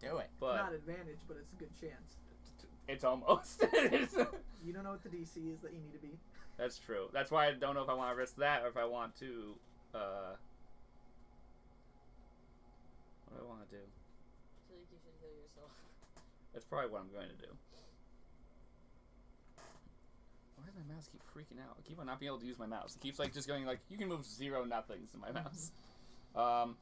Do it. But Not advantage, but it's a good chance. it's almost. You don't know what the DC is that you need to beat. That's true. That's why I don't know if I want to risk that or if I want to. What do I want to do? I feel like you should heal yourself. That's probably what I'm going to do. Why does my mouse keep freaking out? I keep on not being able to use my mouse. It keeps like just going like, you can move 0 nothings in my mouse. How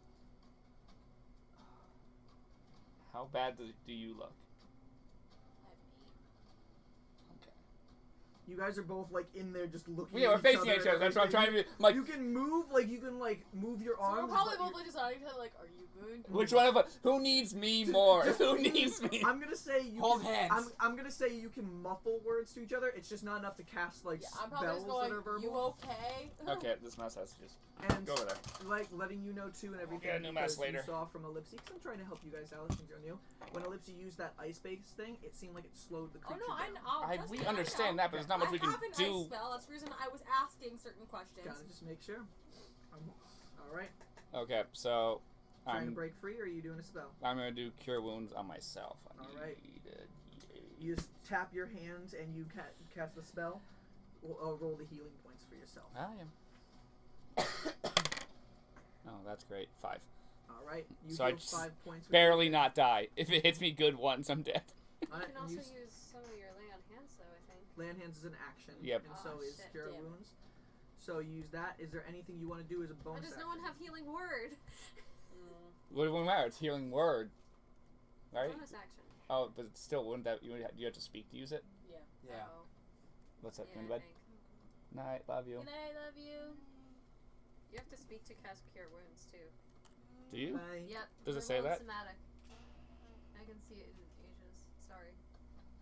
bad do you look? I have 8. Okay. You guys are both like in there just looking. Yeah, at we're facing each and other. That's what I'm trying everything. to do. Like, You can move, like you can move your So arms. we're probably but both like just nodding each other like, are you good? which one of us? Who needs me more? Who needs me? I'm gonna say you Hold can, hands. I'm gonna say you can muffle words to each other. It's just not enough to cast like Yeah, I'm probably spells just going, that are verbal. you okay? Okay, this mouse has to just And go over there. like letting you know too and everything. get a new mouse because later. You saw from Ellipsy, because I'm trying to help you guys out since you're new. When Ellipsy used that ice base thing, it seemed like it slowed the Oh creature no, I down. know. We understand that, but there's not much we can I have an do. ice spell. That's the reason I was asking certain questions. Gotta just make sure. All right. Okay, so Trying to I'm break free, or are you doing a spell? gonna do cure wounds on myself. All right. You just tap your hands and you cast the spell. Roll the healing points for yourself. I am. Oh, that's great. 5. All right. You So I heal just 5 points. with Barely your- not die. If it hits me good once, I'm dead. All You right, can also you use some of your lay on hands, though, I think. land hands is an action. Yep. And so Oh, is shit, cure damn it. wounds. So use that. Is there anything you want to do as a Why bonus does action? no one have healing word? What do it matter? It's healing word, right? Bonus action. Oh, but it's still wouldn't that you have to speak to use it? Yeah. Yeah. Oh, What's up? yeah, in I bed? think. Night. Love you. Good night, love you. You have to speak to cast cure wounds, too. Do you? Bye. Yep. Does it verbal say and that? Somatic. I can see it in Asia's. Sorry.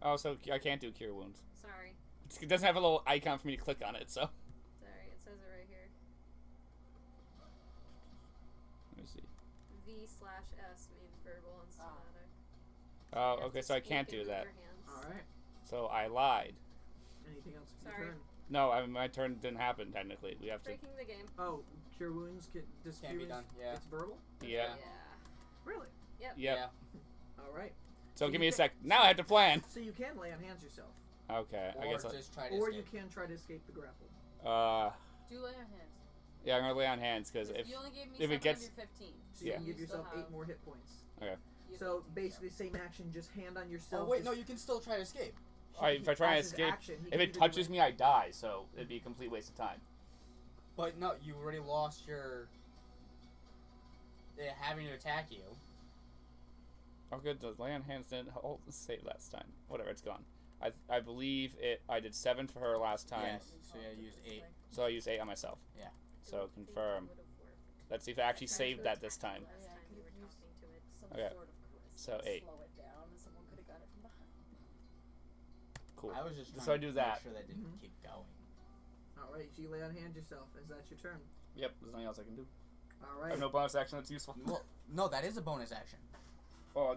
Oh, so I can't do cure wounds. Sorry. It doesn't have a little icon for me to click on it, so. Sorry. It says it right here. me see. V/S means verbal and somatic. Oh, You have okay, to so I speak can't and do move that. your hands. All right. So I lied. Anything else for Sorry. your turn? No, I mean, my turn didn't happen technically. We have to. Breaking the game. Oh, cure wounds. Does Can't cure be wounds? done, yeah. It's verbal. Yeah. Really? Yep. Yeah. All right. So So give you me a can- sec. Now I have to plan. So you can lay on hands yourself, Okay, I Or guess. just try to or escape. you can try to escape the grapple. Do lay on hands. Yeah, I'm gonna lay on hands because if you only gave me if 7 it gets- of your 15. So you Yeah. can give You still yourself 8 have- more hit points. Okay. you So have 18, basically, same action, just hand on yourself. Oh wait, just- no, you can still try to escape. Alright, if I try and as his escape, action, he if can it either do touches me, I die. So it'd be a complete waste of time. But no, you already lost your having to attack you. Oh, good. The lay on hands didn't hold save last time. Whatever, it's gone. I believe it. I did 7 for her last time, Yes. So yeah, use 8. so I used 8 on myself. Yeah. So confirm. Let's see if I actually saved that this time. Last time you were talking to it. Some Okay. sort of charisma So to 8. slow it down, and someone could have got it from behind. Cool. I was just trying So I to do make that. sure that didn't Mhm. keep going. All right, so you lay on hands yourself. Is that your turn? Yep. There's nothing else I can do. All I right. have no bonus action that's useful. Well, no, that is a bonus action. Oh,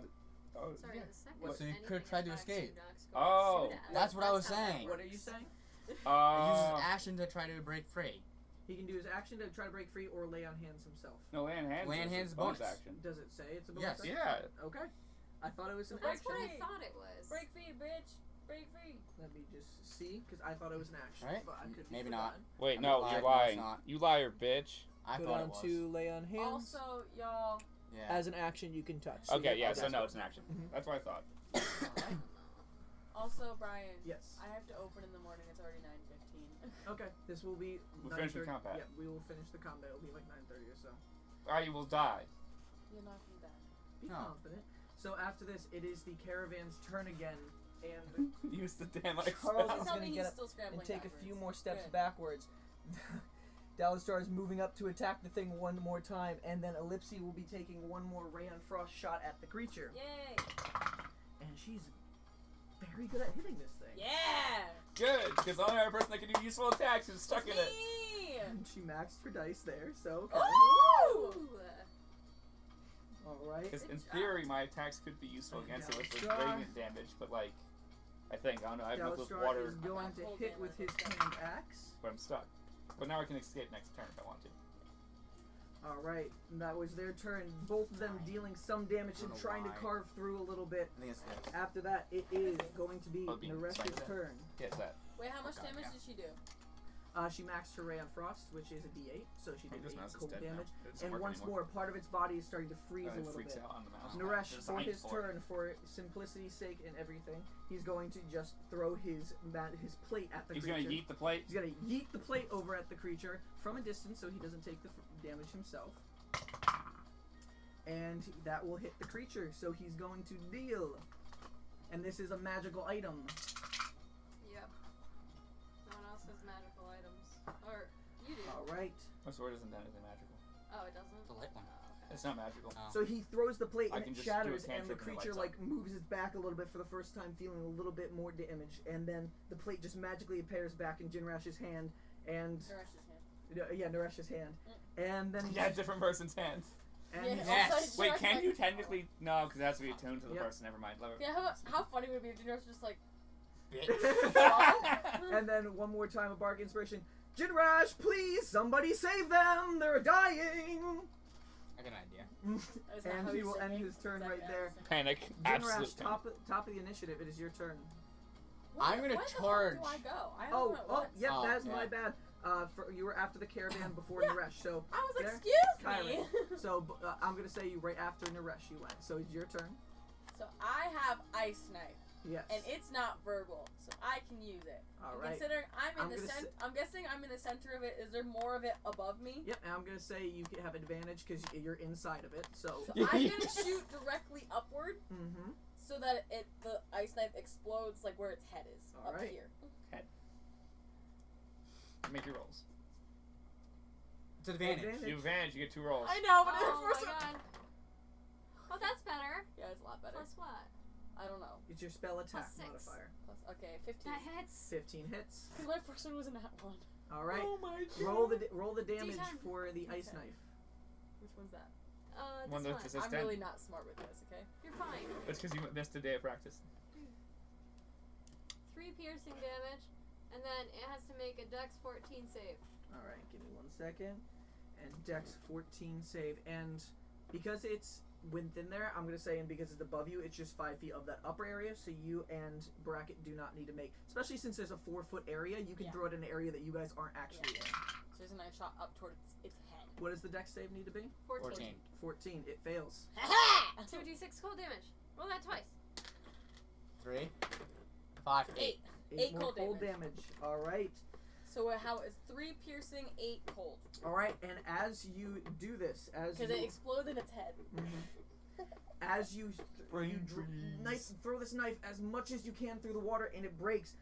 Sorry, yeah. the second So you anything could try to attacks escape. you, Nox, go Oh. shoot at it. That's what I was how that saying. What are you works. saying? It uses Uh, action to try to break free. He can do his action to try to break free or lay on hands himself. no, lay on hands. Lay on is a hands bonus bonus. action. Does it say it's a bonus Yes. action? Yeah. Okay. I thought it was an That's action. what I Break. thought it was. Break free, bitch! Break free! Let me just see, because I thought it was an action. Right? But I could be Maybe not. forgotten. Wait, I'm no, not you're lying. No, it's lying. not. You liar, bitch. I Go thought down it was. to lay on hands. Also, y'all, Yeah. As an action, you can touch. Okay, yeah. okay. So no, it's an action. Mhm. That's what I thought. also, Brian, Yes. I have to open in the morning. It's already 9:15. Okay. This will be. We'll finish the 9:30 combat. Yeah, we will finish the combat. It'll be like 9:30 or so. I will die. You're not gonna die. Be No. confident. So after this, it is the caravan's turn again, and Use the damn ice Charles spell. is Tell gonna me get he's up still scrambling and take backwards. a few more steps Good. backwards. Dallastar is moving up to attack the thing one more time, and then Ellipsy will be taking one more Ray on Frost shot at the creature. Yay! And she's very good at hitting this thing. Yeah! Good, because the only other person that can do useful attacks is stuck in it. Me! And she maxed her dice there, so okay. Ooh! Ooh. Alright. Because in Good theory, job. my attacks could be useful against it with the Dallastar. radiant damage, but like, I think I don't know. I have no clue with Dallastar water, is going to Cold hit with his damage. hand axe. but I'm stuck. But now I can escape next turn if I want to. Alright, that was their turn. Both of them dealing some damage I and don't know trying to why. carve through a little bit. I think it's this. After that, it is going to be Oh, being Naresh's sniped at. turn. Yeah, it's that. Wait, how much God, damage yeah. did she do? She maxed her Ray on Frost, which is a D8, so she Oh, did this 8 mouse is cold dead damage. now. It doesn't And work once anymore. more, part of its body is starting to freeze a It little freaks bit. out on the mouse. Naresh, It's for designed his it. turn, for simplicity's sake and everything, he's going to just throw his plate at the He's creature. gonna yeet the plate. He's gonna yeet the plate over at the creature from a distance so he doesn't take the damage himself. And that will hit the creature, so he's going to deal. And this is a magical item. Yep. No one else has magical items. Or, you do. Alright. My sword isn't anything magical. Oh, it doesn't? The light one. Oh, okay. It's not magical. Oh. So he throws the plate I and can it just do a shatters, and the cantrip and it creature lights like up. moves his back a little bit for the first time, feeling a little bit more damage, and then the plate just magically appears back in Jinrash's hand, and Naresh's hand. yeah, Naresh's hand, and then Yeah, different person's hands. and Yeah. he's- Yes. Also, Wait, Naresh can like- you technically? No, because it has to be attuned to the Yep. person. Never mind. Yeah, how funny would it be if Naresh was just like, and then one more time a bark inspiration. Jinrash, please, somebody save them! They're dying! I got an idea. Is that And how he you will say end it? his turn Is that right how there. you say it? Panic. Jinrash, Absolute top of the initiative. It is your turn. I'm gonna Where the fuck charge. do I go? I don't Oh, know oh, what. yep, Oh, that's yeah. my bad. You were after the caravan before Yeah. Naresh, so I was like, there. excuse me. So I'm gonna say you right after Naresh you went. So it's your turn. So I have ice knife, Yes. and it's not verbal, so I can use it. All And right. Considering I'm I'm in the gonna center, I'm guessing I'm in the center of it. Is there more of it above me? Yep. And I'm gonna say you can have advantage because you're inside of it. So. So I'm gonna shoot directly upward, Mm-hmm. so that the ice knife explodes like where its head is up Alright. here. Make your rolls. It's advantage. You advantage. You get 2 rolls. I know, but Oh the first my one. god. Oh, that's better. Yeah, it's a lot better. Plus what? I don't know. It's your spell attack Plus 6. modifier. Plus, okay, 15. That hits. 15 hits. Because my first one was a nat 1. All right. Oh my god. Roll the damage D10. for the ice Okay. knife. Which one's that? One this that's one. assistant. I'm really not smart with this, okay? You're fine. That's because you missed a day of practice. 3 piercing damage, and then it has to make a Dex 14 save. All right, give me 1 second. And Dex 14 save, and because it's within there, I'm gonna say, and because it's above you, it's just 5 feet of that upper area. So you and Bracket do not need to make, especially since there's a 4-foot area. You can Yeah. throw it in an area that you guys aren't actually in. So there's a nice shot up towards its head. What does the Dex save need to be? 14. 14. It fails. 2d6 cold damage. Roll that twice. 3, 5, 8. 8 more cold cold damage. damage. All right. So how is 3 piercing, 8 cold? All right. And as you do this, Because it explodes in its head. as you Brain throw this knife as much as you can through the water, and it breaks.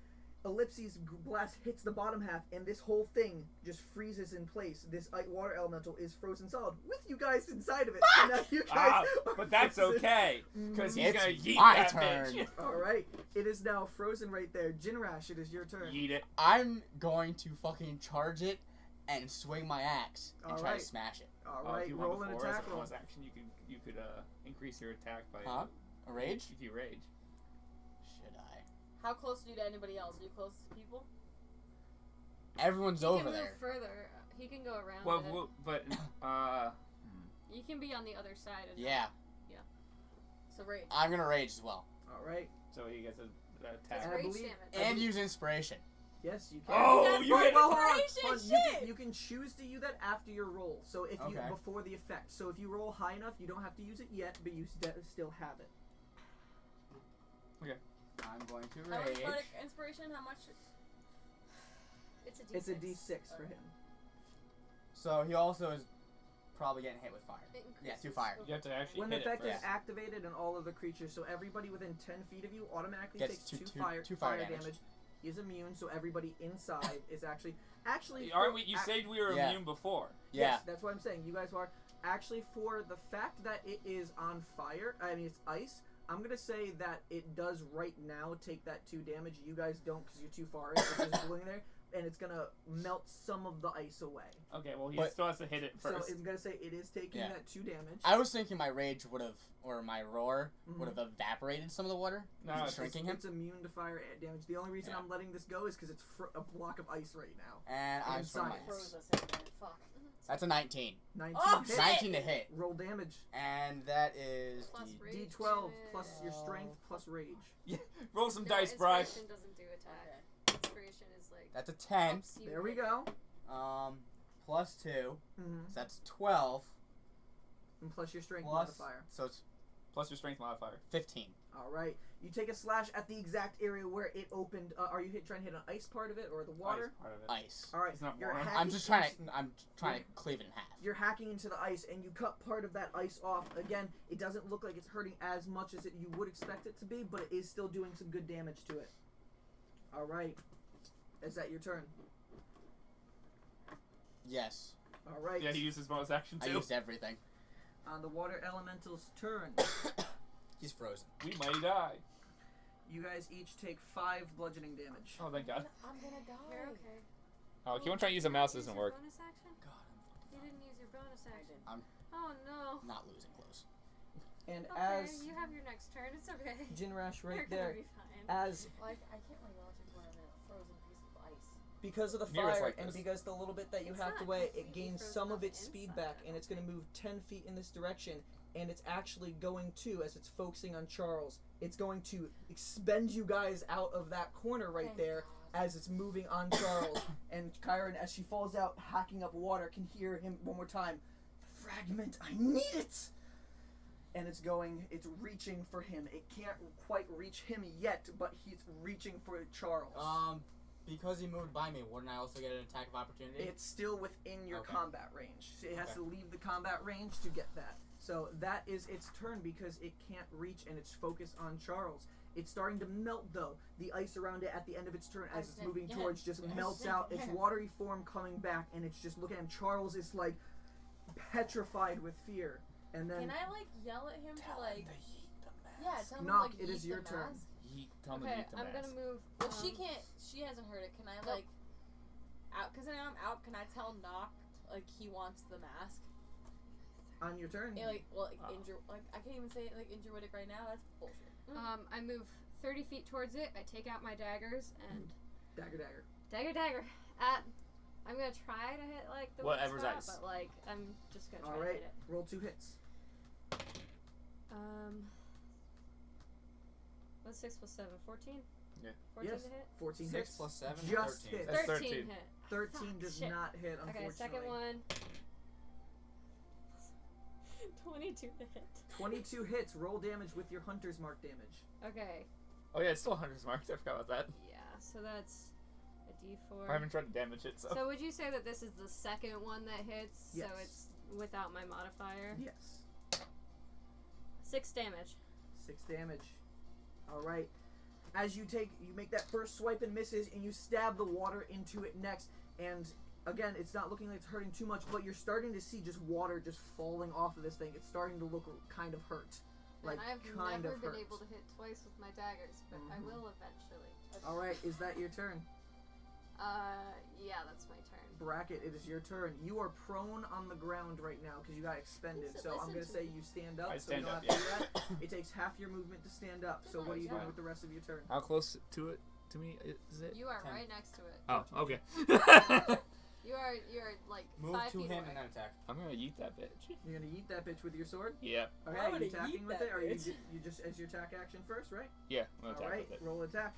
Ellipses blast hits the bottom half, and this whole thing just freezes in place. This water elemental is frozen solid with you guys inside of it. So now you guys are But that's frozen. okay, because he's It's gonna yeet my that turn. bitch. All right, it is now frozen right there. Jinrash, it is your turn. Yeet it. I'm going to fucking charge it and swing my axe and All try right. to smash it. All If right, you want roll an before, as attack a roll. bonus action, you could increase your attack by Huh? A rage? if you rage. Should I? How close are you to anybody else? Are you close to people? Everyone's He over can move there. further. He can go around it. Well, but You can be on the other side of Yeah, So rage. I'm gonna rage as well. All right. so he gets an That's attack. And I rage believe- damage. And use inspiration. Yes, you can. Oh, you get hold on. inspiration, Hold on. shit! You can choose to use that after your roll. So if you Okay. before the effect. So if you roll high enough, you don't have to use it yet, but you still have it. I'm going to How much rage. bardic inspiration? How much? It's a D6. It's a D6 for Okay. him. So he also is probably getting hit with fire. It Yeah, increases 2 fire. You have to actually When the hit it effect is first. activated and all of the creatures, so everybody within 10 feet of you automatically Gets takes two two fire fire damage. He's immune, so everybody inside is actually Aren't we? You said we were Yeah. immune before. Yeah. Yes, that's what I'm saying. You guys are actually, for the fact that it is on fire. I mean, it's ice. I'm gonna say that it does right now take that 2 damage. You guys don't because you're too far in. It's just blowing there, and it's gonna melt some of the ice away. Okay, well he But- still has to hit it first. So I'm gonna say it is taking Yeah. that 2 damage. I was thinking my rage would have, or my roar Mhm. would have evaporated some of the water, No, it's- shrinking him. It's immune to fire damage. The only reason Yeah. I'm letting this go is because it's a block of ice right now. And I'm Inside. swinging my Froze axe. us in there. Fuck. That's a 19. 19 Oh, hit. shit! 19 to hit. Roll damage. And that is Plus the rage D12 damage. plus your strength plus rage. Roll some No, dice, Bry. inspiration doesn't do attack. Inspiration is like That's a 10. helps you There we hit. go. Plus 2. Mm-hmm. So that's 12. And plus your strength Plus, modifier. so it's Plus your strength modifier. 15. All right. You take a slash at the exact area where it opened. Are you trying to hit an ice part of it or the water? Ice part of it. Ice. All right. It's not You're water. hacking I'm just trying into- to. I'm trying to cleave it in half. You're hacking into the ice, and you cut part of that ice off. Again, it doesn't look like it's hurting as much as you would expect it to be, but it is still doing some good damage to it. All right. Is that your turn? Yes. All right. Yeah, he used his bonus action I too. used everything. On the water elemental's turn, He's frozen. We might die. you guys each take 5 bludgeoning damage. Oh, thank God. I'm gonna die. You're okay. Oh, if you want to try to use a mouse, it Use doesn't your work. Bonus action? God, You didn't use your bonus action. I'm- Oh no. I'm not losing close. And Okay, as you have your next turn. It's okay. Jinrash You're right gonna there, be fine. as Like I can't really watch it when I'm in a frozen piece of ice. because of the Mirror's fire like and this. because the little bit that you It's hacked not away, it completely gains frozen some on of the its speed inside, back, I and don't it's going to move 10 feet in this direction. And it's actually going to, as it's focusing on Charles, it's going to expend you guys out of that corner right Thank there God. as it's moving on Charles. And Kyron, as she falls out, hacking up water, can hear him one more time. The fragment, I need it! And it's reaching for him. It can't quite reach him yet, but he's reaching for Charles. Because he moved by me, wouldn't I also get an attack of opportunity? It's still within your Okay. combat range. So it has Okay. to leave the combat range to get that. So that is its turn because it can't reach and it's focused on Charles. It's starting to melt though. The ice around it at the end of its turn as it's moving towards just melts out. Its watery form coming back and it's just looking at him. Charles is like petrified with fear. And then Can I like yell at him Tell to like? him to yeet the mask. Yeah, tell him Knock, to like it yeet is the your turn. mask. Yeet, tell him to Okay, yeet the I'm mask. gonna move. Well, she can't. She hasn't heard it. Can I like out? Cause now I'm out. Can I tell Knock like he wants the mask? On your turn. Yeah, I can't even say it like Injuitic right now. That's bullshit. I move 30 feet towards it. I take out my daggers and Dagger. I'm gonna try to hit like the Whatever's weak spot, ice. but like I'm just gonna try All to right. hit it. Roll 2 hits. What's 6 plus 7? 14? Yeah. 14 Yes. to hit? 14 6 hits. plus 7. Just 13. hit. That's 13 13. hit. 13 Fuck, does shit. not hit, unfortunately. Okay, second one. 22 to hit. 22 hits. Roll damage with your Hunter's Mark damage. Okay. Oh yeah, it's still Hunter's Mark. I forgot about that. Yeah, so that's a d4. I haven't tried to damage it, so. So would you say that this is the second one that hits? Yes. So it's without my modifier? Yes. 6 damage. 6 damage. Alright. As you make that first swipe and misses, and you stab the water into it next, and again, it's not looking like it's hurting too much, but you're starting to see just water just falling off of this thing. It's starting to look kind of hurt. Like, and I've kind never of been hurt. able to hit twice with my daggers, but I will eventually. Alright, is that your turn? Yeah, that's my turn. Bracket, it is your turn. You are prone on the ground right now because you got expended. Listen So I'm going to to say me. you stand up. I so you stand don't up, have to do that. It takes half your movement to stand up. So what are you doing with the rest of your turn? How close to it to me is it? You are 10. right next to it. Oh, okay. You are like Move 5 to feet him away. and then attack. I'm gonna eat that bitch. You're going to eat that bitch with your sword? Yep. Okay, I'm are gonna you attacking yeet with that it? Or you bitch. you just as your attack action first, right? Yeah, I'm gonna attack Alright, with it. roll attack.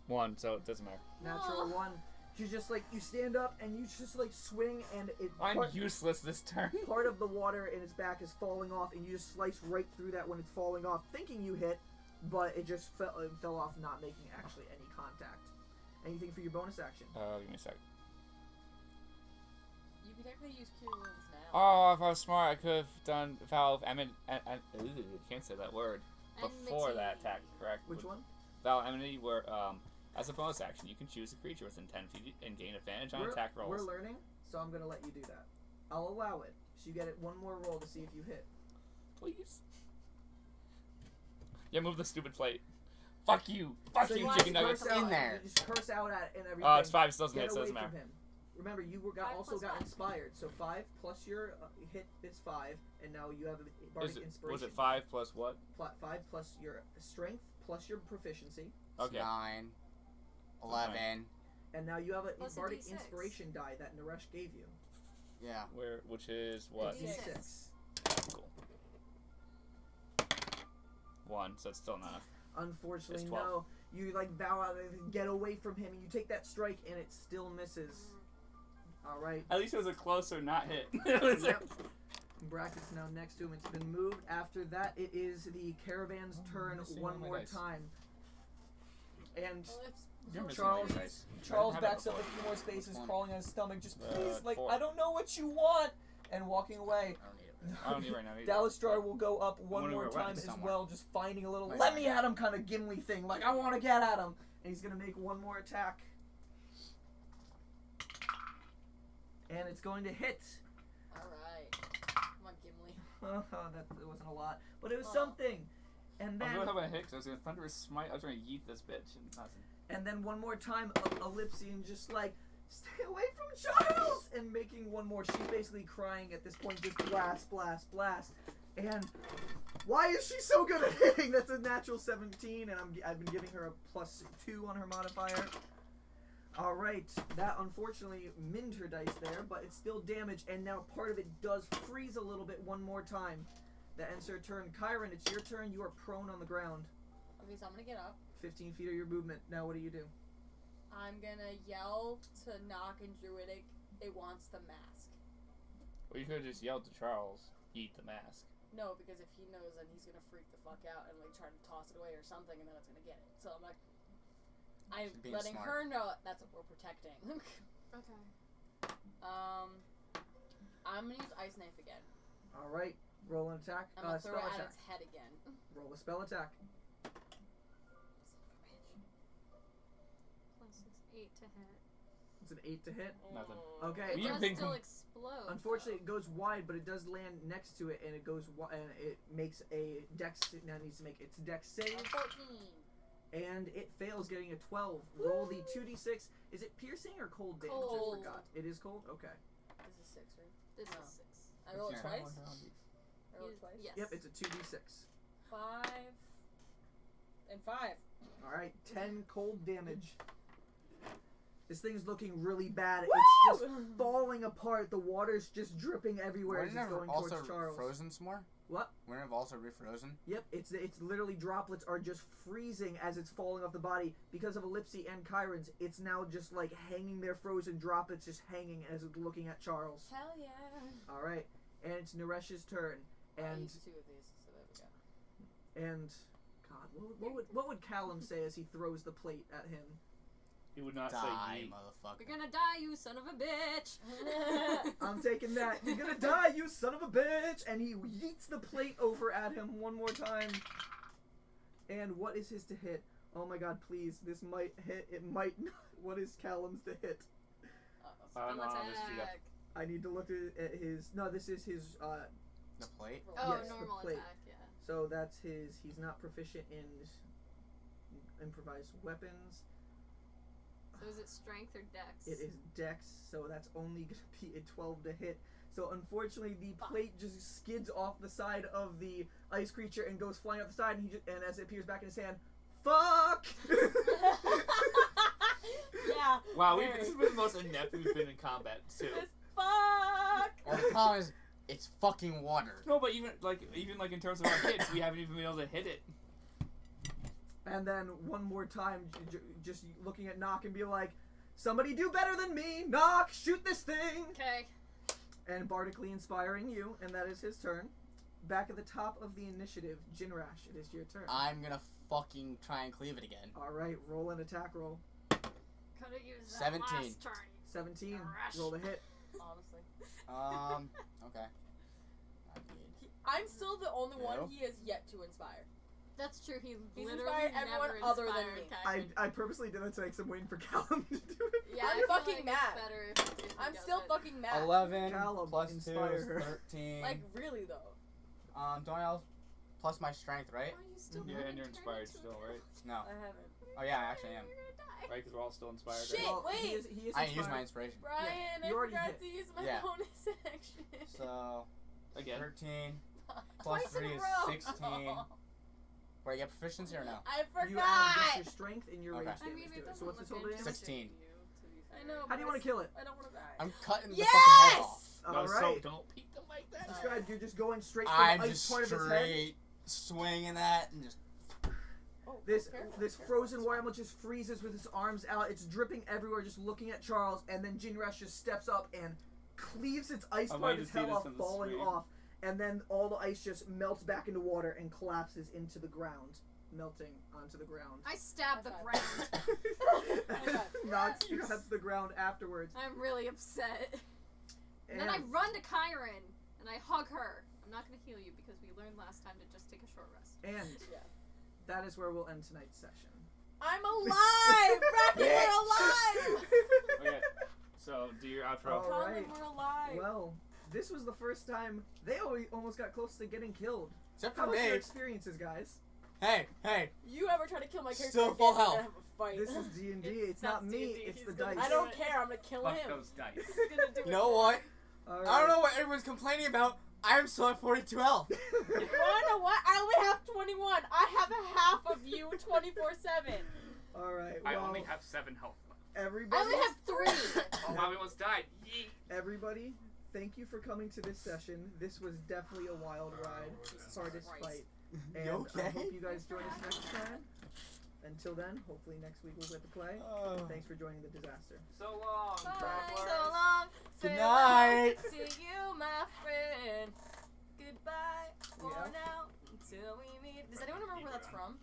1, so it doesn't matter. Natural 1. You just you stand up and you just swing and it I'm useless this turn. part of the water in its back is falling off and you just slice right through that when it's falling off, thinking you hit, but it just fell off, not making actually any contact. Anything for your bonus action? Give me a sec. You can technically use Cure Wounds now. Oh, if I was smart, I could have done Valve can't say that word. Before that attack, correct? Which one? Valve Enmity, where as a bonus action, you can choose a creature within 10 feet and gain advantage on attack rolls. We're learning, so I'm going to let you do that. I'll allow it. So you get it one more roll to see if you hit. Please. Yeah, move the stupid plate. Fuck you. Fuck So you, you chicken just nuggets. curse out- In there. You just curse out at it and everything. Oh, it's 5, still doesn't Get hit, so it away doesn't from matter. him. Remember, you 5 also plus got 5. inspired. So 5 plus your hit is 5, and now you have a bardic inspiration. Was it 5 plus what? 5 plus your strength plus your proficiency, Okay. 9, 11. and now you have a Plus a bardic D6. inspiration die that Naresh gave you. Yeah. Which is what? D6. D6. Cool. 1, so it's still not enough. Unfortunately, It's 12. no. You bow out and get away from him, and you take that strike, and it still misses. All right. At least it was a closer not hit. It was Yep. Bracket's now next to him. It's been moved. After that, it is the Caravan's turn missing one all my more dice. time. And You're missing Charles- all your dice. Charles I didn't have backs that up a before. few more spaces, One. crawling on his stomach. Just Uh, please, 4. I don't know what you want, and walking away. I don't need it. I don't need it right now either. Dalastrar will go up one wonder more where it time went as somewhere. well, just finding a little Right "let there. me at him" kind of Gimli thing. I want to get at him, and he's gonna make one more attack, and it's going to hit. Alright. Come on, Gimli. That wasn't a lot, but it was Oh. something. And I was then, really hoping I hit because I was going to Thunderous Smite. I was going to yeet this bitch and nothing. and then one more time, Ellipsian just stay away from Charles, and making one more. She's basically crying at this point, just blast, blast, blast. And why is she so good at hitting? That's a natural 17, and I've been giving her a +2 on her modifier. All right, that unfortunately minned her dice there, but it's still damage, and now part of it does freeze a little bit one more time. That ends her turn. Kyron, it's your turn. You are prone on the ground. Okay, so I'm gonna get up. 15 feet of your movement. Now what do you do? I'm gonna yell to Knock and Druidic, it wants the mask. Well, you could have just yelled to Charles, eat the mask. No, because if he knows, then he's gonna freak the fuck out and try to toss it away or something, and then it's gonna get it. So I'm I'm She's being letting smart. her know that's what we're protecting. Okay. I'm gonna use Ice Knife again. All right, roll an attack. I'm gonna throw Spell it at attack. its head again. Roll a spell attack. +6, 8 to hit. It's an 8 to hit. Nothing. Okay. It You does think- still explode. Unfortunately, it goes wide, but it does land next to it, and it goes and it makes a dex. Now it needs to make its dex save, 14. and it fails, getting a 12. Roll the 2d6. Is it piercing or cold damage? Cold. I forgot. It is cold. Okay. This is right? This No. is 6. I rolled Yeah. twice. I rolled You- twice. Yes. Yep, it's a 2d6. 5 and 5. Alright, 10 cold damage. This thing's looking really bad. Woo! It's just falling apart. The water's just dripping everywhere as Wouldn't it's it going have also towards Charles. frozen some more? What? Wouldn't it have also refrozen? Yep, it's literally droplets are just freezing as it's falling off the body. Because of Ellipsi and Chiron's, it's now just like hanging there, frozen droplets just hanging as it's looking at Charles. Hell yeah. Alright, and it's Naresh's turn. I And used 2 of these, so there we go. and God, what would Callum say as he throws the plate at him? He would not Die, say yeet. motherfucker. You're gonna die, you son of a bitch! I'm taking that. You're gonna die, you son of a bitch! And he yeets the plate over at him one more time. And what is his to hit? Oh my God, please. This might hit. It might not. What is Callum's to hit? Normal I'll just beat up. attack. I need to look at his... No, this is his... The plate? Oh, Yes, the normal plate. attack, yeah. So that's his... He's not proficient in improvised weapons. So is it strength or dex? It is dex, so that's only going to be a 12 to hit. So unfortunately, the plate just skids off the side of the ice creature and goes flying off the side, and and as it appears back in his hand, fuck! Yeah. Wow, very. this has been the most inept we've been in combat too. This fuck. Well, the problem is, it's fucking water. No, but even like in terms of our hits, we haven't even been able to hit it. And then one more time, just looking at Nock and be like, somebody do better than me! Nock, shoot this thing! Okay. And bardically inspiring you, and that is his turn. Back at the top of the initiative, Jinrash, it is your turn. I'm gonna fucking try and cleave it again. Alright, roll an attack roll. Could've used that 17. last turn. 17, Rush. roll the hit. Honestly. Okay. Not good. I'm still the only one No. he has yet to inspire. That's true, he He's literally inspired everyone never other than inspired me. Kyron. I purposely did that so I'm waiting for Callum to do it. Yeah, I'm I feel fucking like mad. It's better if he I'm does still it. fucking mad. 11 Callum, plus 2 inspire is her. 13. Like, really, though. Don't I plus my strength, right? Oh, you still Yeah, haven't and you're turned inspired into a still, right? No. I haven't. Oh yeah, I actually am. You're gonna die. Right, because we're all still inspired. Shit. Right? Well, he wait. is I didn't use inspired. my inspiration. Brian, you I already forgot hit. to use my Yeah. bonus action. So, Again. 13 plus Twice in 3 a is row. 16. Wait, you get proficiency or no? I You add just forgot. your strength and your Okay. rage I mean, damage it to it. doesn't So what's the look total damage? interesting 16. to you, to be I fair. know. How do you want to kill it? I don't want to die. I'm cutting the Yes! fucking head off. No, so Alright. don't peek them like that. Describe, you're just going straight for I'm the just ice part of his head. straight swinging that and just. Oh, This careful, this careful. frozen Wyoming just freezes with his arms out. It's dripping everywhere, just looking at Charles. And then Jinrash just steps up and cleaves its ice I'm part of waiting his to see head this off, on the falling screen. off. And then all the ice just melts back into water and collapses into the ground, melting onto the ground. I stabbed the High ground. Knocks grabs the ground afterwards. I'm really upset. And then And I run to Kyron and I hug her. I'm not gonna heal you because we learned last time to just take a short rest. Yeah. that is where we'll end tonight's session. I'm alive! Rappy, we're alive! Okay. So do your outro. Oh. Alright. Colin, we're alive. Well, this was the first time they almost got close to getting killed. Except How for was your me. experiences, guys? Hey. You ever try to kill my character Still again, full we're gonna health. have a fight. This is D&D. It's That's not me. D&D. It's He's the gonna dice. I don't care. I'm gonna kill Fuck him. those dice. He's gonna do You know what? All I don't right. know what everyone's complaining about. I'm still at 42 health. You wanna know what? I only have 21. I have a half of you 24/7. All right. I Well, only have 7 health left. I everybody. only have 3. Oh, Mommy almost died. Yeet. Everybody, thank you for coming to this session. This was definitely a wild ride. Hardest Christ. fight. And You I okay? hope you guys join us next time. Until then, hopefully next week we'll get to play. Thanks for joining the disaster. So long. Bye. travelers. So long. Good Farewell night. to you, my friend. Goodbye for Yeah. now until we meet. Does anyone remember where that's from?